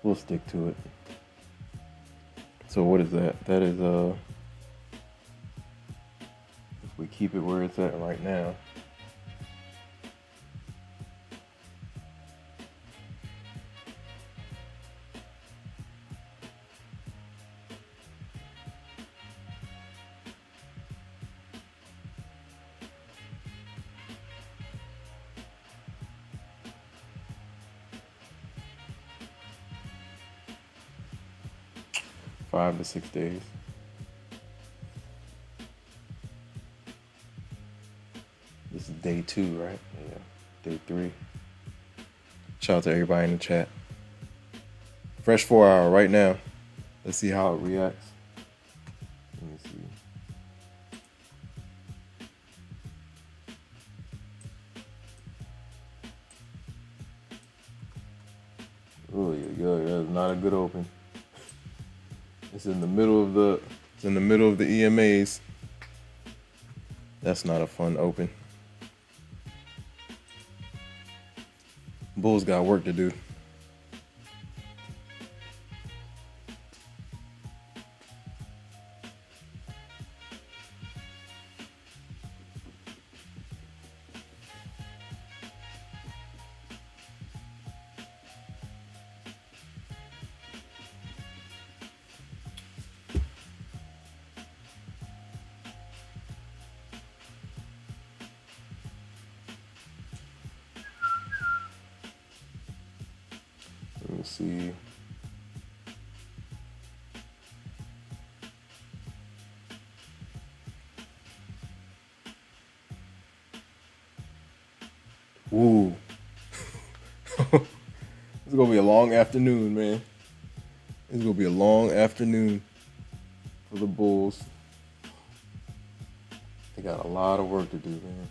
We'll stick to it. So what is that? That is if we keep it where it's at right now. $5 to 6 days. This is day 2, right? Yeah, day 3. Shout out to everybody in the chat. Fresh 4-hour right now. Let's see how it reacts. Let me see. Oh yeah, that's not a good open. It's in the middle of the EMAs. That's not a fun open. Bulls got work to do. Let me see. Woo. It's gonna be a long afternoon, man. It's gonna be a long afternoon for the Bulls. They got a lot of work to do, man.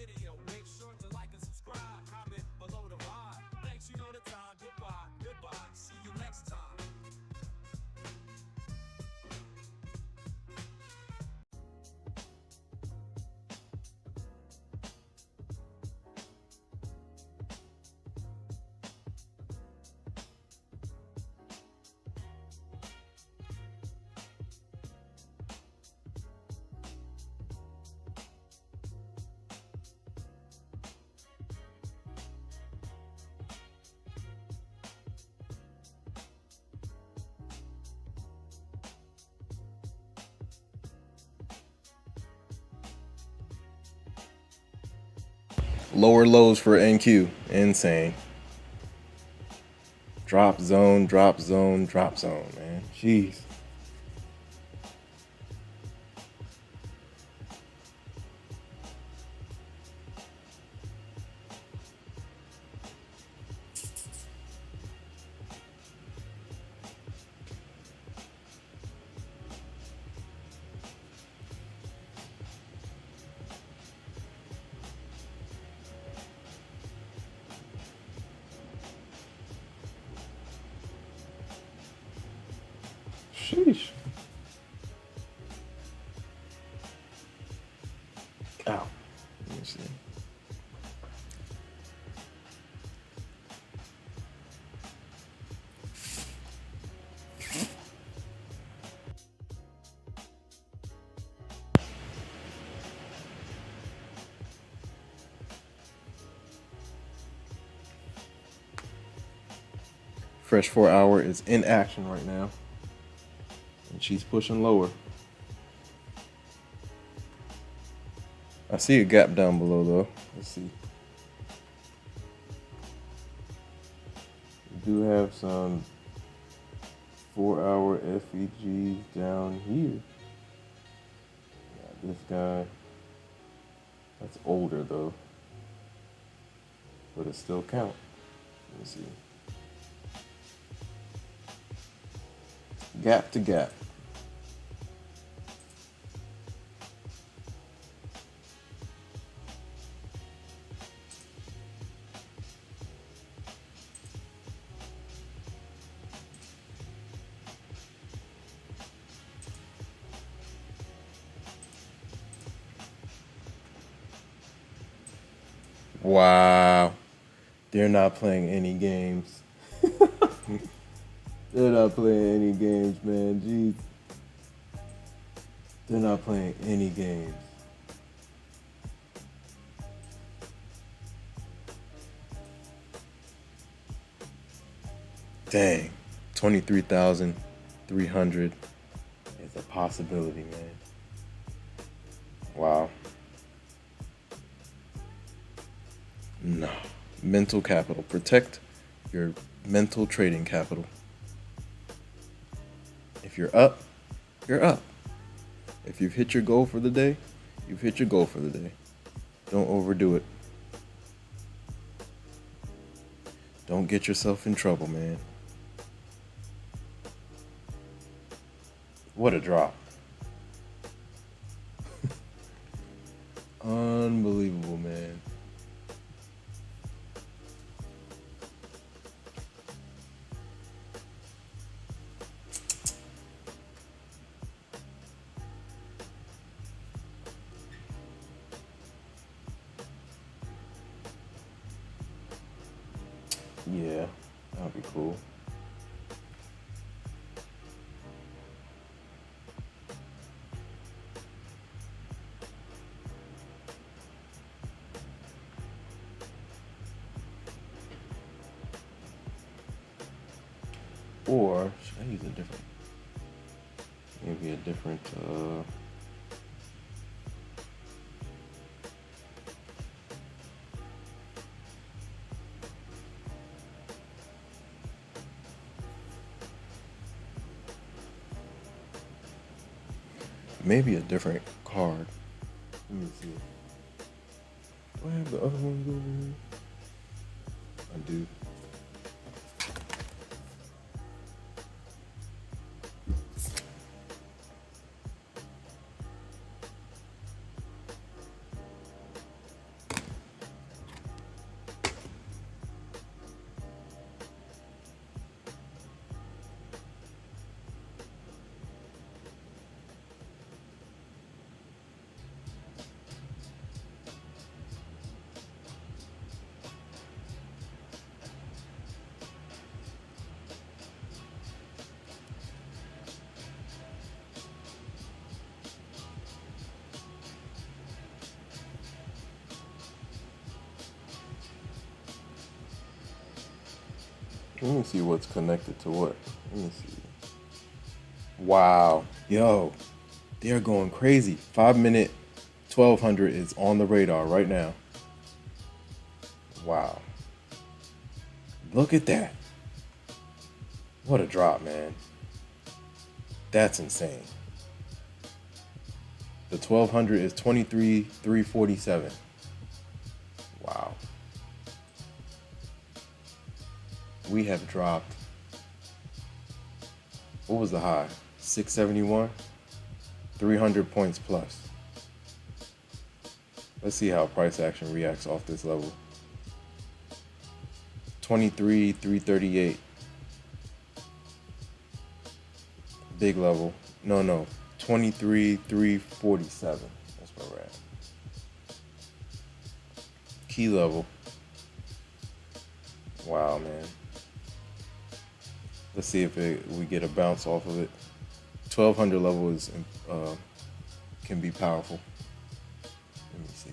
video. Make sure to like and subscribe. Comment below the vibe. Thanks, you know the time. Goodbye. See you next time. Lower lows for NQ. Insane. Drop zone, drop zone, drop zone, man. Jeez. Sheesh. Ow. Let me see. Fresh 4 hour is in action right now. And she's pushing lower. I see a gap down below though. Let's see. We do have some 4 hour FEGs down here. Yeah, this guy, that's older though. But it still counts. Let me see. Gap to gap. Wow. They're not playing any games. They're not playing any games, man. Jeez. They're not playing any games. Dang. 23,300 is a possibility, man. Wow. No. Mental capital. Protect your mental trading capital. If you're up, you're up. If you've hit your goal for the day, you've hit your goal for the day. Don't overdo it. Don't get yourself in trouble, man. What a drop. Unbelievable, man. Yeah, that would be cool. Or should I use a different, maybe a different, maybe a different card. Let me see. Do I have the other ones over here? I do. Let me see what's connected to what. Let me see. Wow. Yo, they're going crazy. 5 minute 1200 is on the radar right now. Wow. Look at that. What a drop, man. That's insane. The 1200 is 23,347. Wow. We have dropped. What was the high? 671? 300 points plus. Let's see how price action reacts off this level. 23,338. Big level. No. 23,347. That's where we're at. Key level. Wow, man. Let's see if we get a bounce off of it. 1200 level is can be powerful. Let me see.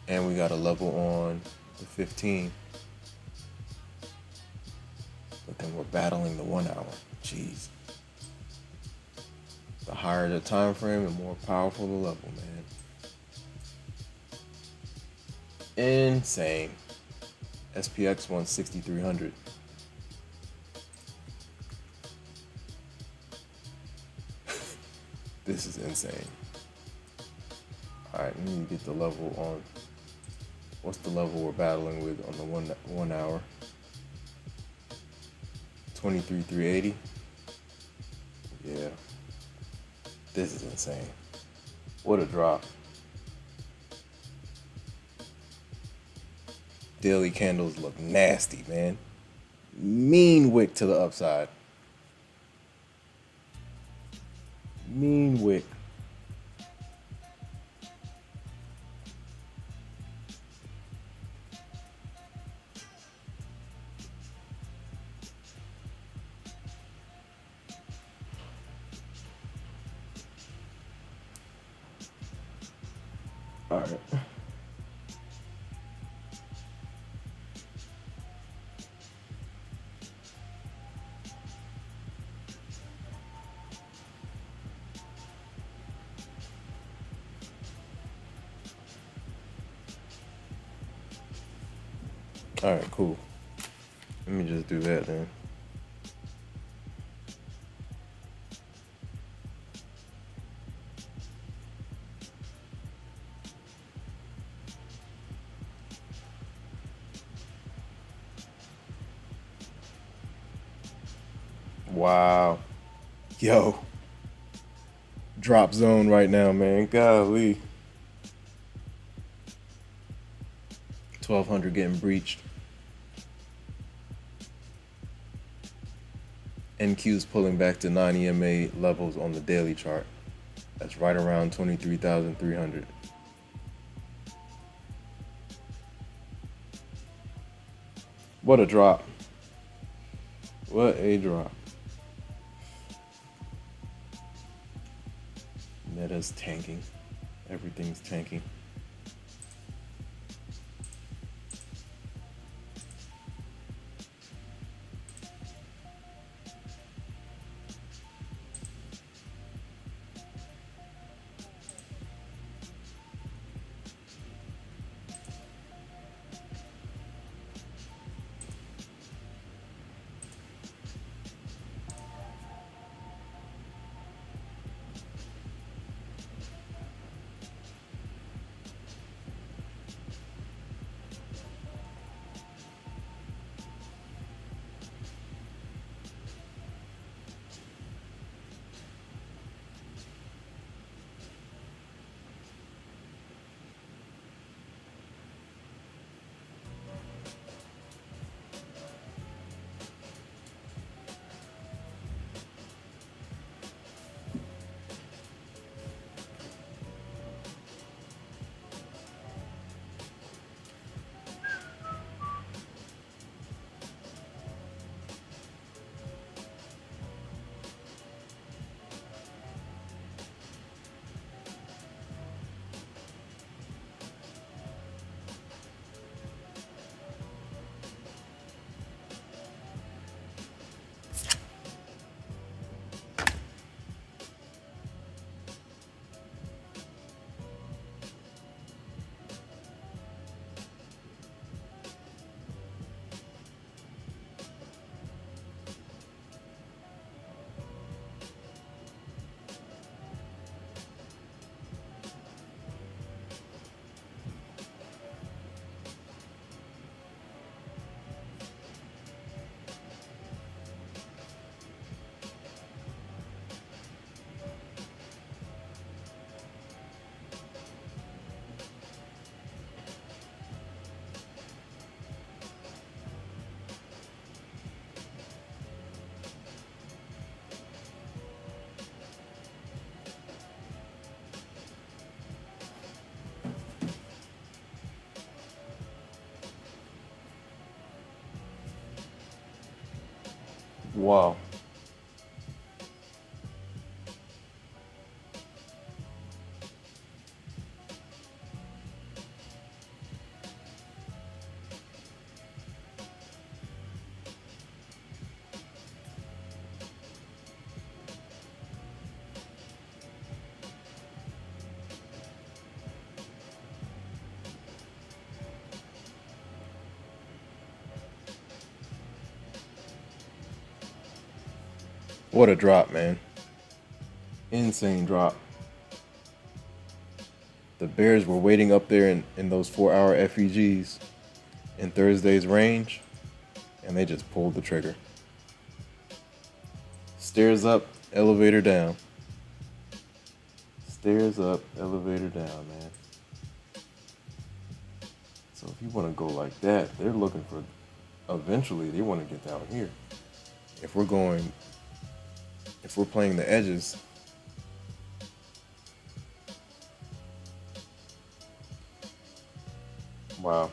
And we got a level on the 15. But then we're battling the 1 hour. Jeez. The higher the time frame, the more powerful the level, man. Insane. SPX won 6,300. This is insane. All right, let me get the level on. What's the level we're battling with on the 1 hour? 23,380. Yeah. This is insane. What a drop. Daily candles look nasty, man. Mean wick to the upside. Mean wick. All right. All right, cool. Let me just do that then. Wow. Yo. Drop zone right now, man. Golly. 1200 getting breached. NQ's pulling back to 9 EMA levels on the daily chart. That's right around 23,300. What a drop. What a drop. Meta's tanking. Everything's tanking. Wow. What a drop, man. Insane drop. The Bears were waiting up there in those 4-hour FEGs in Thursday's range, and they just pulled the trigger. Stairs up, elevator down. Stairs up, elevator down, man. So if you want to go like that, they're looking for, eventually they want to get down here. If we're playing the edges, wow.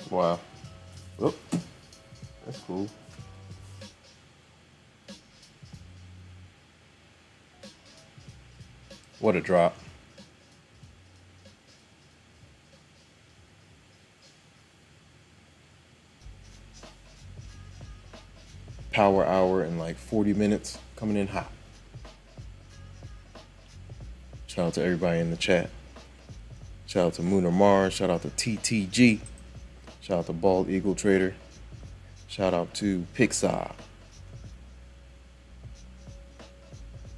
Wow. Oh, that's cool. What a drop. Power hour in like 40 minutes, coming in hot. Shout out to everybody in the chat. Shout out to Mooner Mars. Shout out to TTG. Shout out to Bald Eagle Trader. Shout out to Pixar.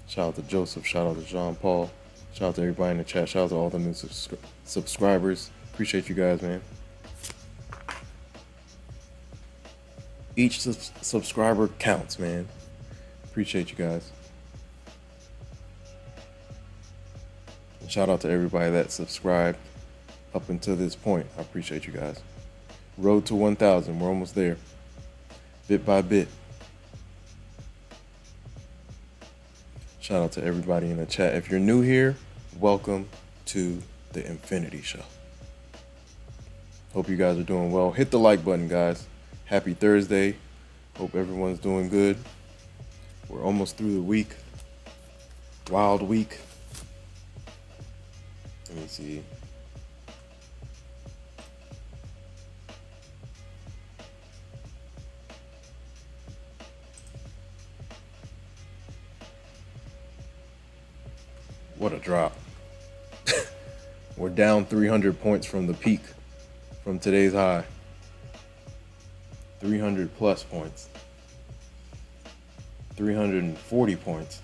Shout out to Joseph. Shout out to Jean Paul. Shout out to everybody in the chat. Shout out to all the new subscribers. Appreciate you guys, man. Each subscriber counts, man. Appreciate you guys. And shout out to everybody that subscribed up until this point. I appreciate you guys. Road to 1,000. We're almost there. Bit by bit. Shout out to everybody in the chat. If you're new here, welcome to the Infinity Show. Hope you guys are doing well. Hit the like button, guys. Happy Thursday. Hope everyone's doing good. We're almost through the week. Wild week. Let me see. What a drop. We're down 300 points from the peak, from today's high. 300 plus points. 340 points.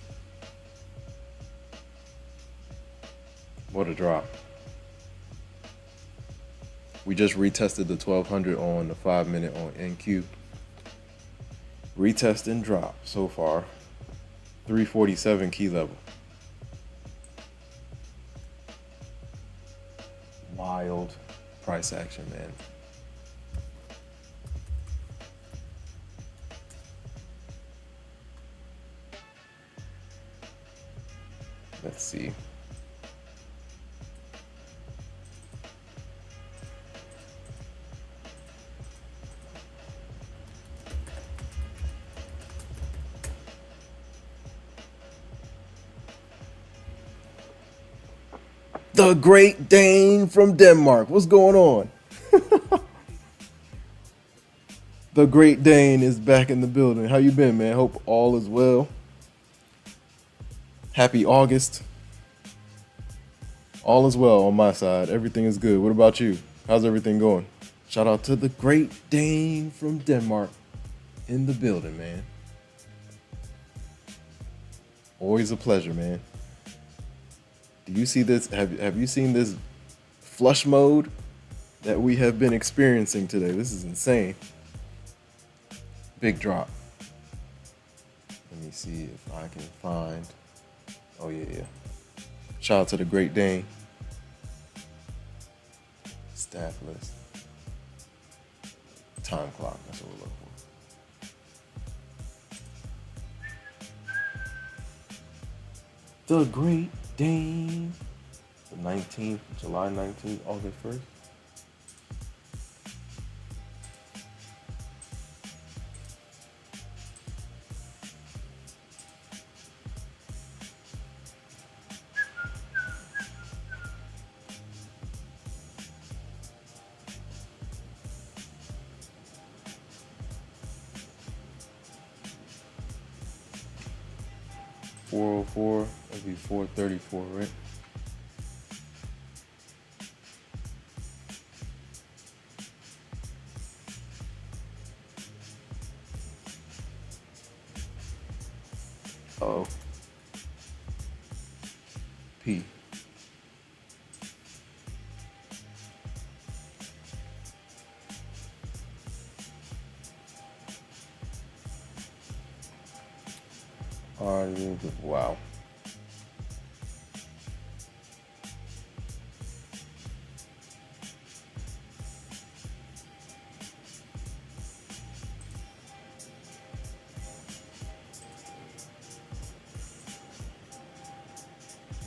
What a drop. We just retested the 1200 on the 5-minute on NQ. Retest and drop so far. 347 key level. Wild price action, man. Let's see. The Great Dane from Denmark. What's going on? The Great Dane is back in the building. How you been, man? Hope all is well. Happy August. All is well on my side. Everything is good. What about you? How's everything going? Shout out to the Great Dane from Denmark in the building, man. Always a pleasure, man. Do you see this? Have you seen this flush mode that we have been experiencing today? This is insane. Big drop. Let me see if I can find. Oh yeah. Shout out to the Great Dane. Staff list. Time clock. That's what we're looking for. The Great Dane. The 19th, July 19th, August 1st. $404, that'd be $434, right? Oh. P. Wow.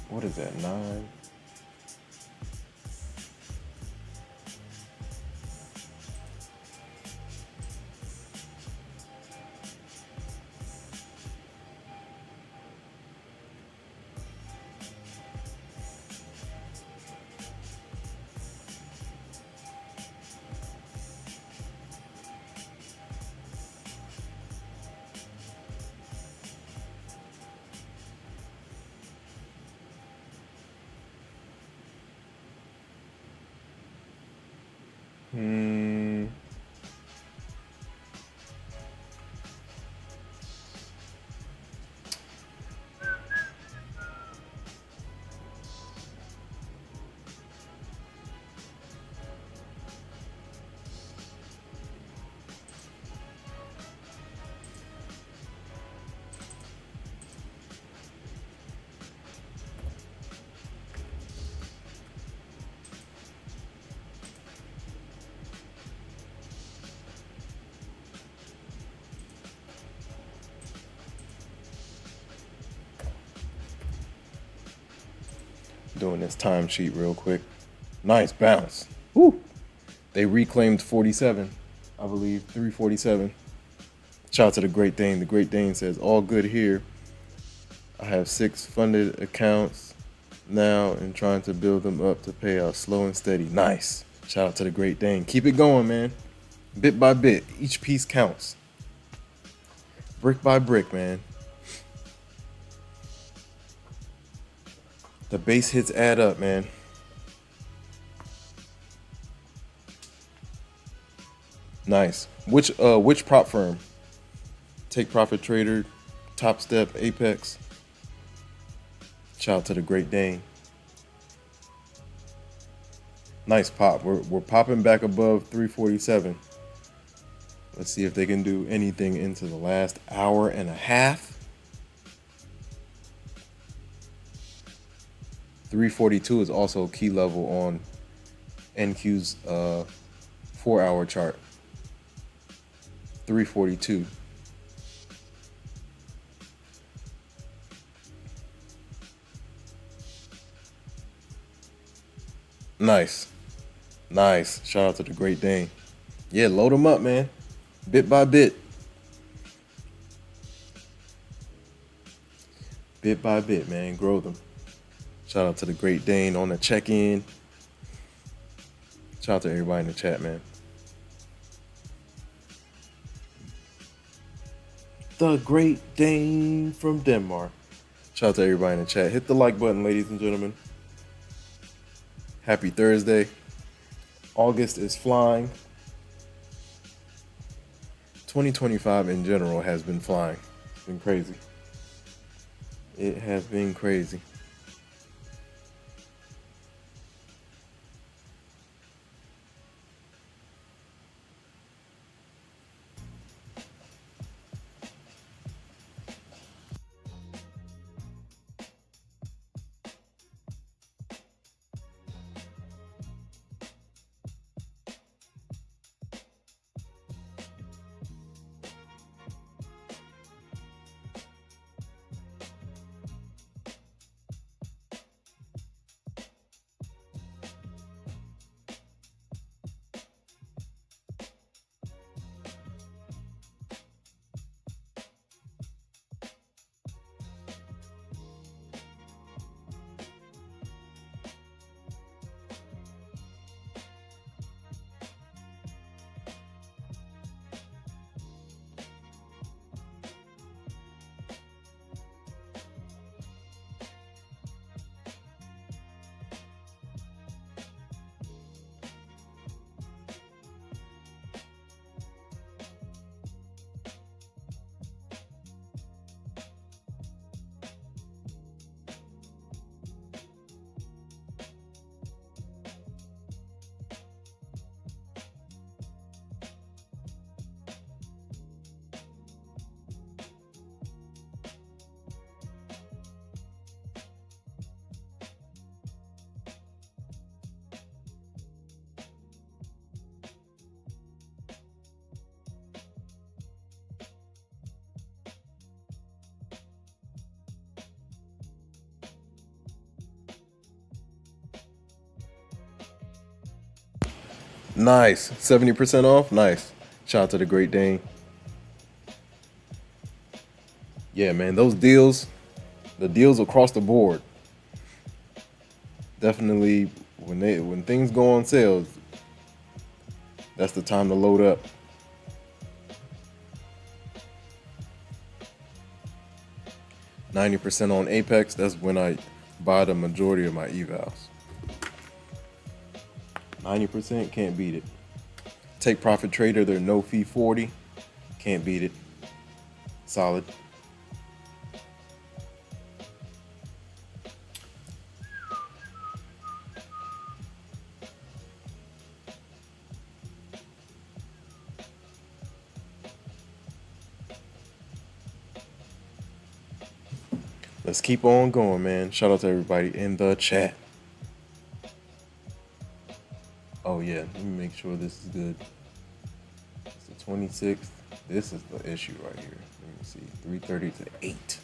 What is that, 9? Doing this time sheet real quick. Nice bounce. Woo. They reclaimed 47, I believe, 347. Shout out to the Great Dane. The Great Dane says, all good here. I have 6 funded accounts now and trying to build them up to pay out slow and steady. Nice. Shout out to the Great Dane. Keep it going, man. Bit by bit. Each piece counts. Brick by brick, man. The base hits add up, man. Nice. Which prop firm? Take Profit Trader, Topstep, Apex. Shout out to the Great Dane. Nice pop. We're popping back above 347. Let's see if they can do anything into the last hour and a half. 342 is also a key level on NQ's 4-hour chart. 342. Nice. Nice. Shout out to the Great Dane. Yeah, load them up, man. Bit by bit. Bit by bit, man. Grow them. Shout out to the Great Dane on the check-in. Shout out to everybody in the chat, man. The Great Dane from Denmark. Shout out to everybody in the chat. Hit the like button, ladies and gentlemen. Happy Thursday. August is flying. 2025 in general has been flying. It's been crazy. It has been crazy. Nice. 70% off. Nice. Shout out to the Great Dane. Yeah, man, those deals, the deals across the board. Definitely when things go on sale, that's the time to load up. %90 on Apex, that's when I buy the majority of my evals. 90%, can't beat it. Take Profit Trader, their no fee 40, can't beat it. Solid. Let's keep on going, man. Shout out to everybody in the chat. Oh yeah, let me make sure this is good. It's the 26th. This is the issue right here. Let me see. 3:30 to 8.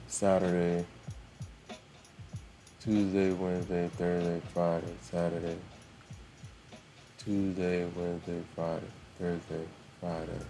Saturday, Tuesday, Wednesday, Thursday, Friday, Saturday, Tuesday, Wednesday, Friday, Thursday, Friday.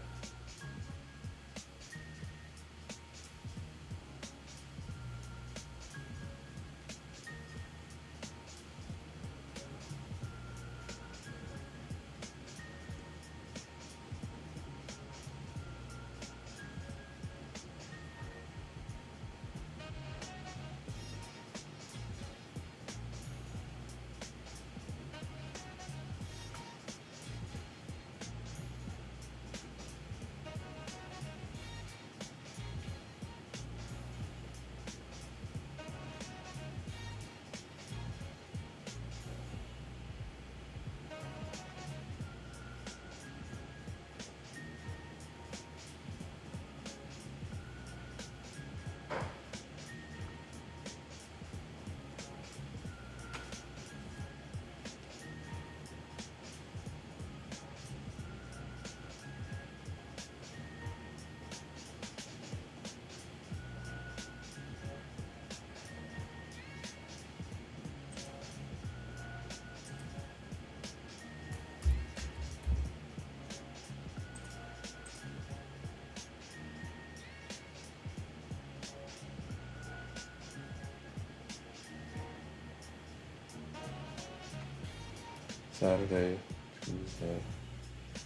Saturday, Tuesday,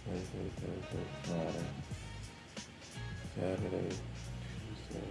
Wednesday, Thursday, Friday. Saturday, Tuesday.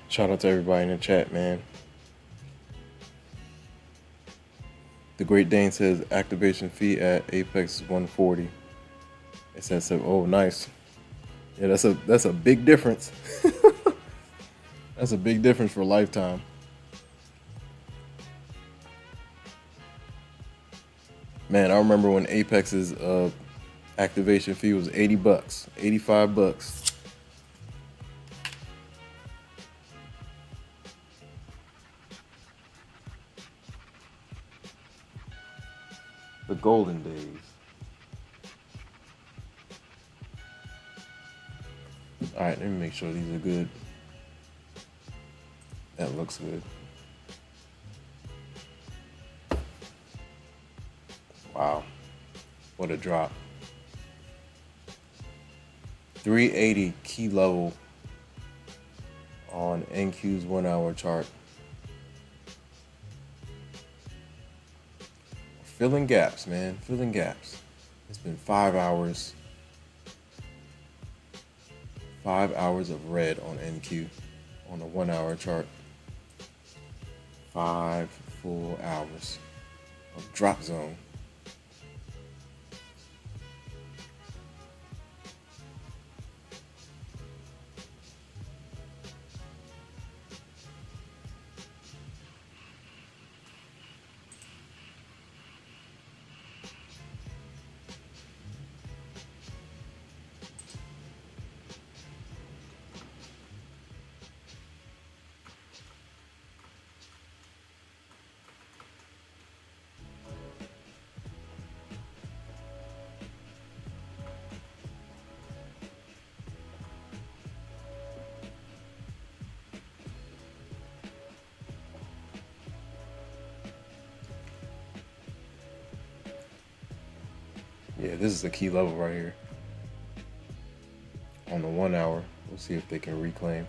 Shout out to everybody in the chat, man. The Great Dane says activation fee at Apex is 140. It says so. Oh, nice. Yeah, that's a big difference. That's a big difference for a lifetime. Man, I remember when Apex's activation fee was $80, $85. The golden days. All right, let me make sure these are good. That looks good. Wow, what a drop. 380 key level on NQ's 1 hour chart. Filling gaps, man, filling gaps. It's been 5 hours. 5 hours of red on NQ on the 1 hour chart. 5 full hours of drop zone. Yeah, this is a key level right here. On the 1 hour, we'll see if they can reclaim.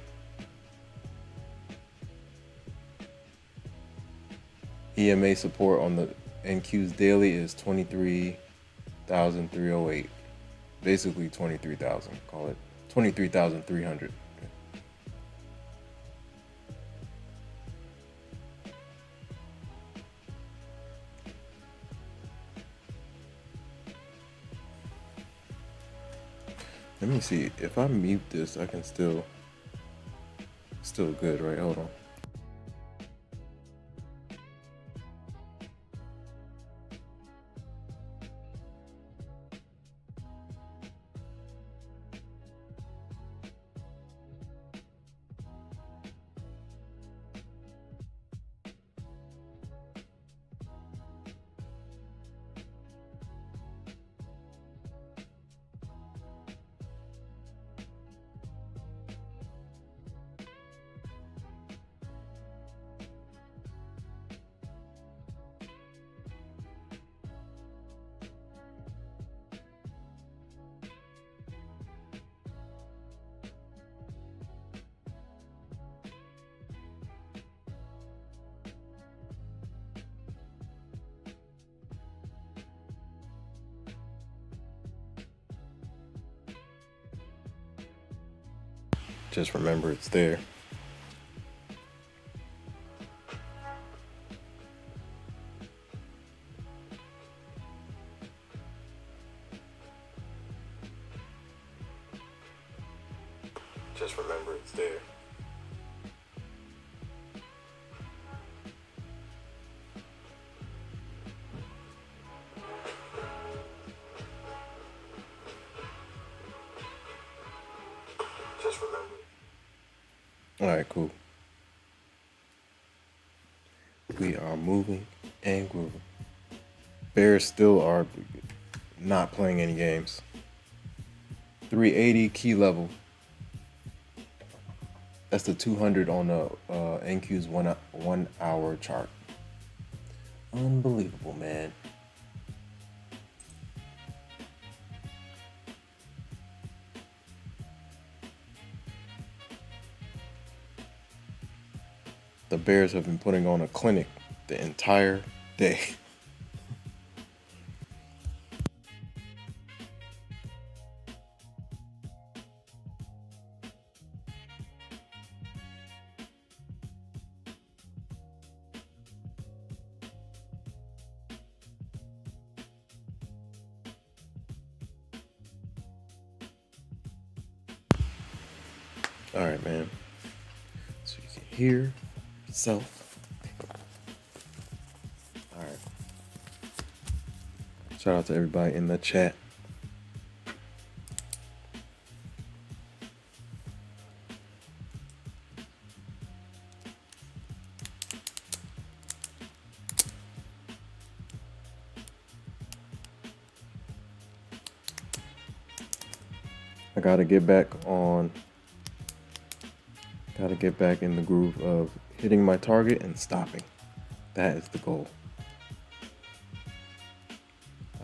EMA support on the NQ's daily is 23,308. Basically 23,000, call it 23,300. Let me see, if I mute this, I can still good, right? Hold on. Just remember it's there. Just remember it's there. Just remember. All right, cool. We are moving and grooving. Bears still are not playing any games. 380 key level. That's the 200 on the NQ's 1 hour chart. Unbelievable, man. The Bears have been putting on a clinic the entire day. All right, man. So you can hear yourself. All right. Shout out to everybody in the chat. I gotta get back in the groove of hitting my target and stopping. That is the goal.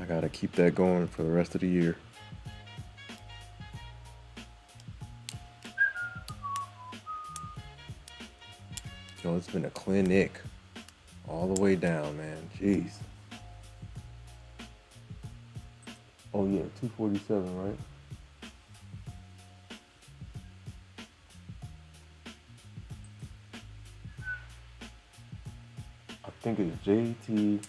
I gotta keep that going for the rest of the year. Yo, it's been a clinic all the way down, man. Jeez. Oh yeah, 247, right? I think it's JT.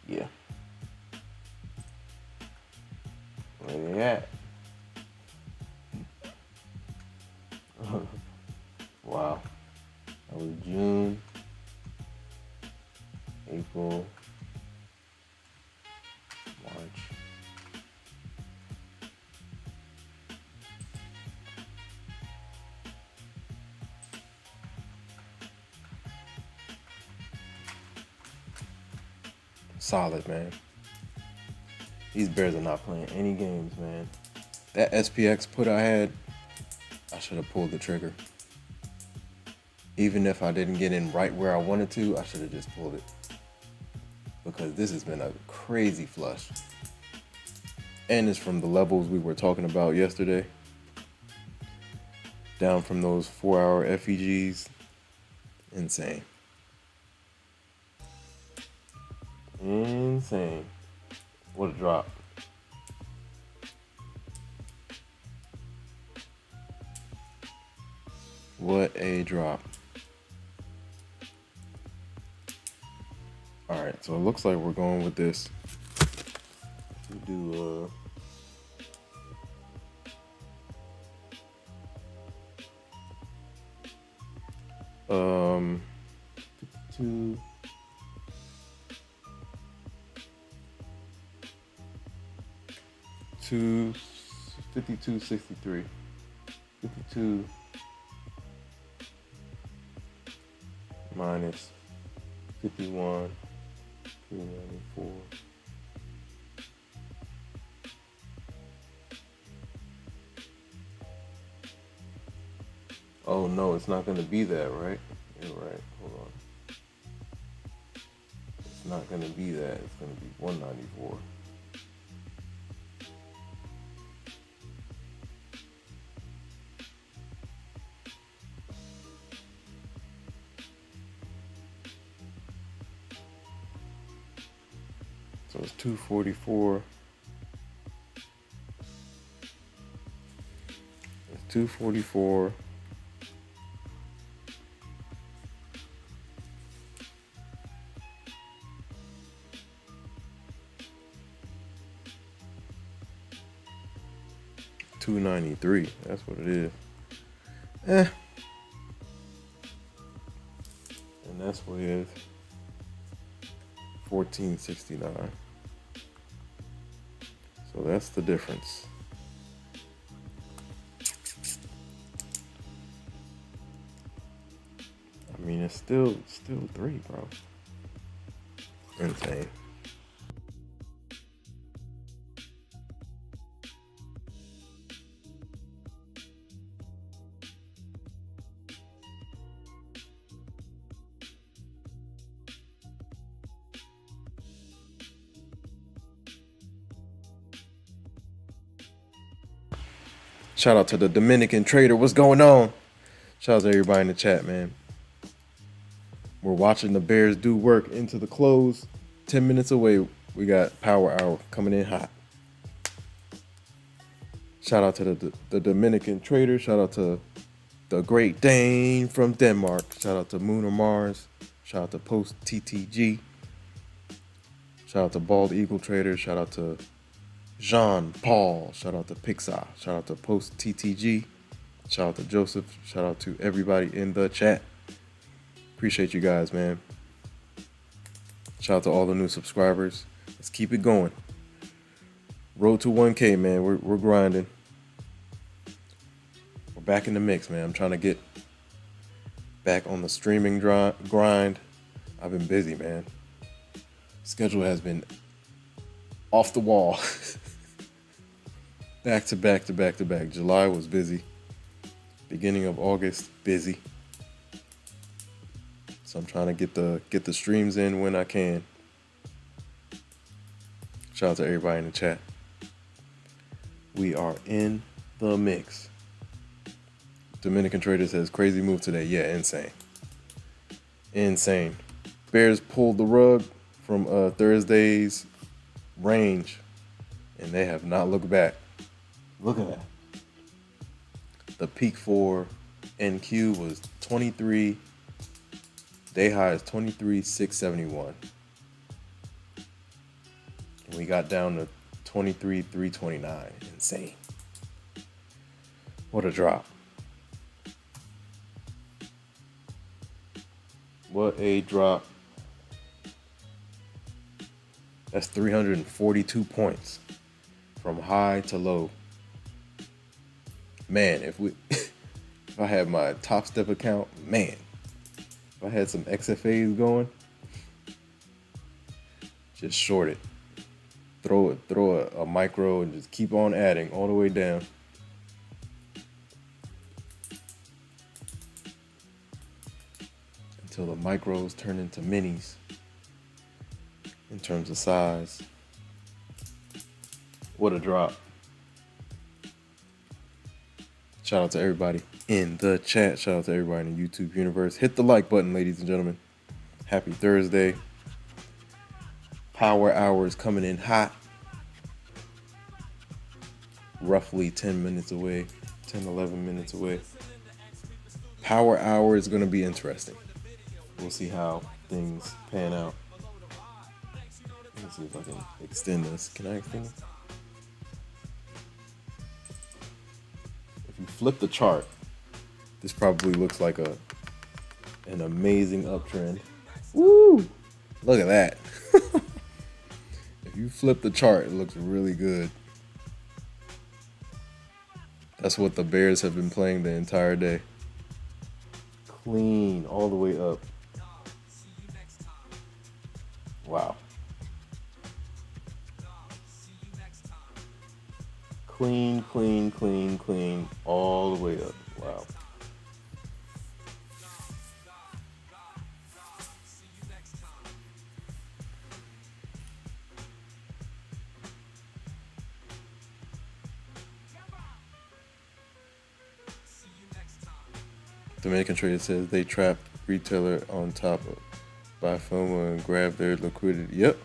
Yeah. Where they at? Wow. That was June, April, March. Solid, man. These Bears are not playing any games, man. That SPX put I had, I should have pulled the trigger. Even if I didn't get in right where I wanted to, I should have just pulled it. Because this has been a crazy flush. And it's from the levels we were talking about yesterday. Down from those 4-hour FEGs. Insane. Insane. What a drop. What a drop. All right, so it looks like we're going with this. We do 52 to 52.63. 52 minus 51, 294. Oh no, it's not going to be that, right? You're right. Hold on. It's not going to be that. It's going to be 194. So it's 244. It's 244. $293. That's what it is. And that's with 1469. So that's the difference. I mean, it's still 3, bro. Insane. Shout out to the Dominican trader. What's going on? Shout out to everybody in the chat, man. We're watching the Bears do work into the close. 10 minutes away, we got Power Hour coming in hot. Shout out to the Dominican trader. Shout out to the Great Dane from Denmark. Shout out to Moon or Mars. Shout out to Post TTG. Shout out to Bald Eagle Trader. Shout out to Jean Paul. Shout out to Pixar. Shout out to Post TTG. Shout out to Joseph. Shout out to everybody in the chat. Appreciate you guys, man. Shout out to all the new subscribers. Let's keep it going. Road to 1K, man. We're grinding. We're back in the mix, man. I'm trying to get back on the streaming grind. I've been busy, man. Schedule has been off the wall. Back to back to back to back. July was busy. Beginning of August, busy. So I'm trying to get the streams in when I can. Shout out to everybody in the chat. We are in the mix. Dominican Trader says, crazy move today. Yeah, insane. Insane. Bears pulled the rug from Thursday's range, and they have not looked back. Look at that. The peak for NQ was 23. Day high is 23,671. And we got down to 23,329. Insane. What a drop. What a drop. That's 342 points from high to low. Man, if I had my Topstep account, man, if I had some XFAs going, just short it. Throw a micro and just keep on adding all the way down. Until the micros turn into minis in terms of size. What a drop. Shout out to everybody in the chat. Shout out to everybody in the YouTube universe. Hit the like button, ladies and gentlemen. Happy Thursday. Power hour is coming in hot. Roughly 10 minutes away. 10, 11 minutes away. Power hour is going to be interesting. We'll see how things pan out. Let's see if I can extend this. Can I extend this? If you flip the chart, this probably looks like an amazing uptrend. Woo! Look at that. If you flip the chart, it looks really good. That's what the Bears have been playing the entire day. Clean all the way up. Wow. Clean, clean, clean, clean, all the way up. Wow. Dominican Trader says they trapped retailer on top of buy FOMO and grab their liquidity. Yep.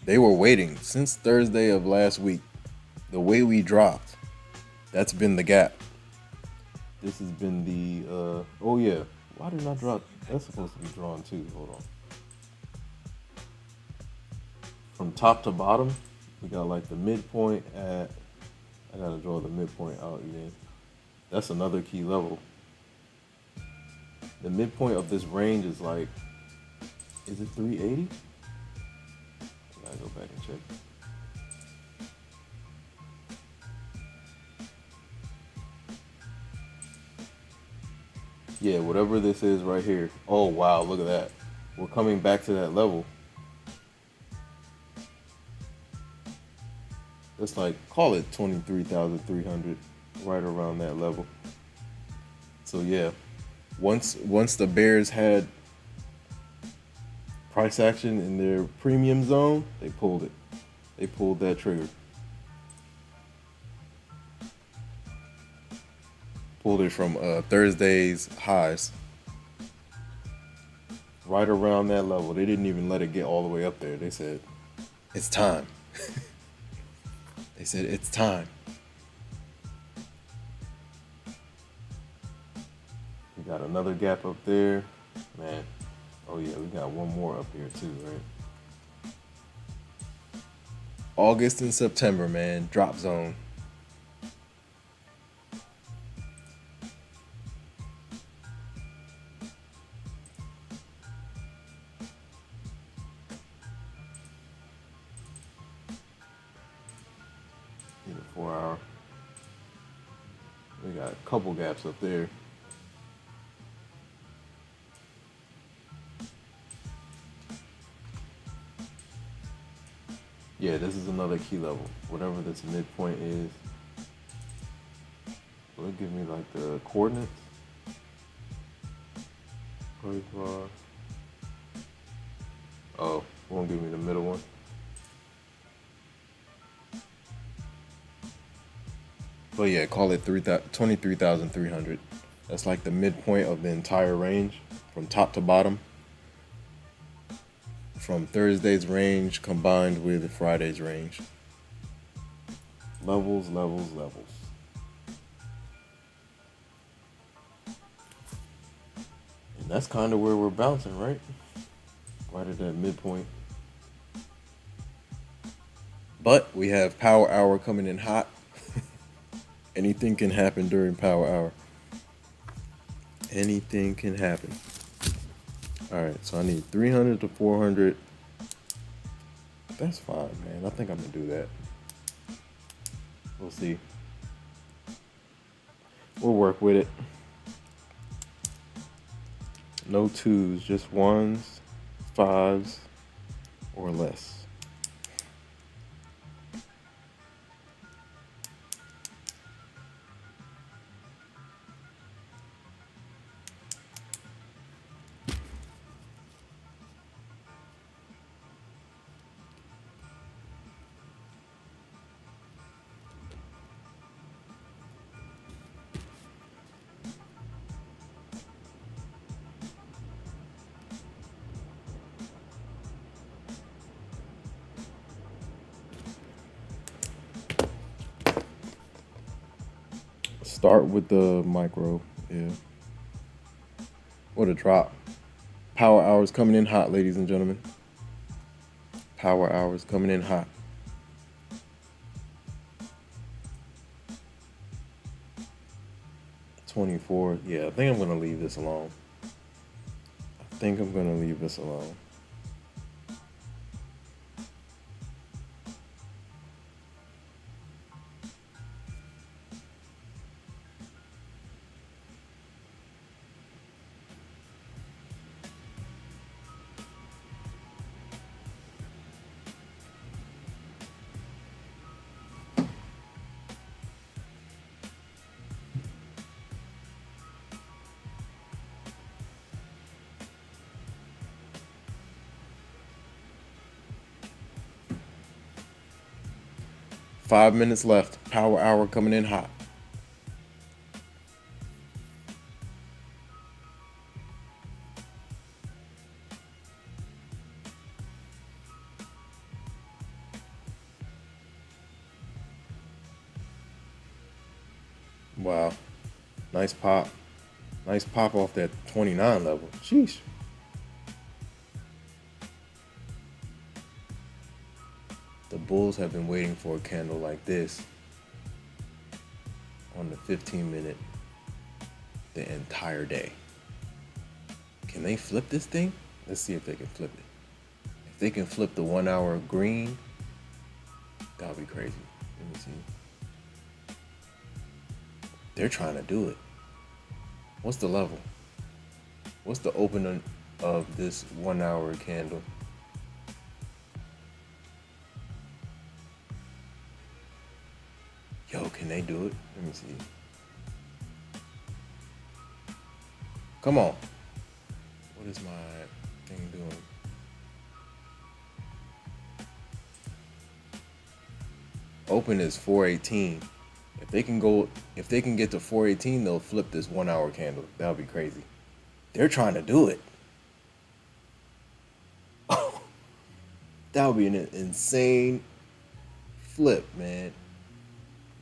They were waiting since Thursday of last week. The way we dropped, that's been the gap. This has been the, oh yeah. Why did I drop? That's supposed to be drawn too. Hold on. From top to bottom, we got like the midpoint at, I gotta draw the midpoint out again. That's another key level. The midpoint of this range is like, is it 380? I gotta go back and check. Yeah, whatever this is right here. Oh wow, look at that. We're coming back to that level. That's like, call it 23,300, right around that level. So yeah, once the Bears had price action in their premium zone, they pulled it. They pulled that trigger. Pulled it from Thursday's highs. Right around that level. They didn't even let it get all the way up there. They said, it's time. They said, it's time. We got another gap up there. Man. Oh yeah, we got one more up here too, right? August and September, man. Drop zone. Need a 4 hour. We got a couple gaps up there. Yeah, this is another key level. Whatever this midpoint is. Will it give me like the coordinates? Price bar. Oh, won't give me the middle one. But yeah, call it 23,300. That's like the midpoint of the entire range from top to bottom. From Thursday's range combined with Friday's range. Levels, levels, levels. And that's kind of where we're bouncing, right? Right at that midpoint. But we have power hour coming in hot. Anything can happen during power hour. Anything can happen. All right, so I need 300 to 400. That's fine, man. I think I'm gonna do that. We'll see. We'll work with it. No twos, just ones, fives, or less. Start with the micro, yeah. What a drop. Power hours coming in hot, ladies and gentlemen. Power hours coming in hot. $24. Yeah, I think I'm gonna leave this alone. I think I'm gonna leave this alone. Five minutes left. Power hour coming in hot. Wow. Nice pop. Nice pop off that 29 level. Sheesh. The bulls have been waiting for a candle like this on the 15-minute the entire day. Can they flip this thing? Let's see if they can flip it. If they can flip the 1 hour green, that would be crazy. Let me see. They're trying to do it. What's the level? What's the opening of this 1 hour candle? Yo, can they do it? Let me see. Come on. What is my thing doing? Open is 418. If they can get to 418, they'll flip this 1 hour candle. That would be crazy. They're trying to do it. That would be an insane flip, man.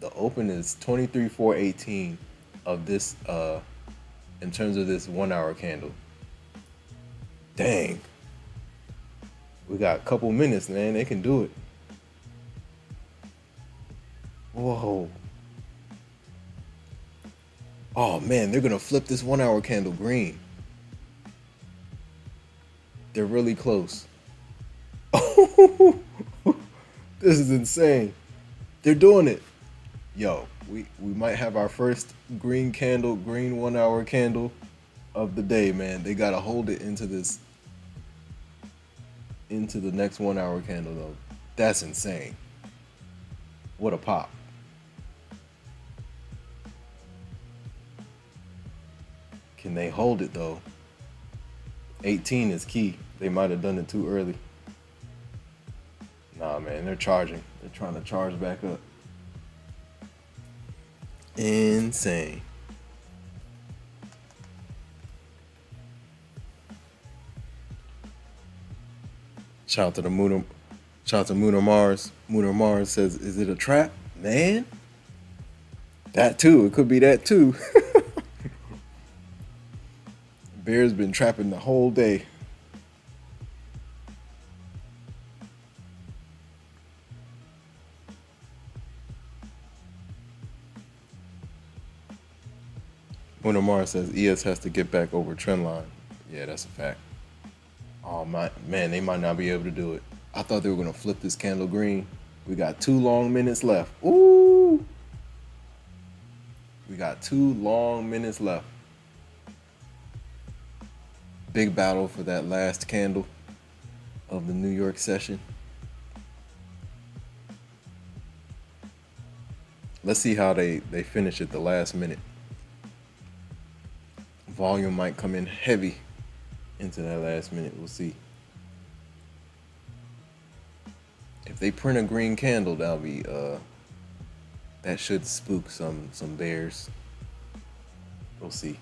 The open is 23,418 of this in terms of this 1 hour candle. Dang. We got a couple minutes, man. They can do it. Whoa. Oh man, they're gonna flip this 1 hour candle green. They're really close. This is insane. They're doing it. Yo, we might have our first green candle, green 1 hour candle of the day, man. They gotta hold it into the next 1 hour candle though. That's insane. What a pop. Can they hold it though? 18 is key. They might have done it too early. Nah, man, they're charging. They're trying to charge back up. Insane. Shout out to the Moon. Shout out to Moon or Mars. Moon or Mars says, "Is it a trap, man?" That too. It could be that too. Bear's been trapping the whole day. Moon or Mars says ES has to get back over trend line. Yeah, that's a fact. Oh my man, they might not be able to do it. I thought they were gonna flip this candle green. We got 2 long minutes left. Ooh. We got 2 long minutes left. Big battle for that last candle of the New York session. Let's see how they finish at the last minute. Volume might come in heavy into that last minute. We'll see. If they print a green candle, that'll be that should spook some bears. We'll see.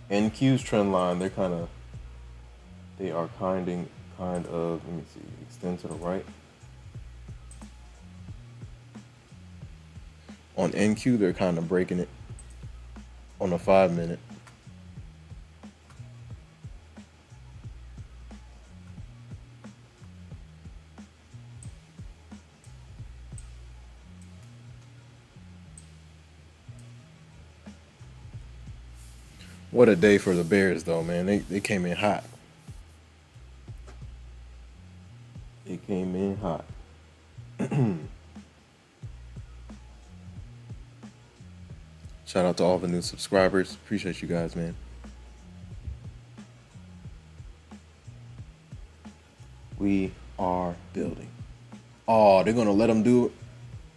NQ's trend line, they are kind of, let me see, extend to the right. On NQ, they're kind of breaking it on a 5 minute. What a day for the Bears, though, man. They came in hot. They came in hot. Shout out to all the new subscribers. Appreciate you guys, man. We are building. Oh, they're going to let them do it.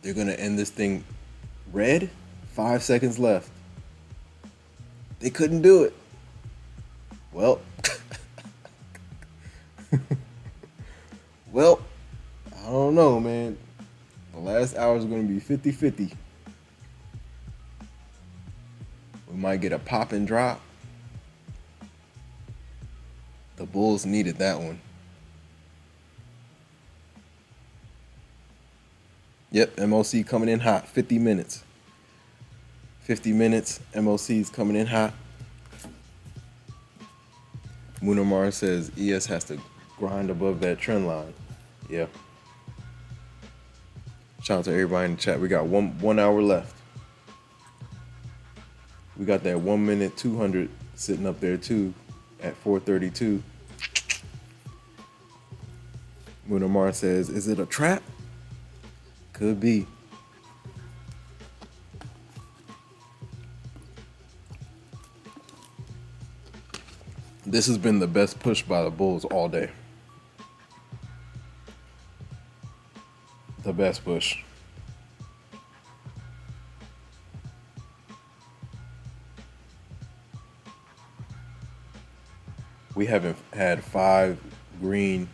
They're going to end this thing red. 5 seconds left. They couldn't do it. Well, well, I don't know, man. The last hour is going to be 50-50. We might get a pop and drop. The Bulls needed that one. Yep, MOC coming in hot. 50 minutes. 50 minutes. MOC's coming in hot. Munamar says ES has to grind above that trend line. Yeah. Shout out to everybody in the chat. We got one hour left. We got that 1 minute 200 sitting up there too at 4:32. Munamar says, "Is it a trap?" Could be. This has been the best push by the Bulls all day. The best push. We haven't had 5 green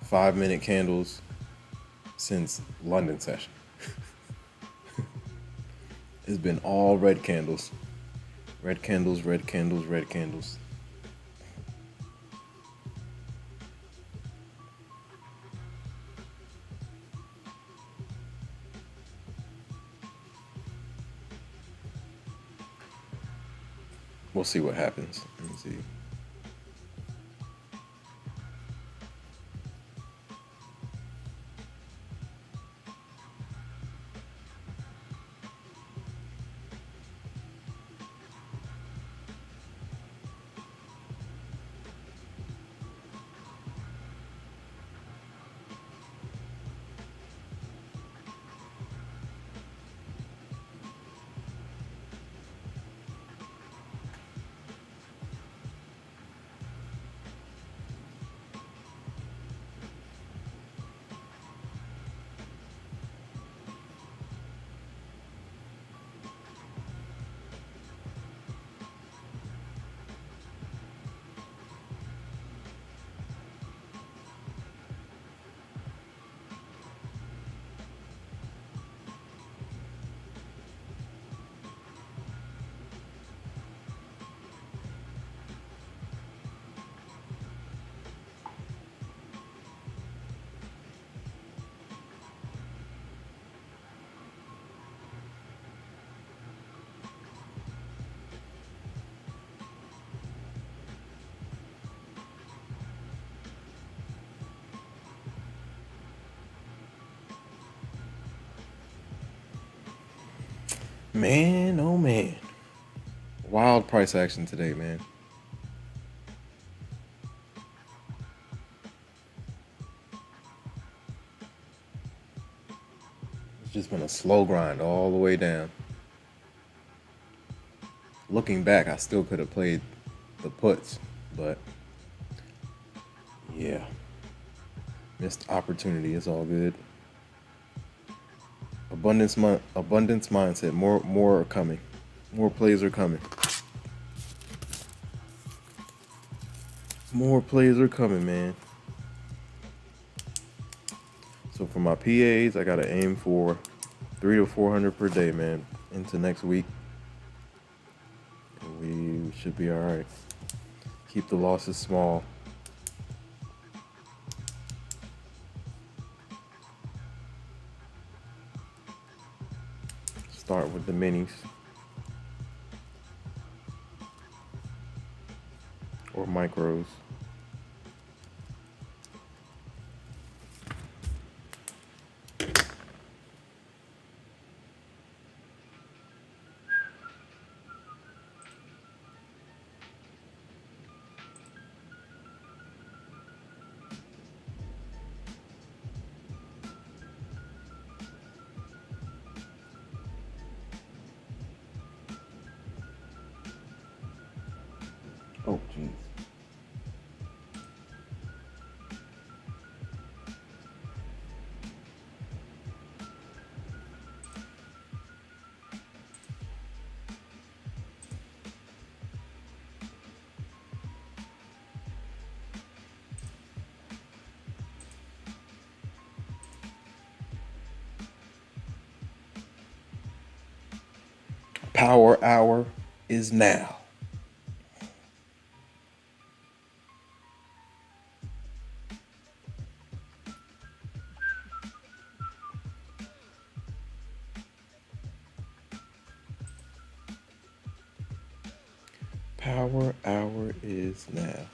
5-minute candles since London session. It's been all red candles. Red candles, red candles, red candles. We'll see what happens. Let me see. Man, oh man. Wild price action today, man. It's just been a slow grind all the way down. Looking back, I still could have played the puts, but yeah, missed opportunity. It's all good. Abundance mindset. More are coming. More plays are coming. More plays are coming, man. So for my PAs, I gotta aim for 300 to 400 per day, man, into next week. And we should be all right. Keep the losses small. Start with the minis or micros. Oh, jeez. Power hour is now. Power hour is now.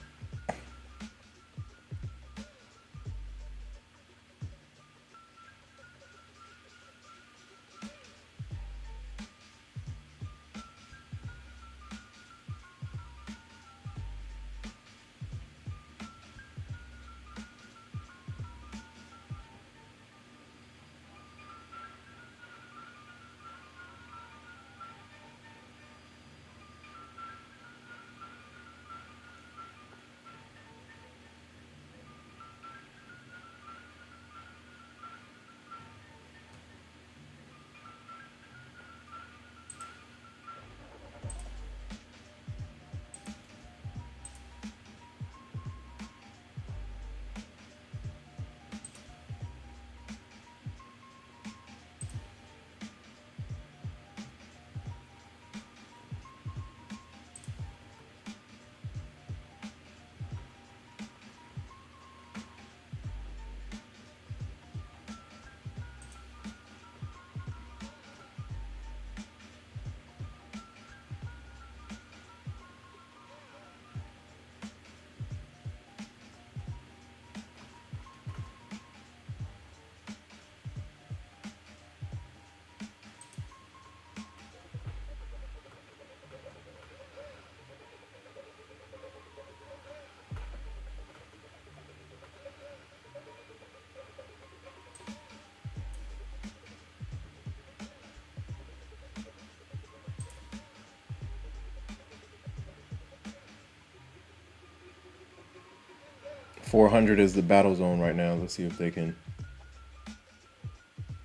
$400 is the battle zone right now. Let's see if they can,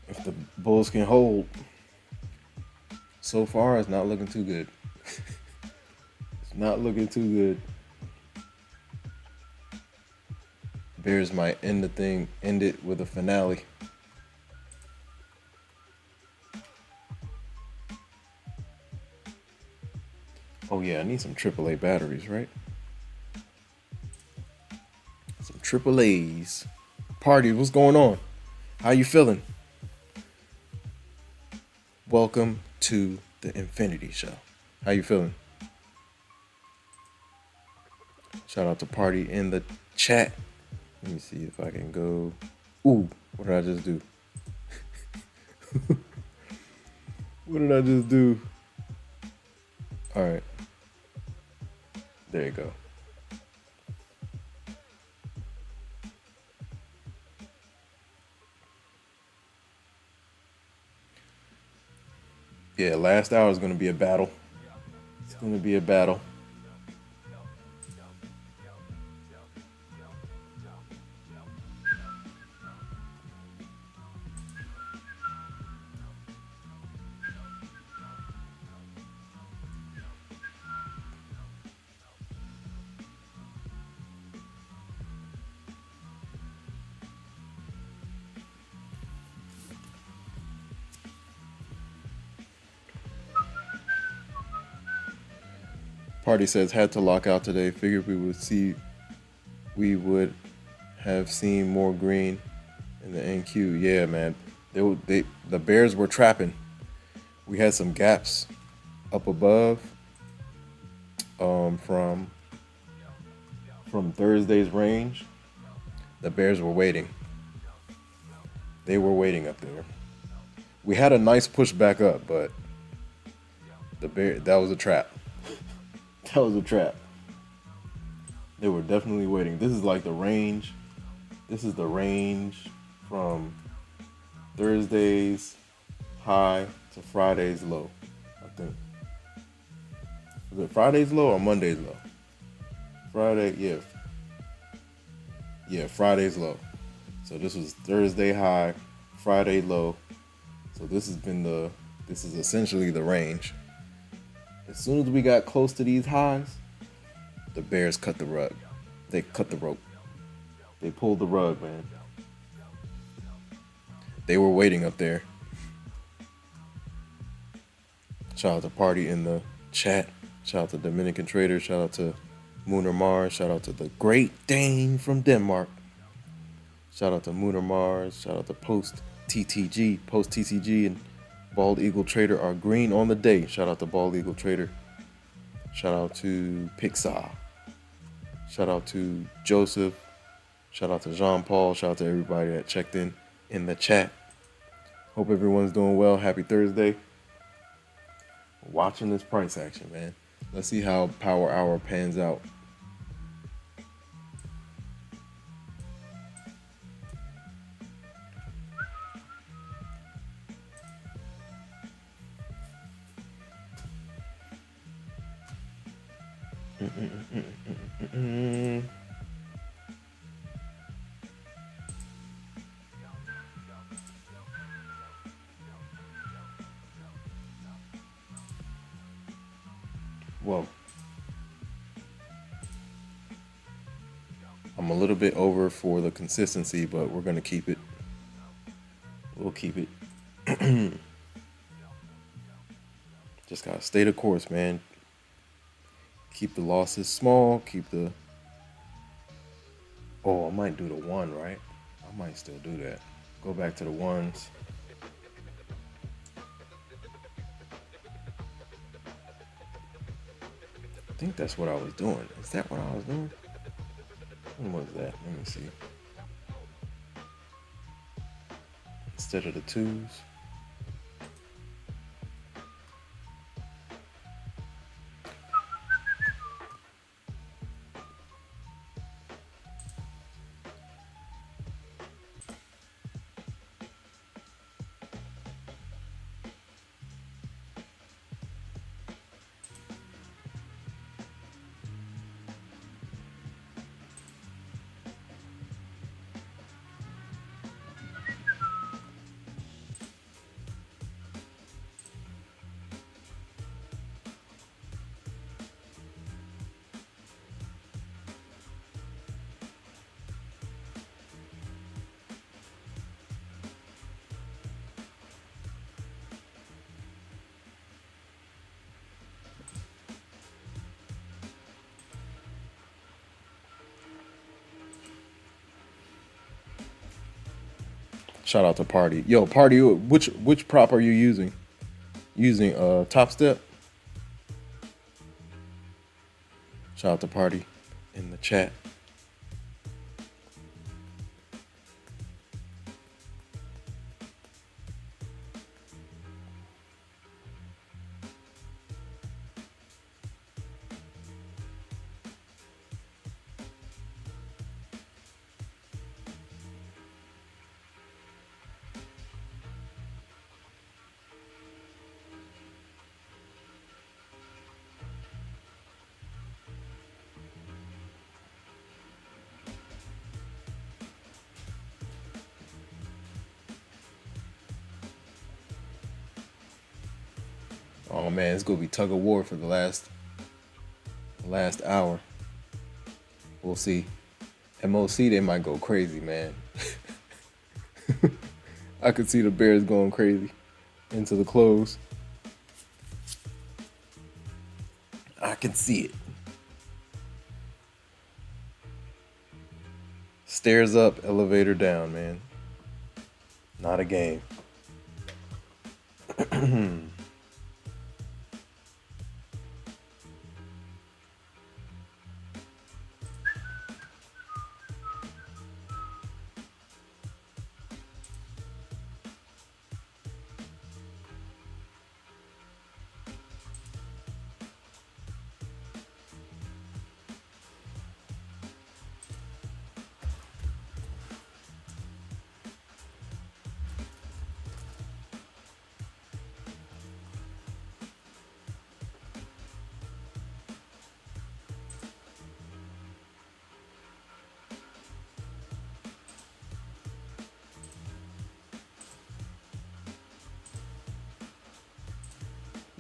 if the Bulls can hold. So far, it's not looking too good. It's not looking too good. Bears might end it with a finale. Oh yeah, I need some AAA batteries, right? Some AAAs. Party, what's going on? How you feeling? Welcome to the Infinity Show. How you feeling? Shout out to Party in the chat. Let me see if I can go. Ooh, what did I just do? What did I just do? All right. There you go. Yeah, last hour is going to be a battle. It's going to be a battle. Party says had to lock out today. Figured we would have seen more green in the NQ. Yeah, man. The Bears were trapping. We had some gaps up above from Thursday's range. The Bears were waiting. They were waiting up there. We had a nice push back up, but that was a trap. That was a trap. They were definitely waiting. This is like the range. This is the range from Thursday's high to Friday's low, I think. Was it Friday's low or Monday's low? Friday, yeah. Yeah, Friday's low. So this was Thursday high, Friday low. So this is essentially the range. As soon as we got close to these highs, the Bears cut the rug. They cut the rope. They pulled the rug, man. They were waiting up there. Shout out to Party in the chat. Shout out to Dominican Trader. Shout out to Mooner Mars. Shout out to the Great Dane from Denmark. Shout out to Mooner Mars. Shout out to Post TCG, and Bald Eagle Trader are green on the day. Shout out to Bald Eagle Trader. Shout out to Pixar. Shout out to Joseph. Shout out to Jean Paul. Shout out to everybody that checked in the chat. Hope everyone's doing well. Happy Thursday. Watching this price action, man. Let's see how Power Hour pans out. Whoa. I'm a little bit over for the consistency, but we're going to keep it. We'll keep it. Just got to stay the course, man. Keep the losses small. Keep the... Oh, I might do the one, right? I might still do that. Go back to the ones. I think that's what I was doing. Is that what I was doing? When was that? Let me see. Instead of the twos. Shout out to Party. Yo, Party, which prop are you using? Using Topstep? Shout out to Party in the chat. Oh man, it's gonna be tug of war for the last hour. We'll see. MOC, they might go crazy, man. I could see the Bears going crazy into the close. I can see it. Stairs up, elevator down, man. Not a game.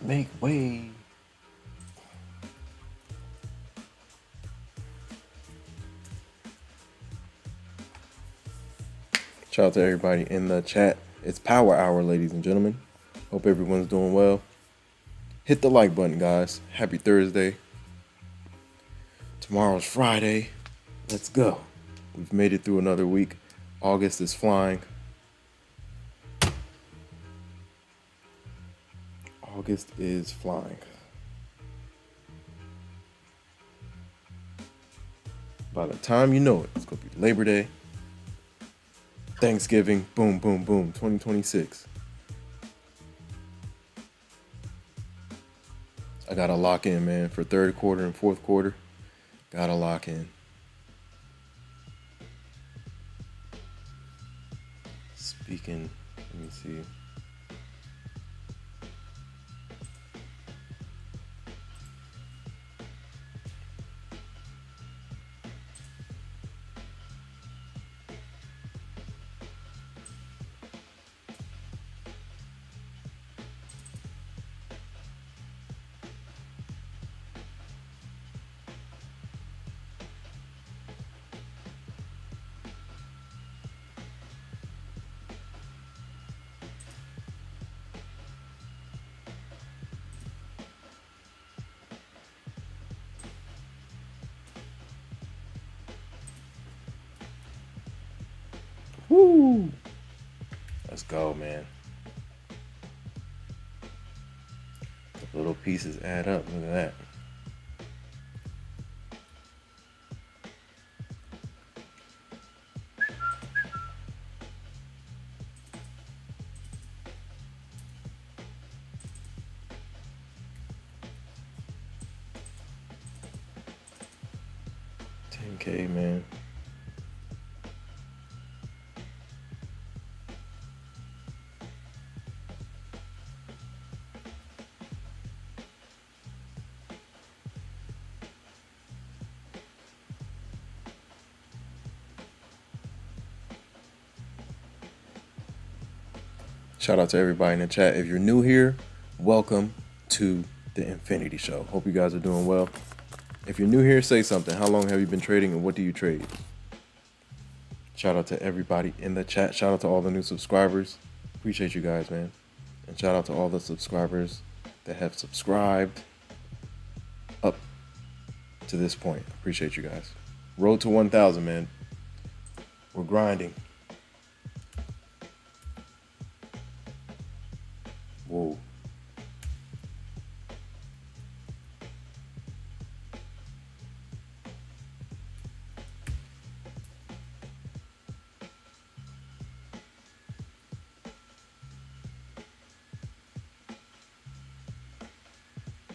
Make way. Shout out to everybody in the chat. It's Power Hour, ladies and gentlemen. Hope everyone's doing well. Hit the like button, guys. Happy Thursday. Tomorrow's Friday. Let's go. We've made it through another week. August is flying. August is flying. By the time you know it, it's going to be Labor Day, Thanksgiving, boom, boom, boom, 2026. I got to lock in, man, for third quarter and fourth quarter. Got to lock in. Speaking, let me see. Woo! Let's go, man. The little pieces add up. Look at that. $10K, man. Shout out to everybody in the chat. If you're new here, welcome to the Infinity Show. Hope you guys are doing well. If you're new here, say something. How long have you been trading and what do you trade? Shout out to everybody in the chat. Shout out to all the new subscribers. Appreciate you guys, man. And shout out to all the subscribers that have subscribed up to this point. Appreciate you guys. Road to 1,000, man. We're grinding. Whoa.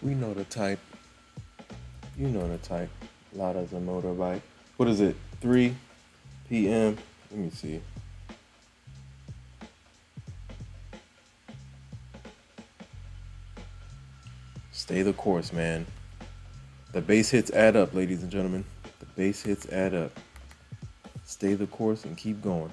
We know the type. You know the type. Lada's a motorbike. What is it? 3 p.m. Let me see. Stay the course, man. The base hits add up, ladies and gentlemen. The base hits add up. Stay the course and keep going.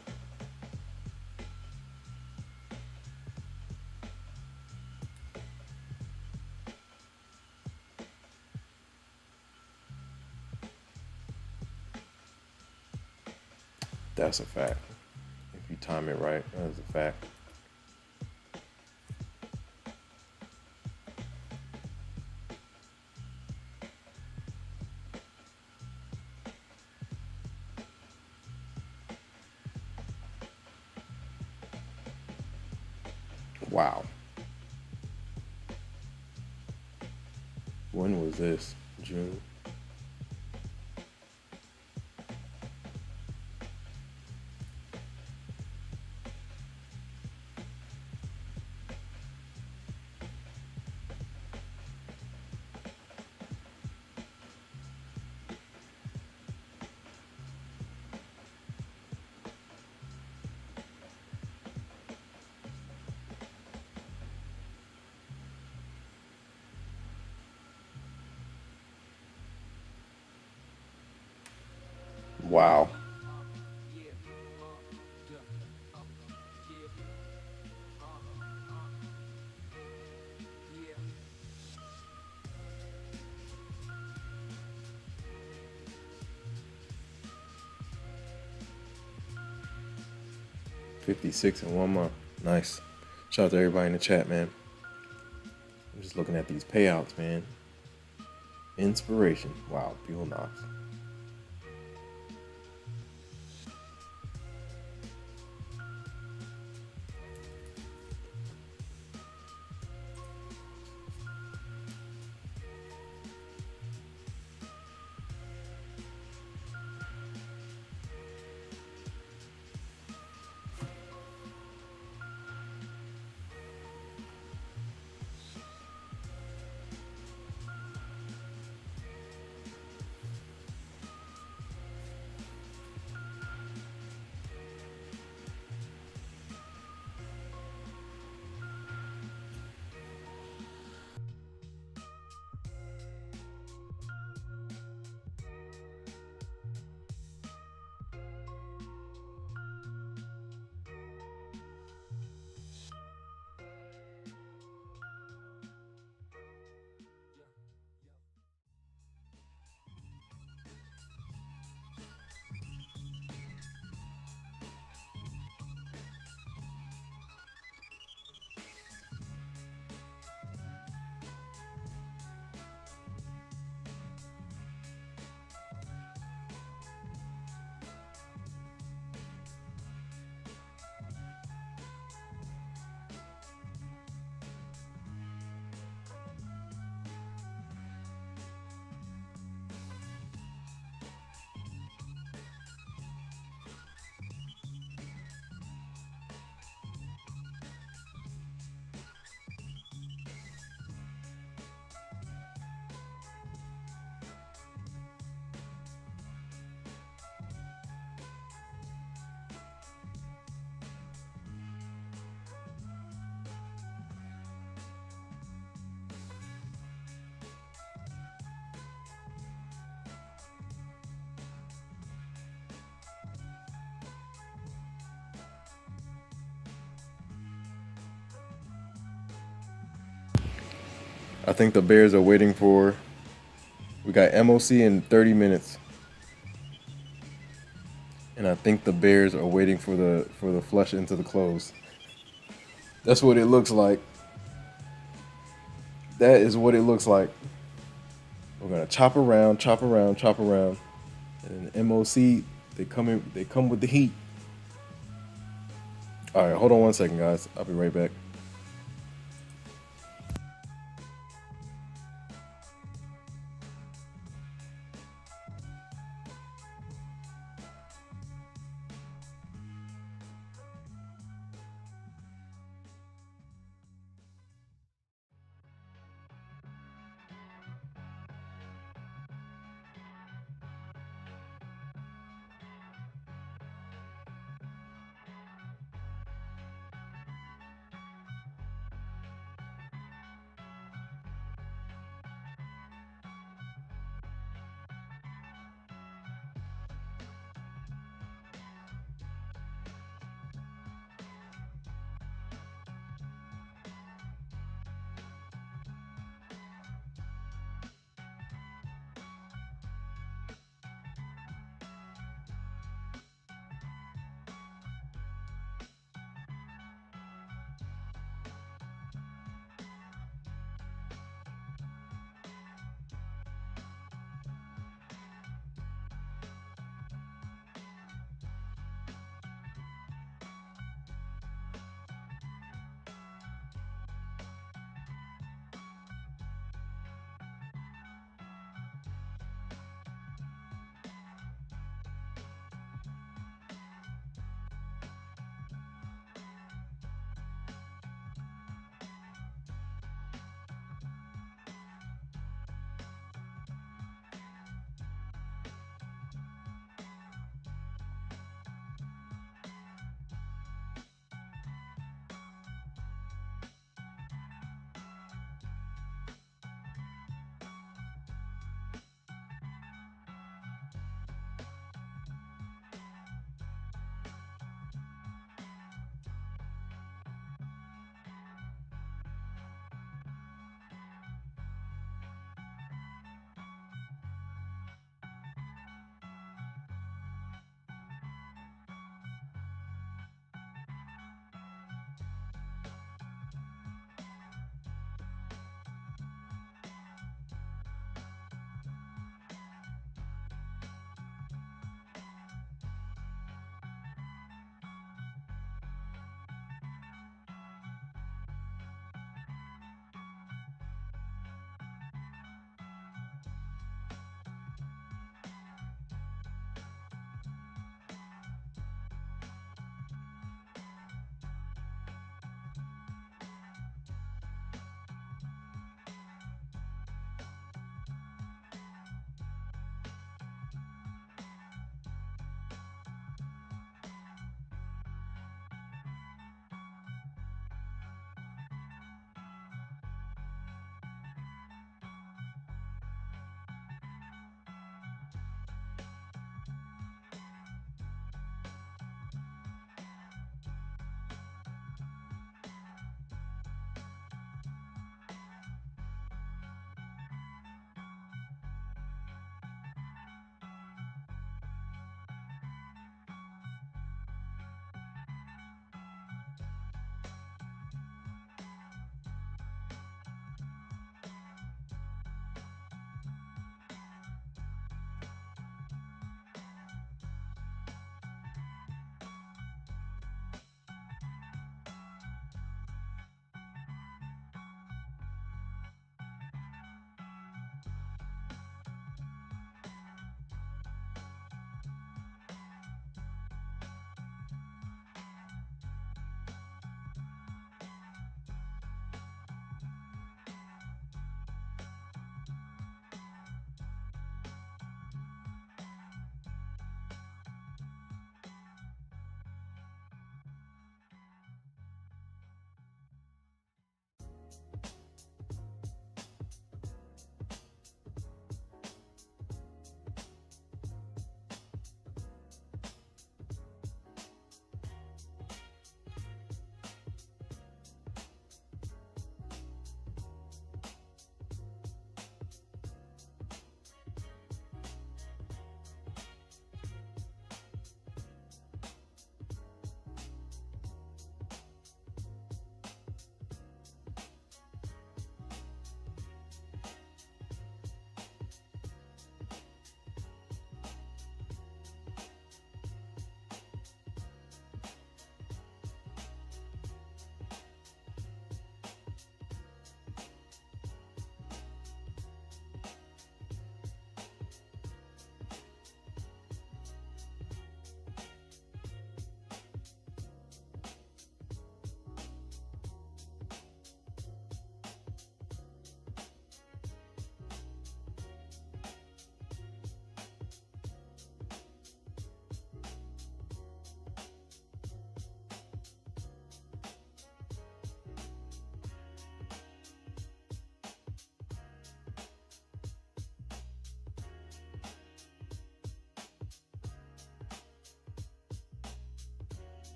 That's a fact. If you time it right, that is a fact. Wow. When was this? June? Wow. Yeah, yeah, yeah, yeah. 56 in 1 month. Nice. Shout out to everybody in the chat, man. I'm just looking at these payouts, man. Inspiration. Wow, Bill Knox. I think the Bears are waiting for. We got MOC in 30 minutes, and I think the Bears are waiting for the flush into the close. That's what it looks like. That is what it looks like. We're gonna chop around, chop around, chop around, and then MOC they come in. They come with the heat. All right, hold on 1 second, guys. I'll be right back.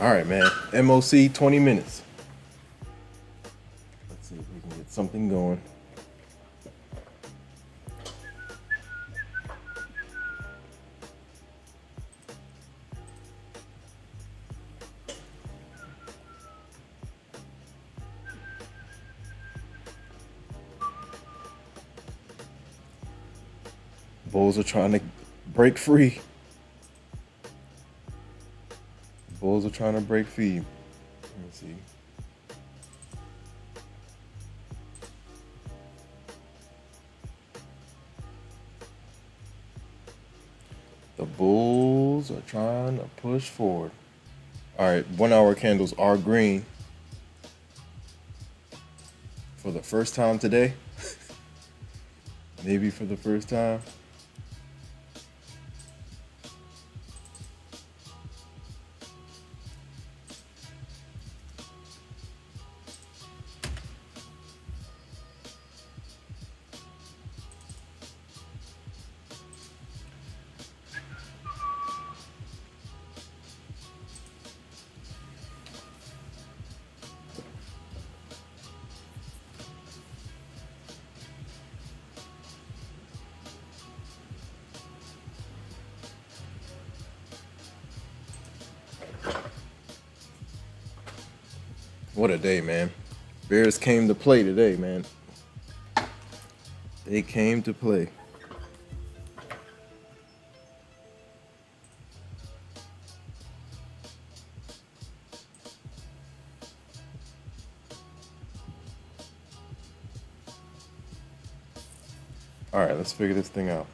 All right, man. MOC 20 minutes. Let's see if we can get something going. Bulls are trying to break free. Bulls are trying to break free. Let me see. The Bulls are trying to push forward. All right, 1 hour candles are green for the first time today. Maybe for the first time. What a day, man. Bears came to play today, man. They came to play. All right, let's figure this thing out.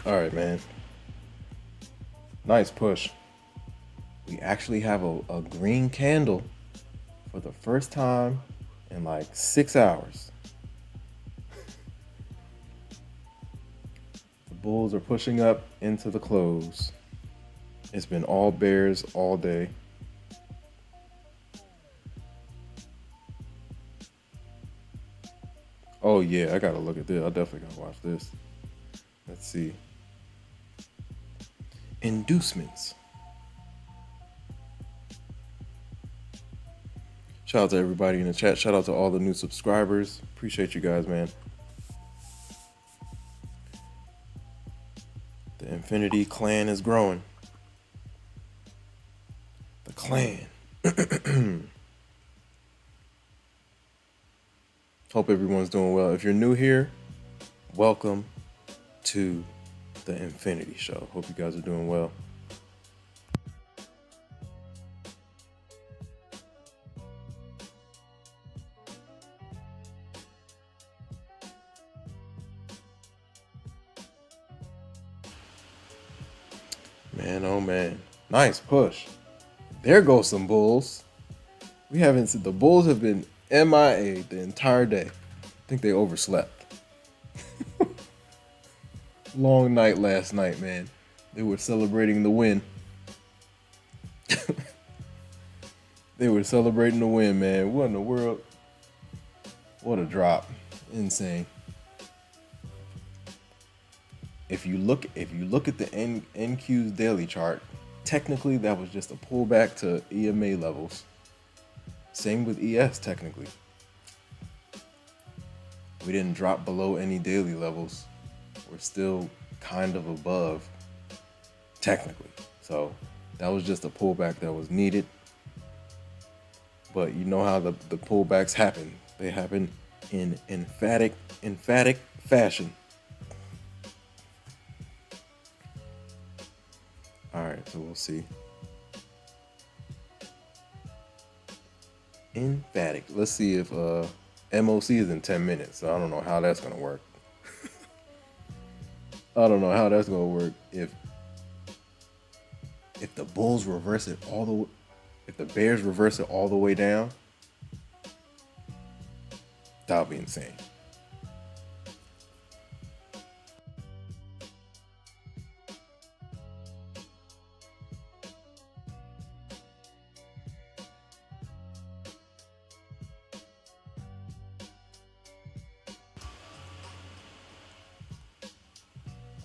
All right, man. Nice push. We actually have a green candle for the first time in like 6 hours. The Bulls are pushing up into the close. It's been all Bears all day. Oh yeah, I gotta look at this. I definitely gotta watch this. Let's see. Inducements. Shout out to everybody in the chat. Shout out to all the new subscribers. Appreciate you guys, man. The Infinity clan is growing. The clan. Hope everyone's doing well. If you're new here, welcome to the Infinity Show. Hope you guys are doing well. Man, oh man. Nice push. There goes some bulls. We haven't seen, the bulls have been MIA the entire day. I think they overslept. Long night last night, man. They were celebrating the win. They were celebrating the win, man. What in the world? What a drop. Insane. If you look at the NQ's daily chart, technically that was just a pullback to EMA levels. Same with ES technically. We didn't drop below any daily levels. We're still kind of above technically. So that was just a pullback that was needed. But you know how the pullbacks happen. They happen in emphatic fashion. All right, so we'll see. Emphatic. Let's see if MOC is in 10 minutes. So I don't know how that's gonna work. I don't know how that's gonna work if the Bulls reverse it all the way, if the Bears reverse it all the way down. That'll be insane.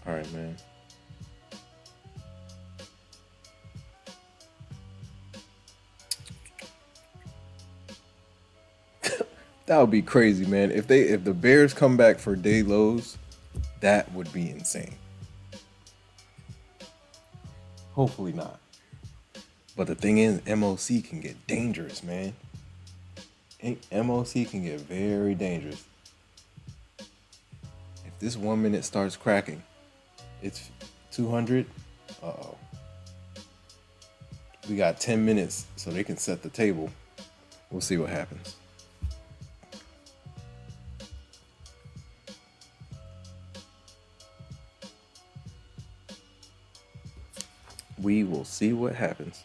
All right, man. That would be crazy, man. If the Bears come back for day lows, that would be insane. Hopefully not. But the thing is, MOC can get dangerous, man. MOC can get very dangerous. If this 1 minute starts cracking, it's 200. Uh-oh. We got 10 minutes so they can set the table. We'll see what happens. We will see what happens.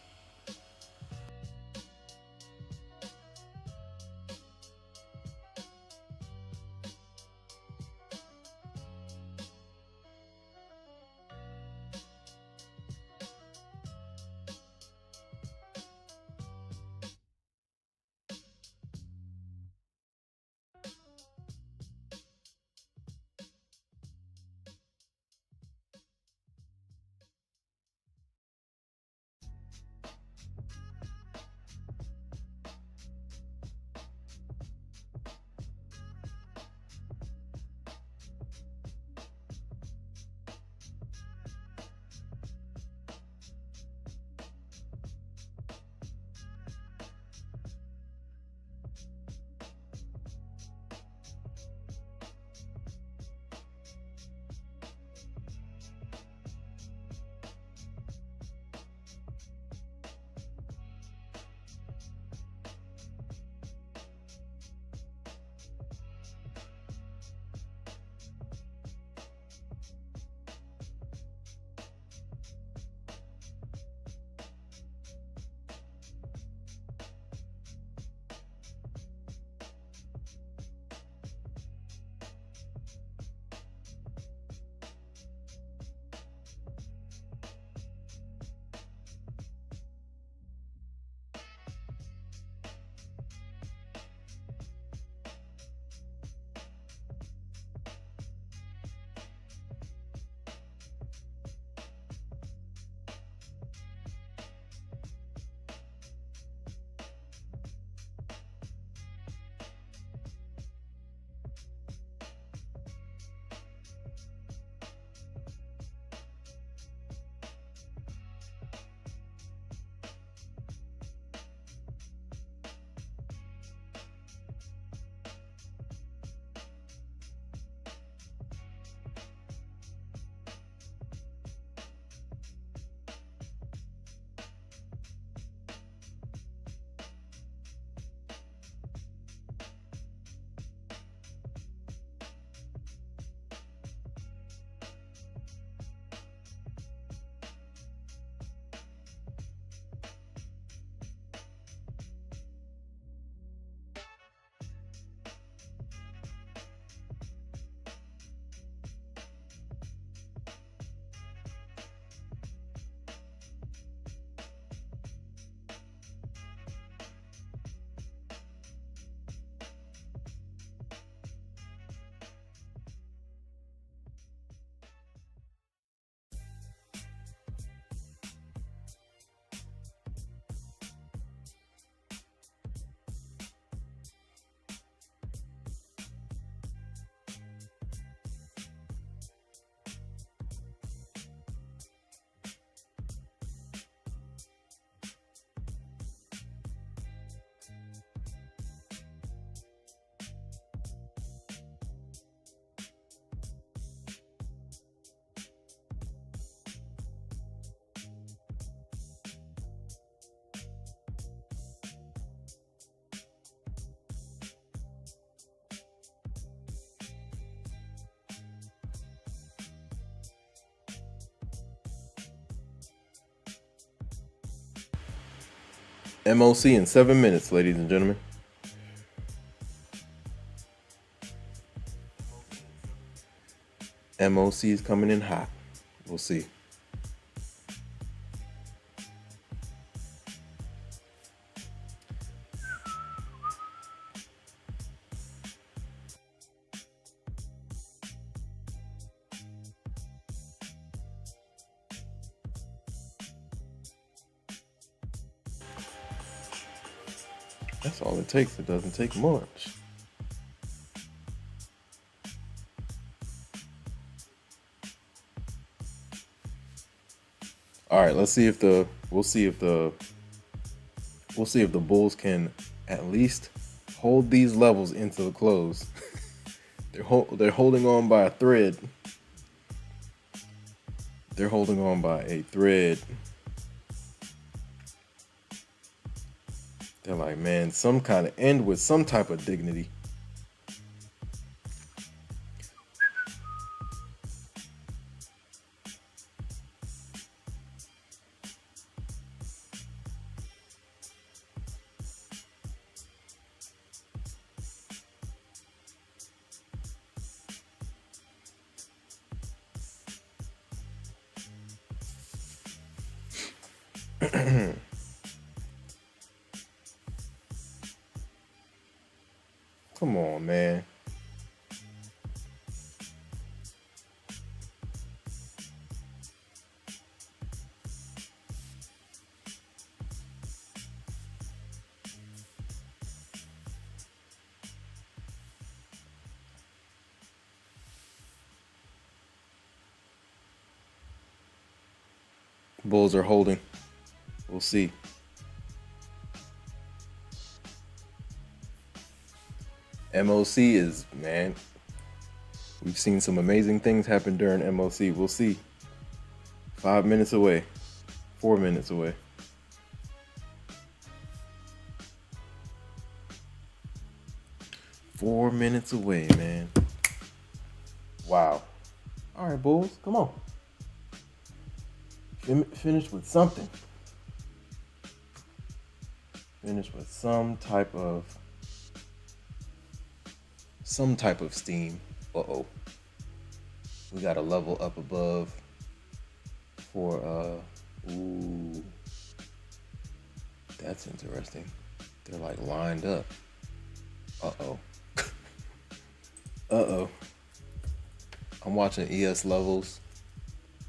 MOC in 7 minutes, ladies and gentlemen. MOC is coming in hot. We'll see. That's all it takes. It doesn't take much. All right, let's see if the we'll see if the Bulls can at least hold these levels into the close. They're holding on by a thread. They're holding on by a thread. They're like, man, some kind of end with some type of dignity. Come on, man. Bulls are holding. We'll see. MOC is, man, we've seen some amazing things happen during MOC. We'll see. 5 minutes away. 4 minutes away. Four minutes away, man. Wow. All right, Bulls, come on. Finish with something. Finish with some type of steam. Uh-oh. We got a level up above for ooh. That's interesting. They're like lined up. Uh-oh. Uh-oh. I'm watching ES levels.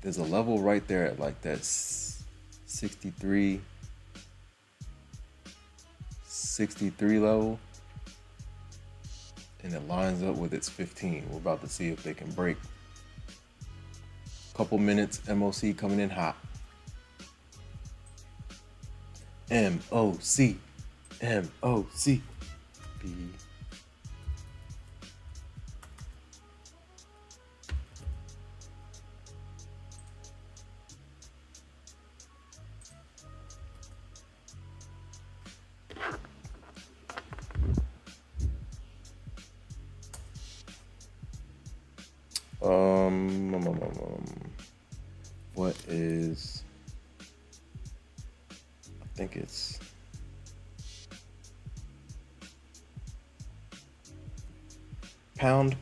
There's a level right there at like that 63 level. And it lines up with its 15. We're about to see if they can break. Couple minutes, MOC coming in hot. MOC. MOC. B. What is, I think it's pound.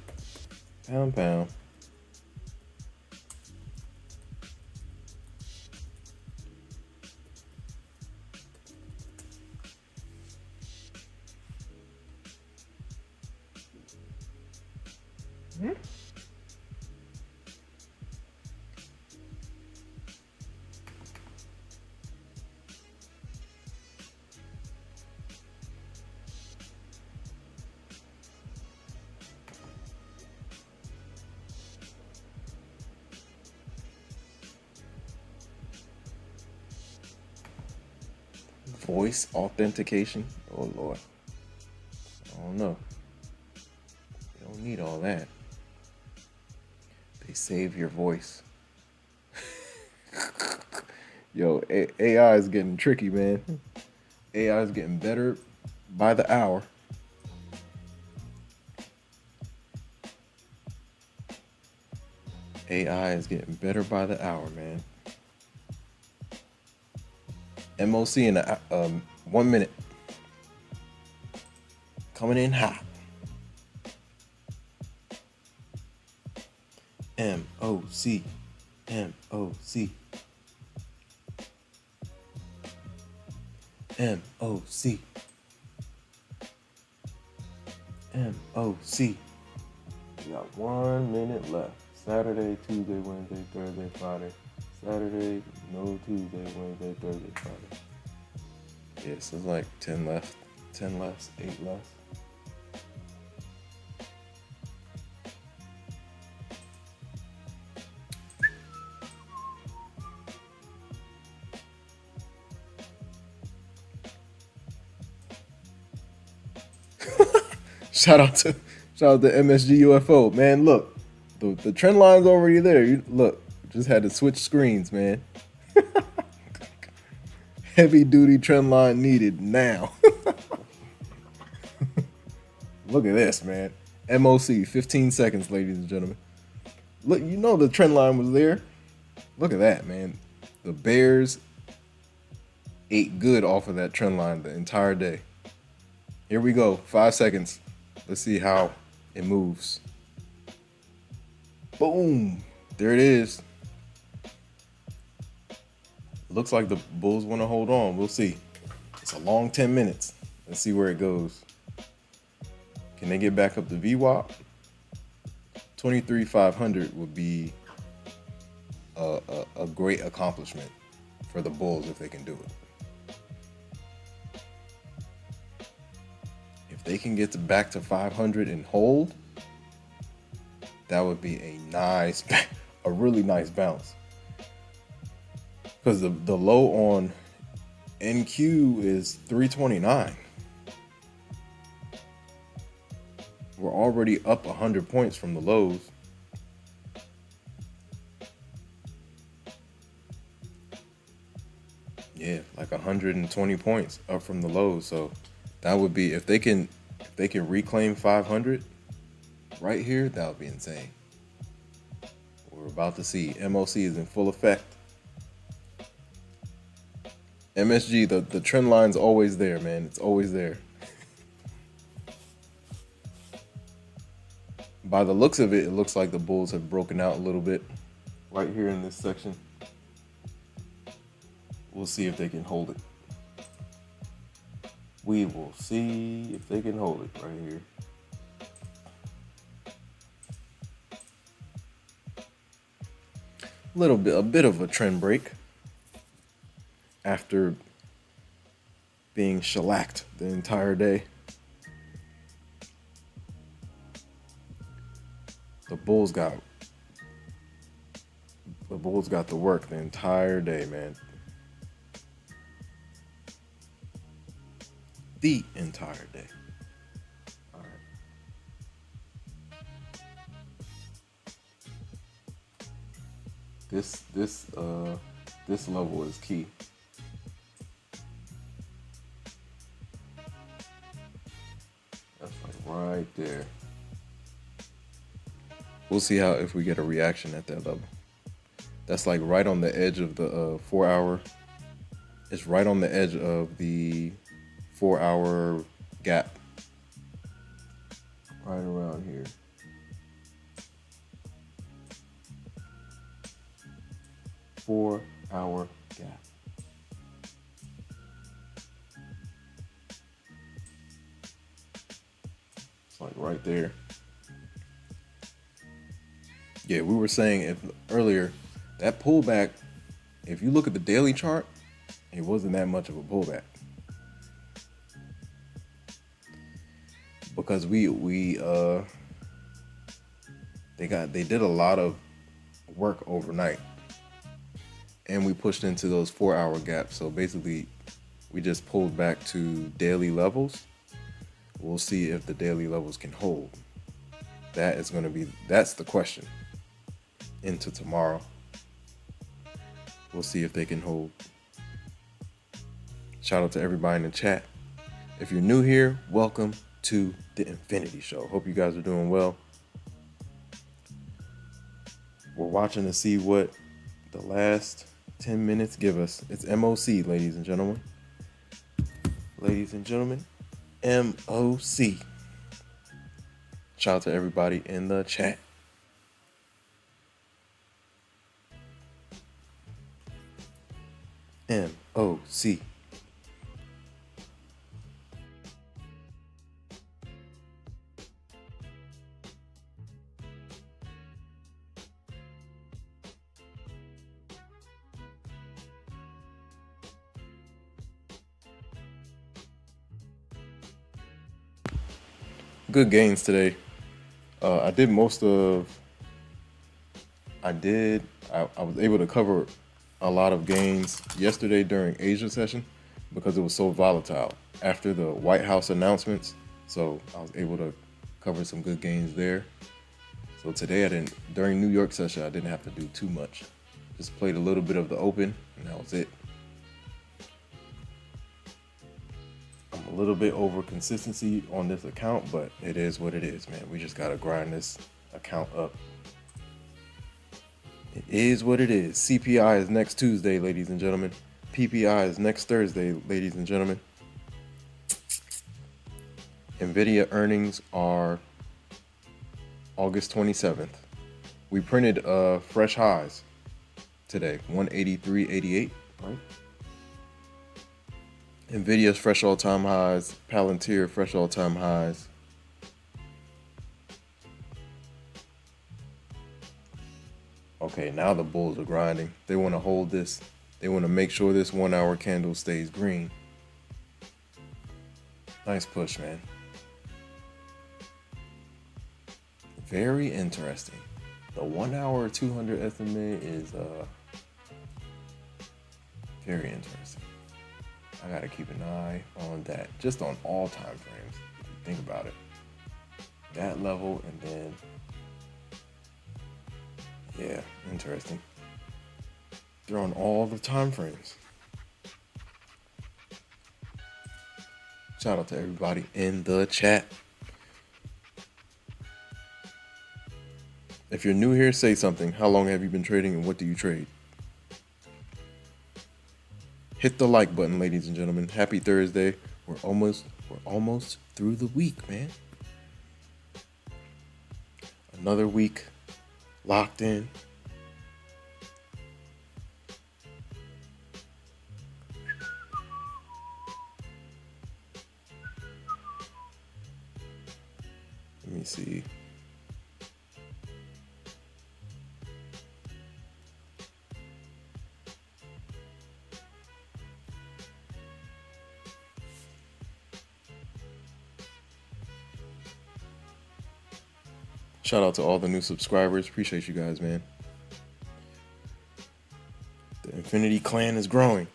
Voice authentication. Oh Lord. I don't know. You don't need all that. They save your voice. Yo, AI is getting tricky, man. AI is getting better by the hour. AI is getting better by the hour, man. MOC in 1 minute. Coming in hot. MOC. MOC. MOC. MOC. We got 1 minute left. Saturday, Tuesday, Wednesday, Thursday, Friday. Saturday, no Tuesday, Wednesday, Thursday, Friday. Yeah, so it's like 10 left. 10 left, 8 left. Shout out to MSG UFO, man. Look, the trend line's already there. You look, just had to switch screens, man. Heavy duty trend line needed now. Look at this, man. MOC, 15 seconds, ladies and gentlemen. Look, you know the trend line was there. Look at that, man. The Bears ate good off of that trend line the entire day. Here we go, 5 seconds. Let's see how it moves. Boom. There it is. Looks like the Bulls want to hold on. We'll see. It's a long 10 minutes. Let's see where it goes. Can they get back up to VWAP? 23,500 would be a great accomplishment for the Bulls if they can do it. If they can get back to 500 and hold, that would be a really nice bounce. Because the low on NQ is 329. We're already up 100 points from the lows. Yeah, like 120 points up from the lows. So that would be, if they can reclaim 500 right here, that would be insane. We're about to see MOC is in full effect. MSG, the trend line's always there, man. It's always there. By the looks of it, it looks like the Bulls have broken out a little bit right here in this section. We'll see if they can hold it. We will see if they can hold it right here. A bit of a trend break after being shellacked the entire day. The Bulls got the work the entire day, man. The entire day. All right. This level is key. That's like right there. We'll see if we get a reaction at that level. That's like right on the edge of the 4 hour. It's right on the edge of the 4 hour gap. Right around here. Four-hour gap. It's like right there. Yeah, we were saying earlier, that pullback, if you look at the daily chart, it wasn't that much of a pullback. Because they did a lot of work overnight. And we pushed into those 4 hour gaps. So basically, we just pulled back to daily levels. We'll see if the daily levels can hold. That's the question into tomorrow. We'll see if they can hold. Shout out to everybody in the chat. If you're new here, welcome to the Infinity Show. Hope you guys are doing well. We're watching to see what the last 10 minutes give us. It's MOC, ladies and gentlemen. ladies and gentlemen, MOC. Shout out to everybody in the chat. MOC. Good gains today. I did most of. I was able to cover a lot of gains yesterday during Asia session because it was so volatile after the White House announcements. So I was able to cover some good gains there. So today during New York session, I didn't have to do too much. Just played a little bit of the open and that was it. I'm a little bit over consistency on this account, but it is what it is, man. We just gotta grind this account up. It is what it is. CPI is next Tuesday, ladies and gentlemen. PPI is next Thursday, ladies and gentlemen. NVIDIA earnings are August 27th. We printed fresh highs today, 183.88, right? NVIDIA's fresh all-time highs, Palantir fresh all-time highs. Okay, now the bulls are grinding. They want to hold this. They want to make sure this 1 hour candle stays green. Nice push, man. Very interesting. The 1 hour 200 SMA is very interesting. I gotta keep an eye on that. Just on all time frames, if you think about it. That level and then yeah, interesting. They're on all the time frames. Shout out to everybody in the chat. If you're new here, say something. How long have you been trading and what do you trade? Hit the like button, ladies and gentlemen. Happy Thursday. We're almost through the week, man. Another week locked in. Let me see. Shout out to all the new subscribers. Appreciate you guys, man. The Infinity Clan is growing.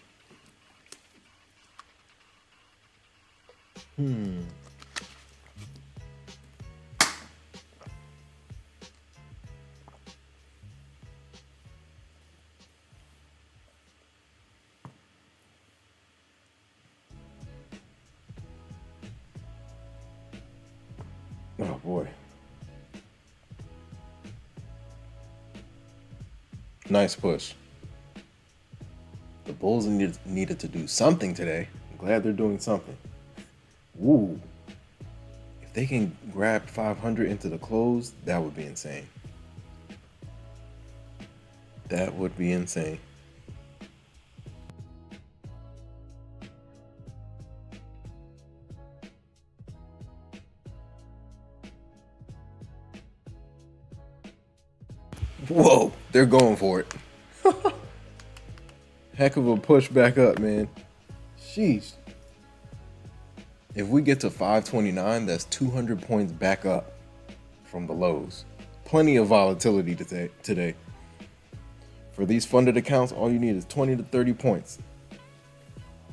Oh boy. Nice push. The Bulls needed to do something today. I'm glad they're doing something. Woo. If they can grab 500 into the close, that would be insane. That would be insane. Whoa, they're going for it. Heck of a push back up, man. Sheesh. If we get to 529, that's 200 points back up from the lows. Plenty of volatility today. For these funded accounts, all you need is 20 to 30 points.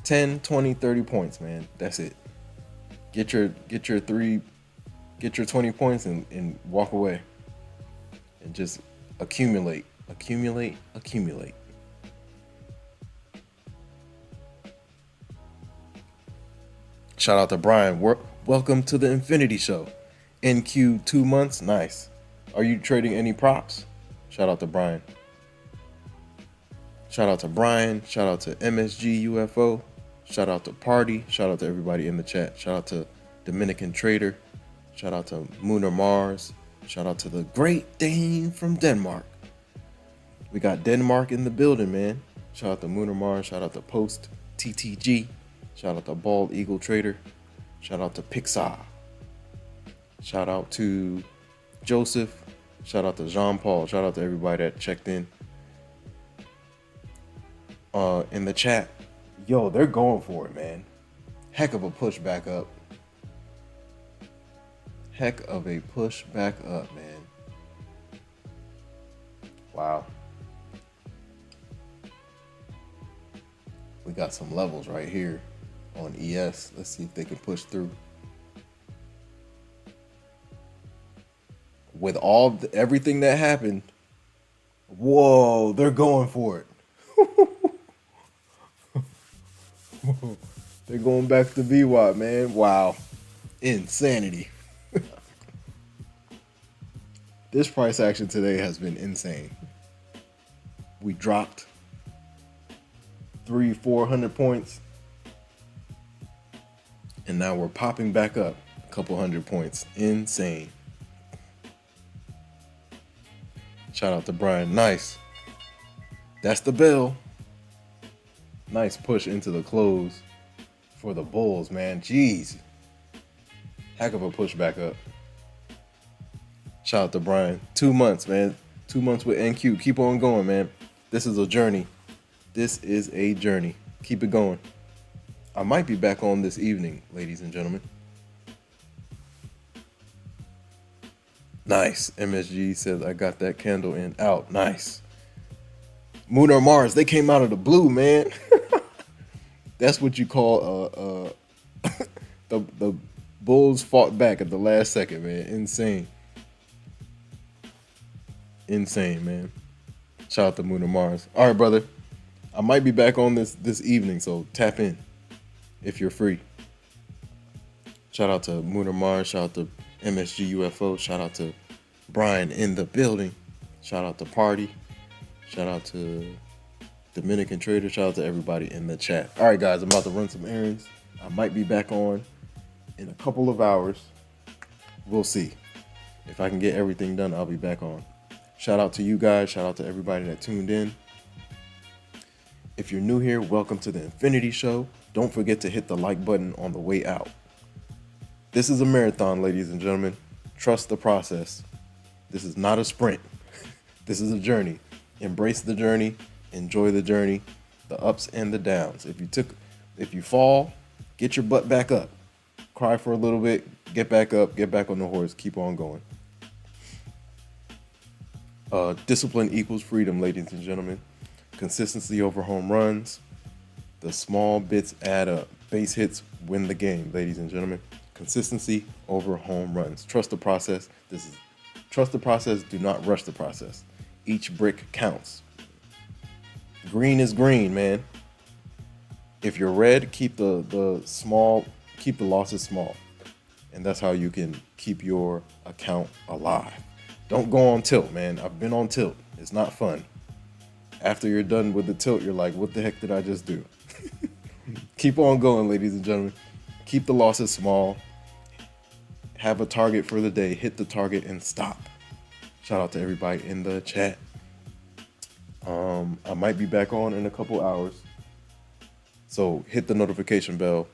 10, 20, 30 points, man. That's it. Get your 20 points and walk away. And just accumulate. Shout out to Brian. Welcome to the Infinity Show. NQ 2 months. Nice. Are you trading any props? Shout out to Brian. Shout out to MSG UFO. Shout out to Party. Shout out to everybody in the chat. Shout out to Dominican Trader. Shout out to Mooner Mars. Shout out to the Great Dane from Denmark. We got Denmark in the building, man. Shout out to Mooner Mars. Shout out to Post TTG. Shout out to Bald Eagle Trader. Shout out to Pixar. Shout out to Joseph. Shout out to Jean Paul. Shout out to everybody that checked in the chat. Yo, they're going for it, man. Heck of a push back up. Heck of a push back up, man. Wow. We got some levels right here on ES. Let's see if they can push through. With everything that happened, whoa, they're going for it. They're going back to VWAP, man. Wow. Insanity. This price action today has been insane. We dropped 300-400 points. And now we're popping back up a couple hundred points. Insane. Shout out to Brian. Nice. That's the bell. Nice push into the close for the Bulls, man. Jeez. Heck of a push back up. Shout out to Brian. 2 months, man. 2 months with NQ. Keep on going, man. This is a journey. This is a journey. Keep it going. I might be back on this evening, ladies and gentlemen. Nice. MSG says, I got that candle in out. Nice. Moon or Mars, they came out of the blue, man. That's what you call the Bulls fought back at the last second, man. Insane. Insane, man. Shout out to Moon or Mars. All right, brother. I might be back on this evening, so tap in if you're free. Shout out to Moon or Mars. Shout out to MSG UFO. Shout out to Brian in the building. Shout out to Party. Shout out to Dominican Trader. Shout out to everybody in the chat. All right, guys, I'm about to run some errands. I might be back on in a couple of hours. We'll see. If I can get everything done, I'll be back on. Shout out to you guys. Shout out to everybody that tuned in. If you're new here, welcome to the Infinity Show. Don't forget to hit the like button on the way out. This is a marathon, ladies and gentlemen. Trust the process. This is not a sprint. This is a journey. Embrace the journey. Enjoy the journey. The ups and the downs. If you fall, get your butt back up. Cry for a little bit. Get back up. Get back on the horse. Keep on going. Discipline equals freedom, ladies and gentlemen. Consistency over home runs. The small bits add up. Base hits win the game, ladies and gentlemen. Consistency over home runs. Trust the process. Trust the process. Do not rush the process. Each brick counts. Green is green, man. If you're red, keep the losses small. And that's how you can keep your account alive. Don't go on tilt, man. I've been on tilt. It's not fun. After you're done with the tilt, you're like, what the heck did I just do? Keep on going, ladies and gentlemen. Keep the losses small. Have a target for the day. Hit the target and stop. Shout out to everybody in the chat. I might be back on in a couple hours. So hit the notification bell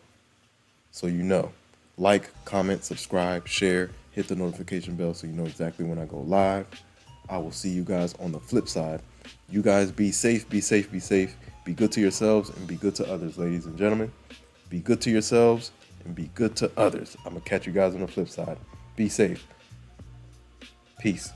so you know. Like, comment, subscribe, share. Hit the notification bell so you know exactly when I go live. I will see you guys on the flip side. You guys be safe, be safe, be safe. Be good to yourselves and be good to others, ladies and gentlemen. Be good to yourselves and be good to others. I'm going to catch you guys on the flip side. Be safe. Peace.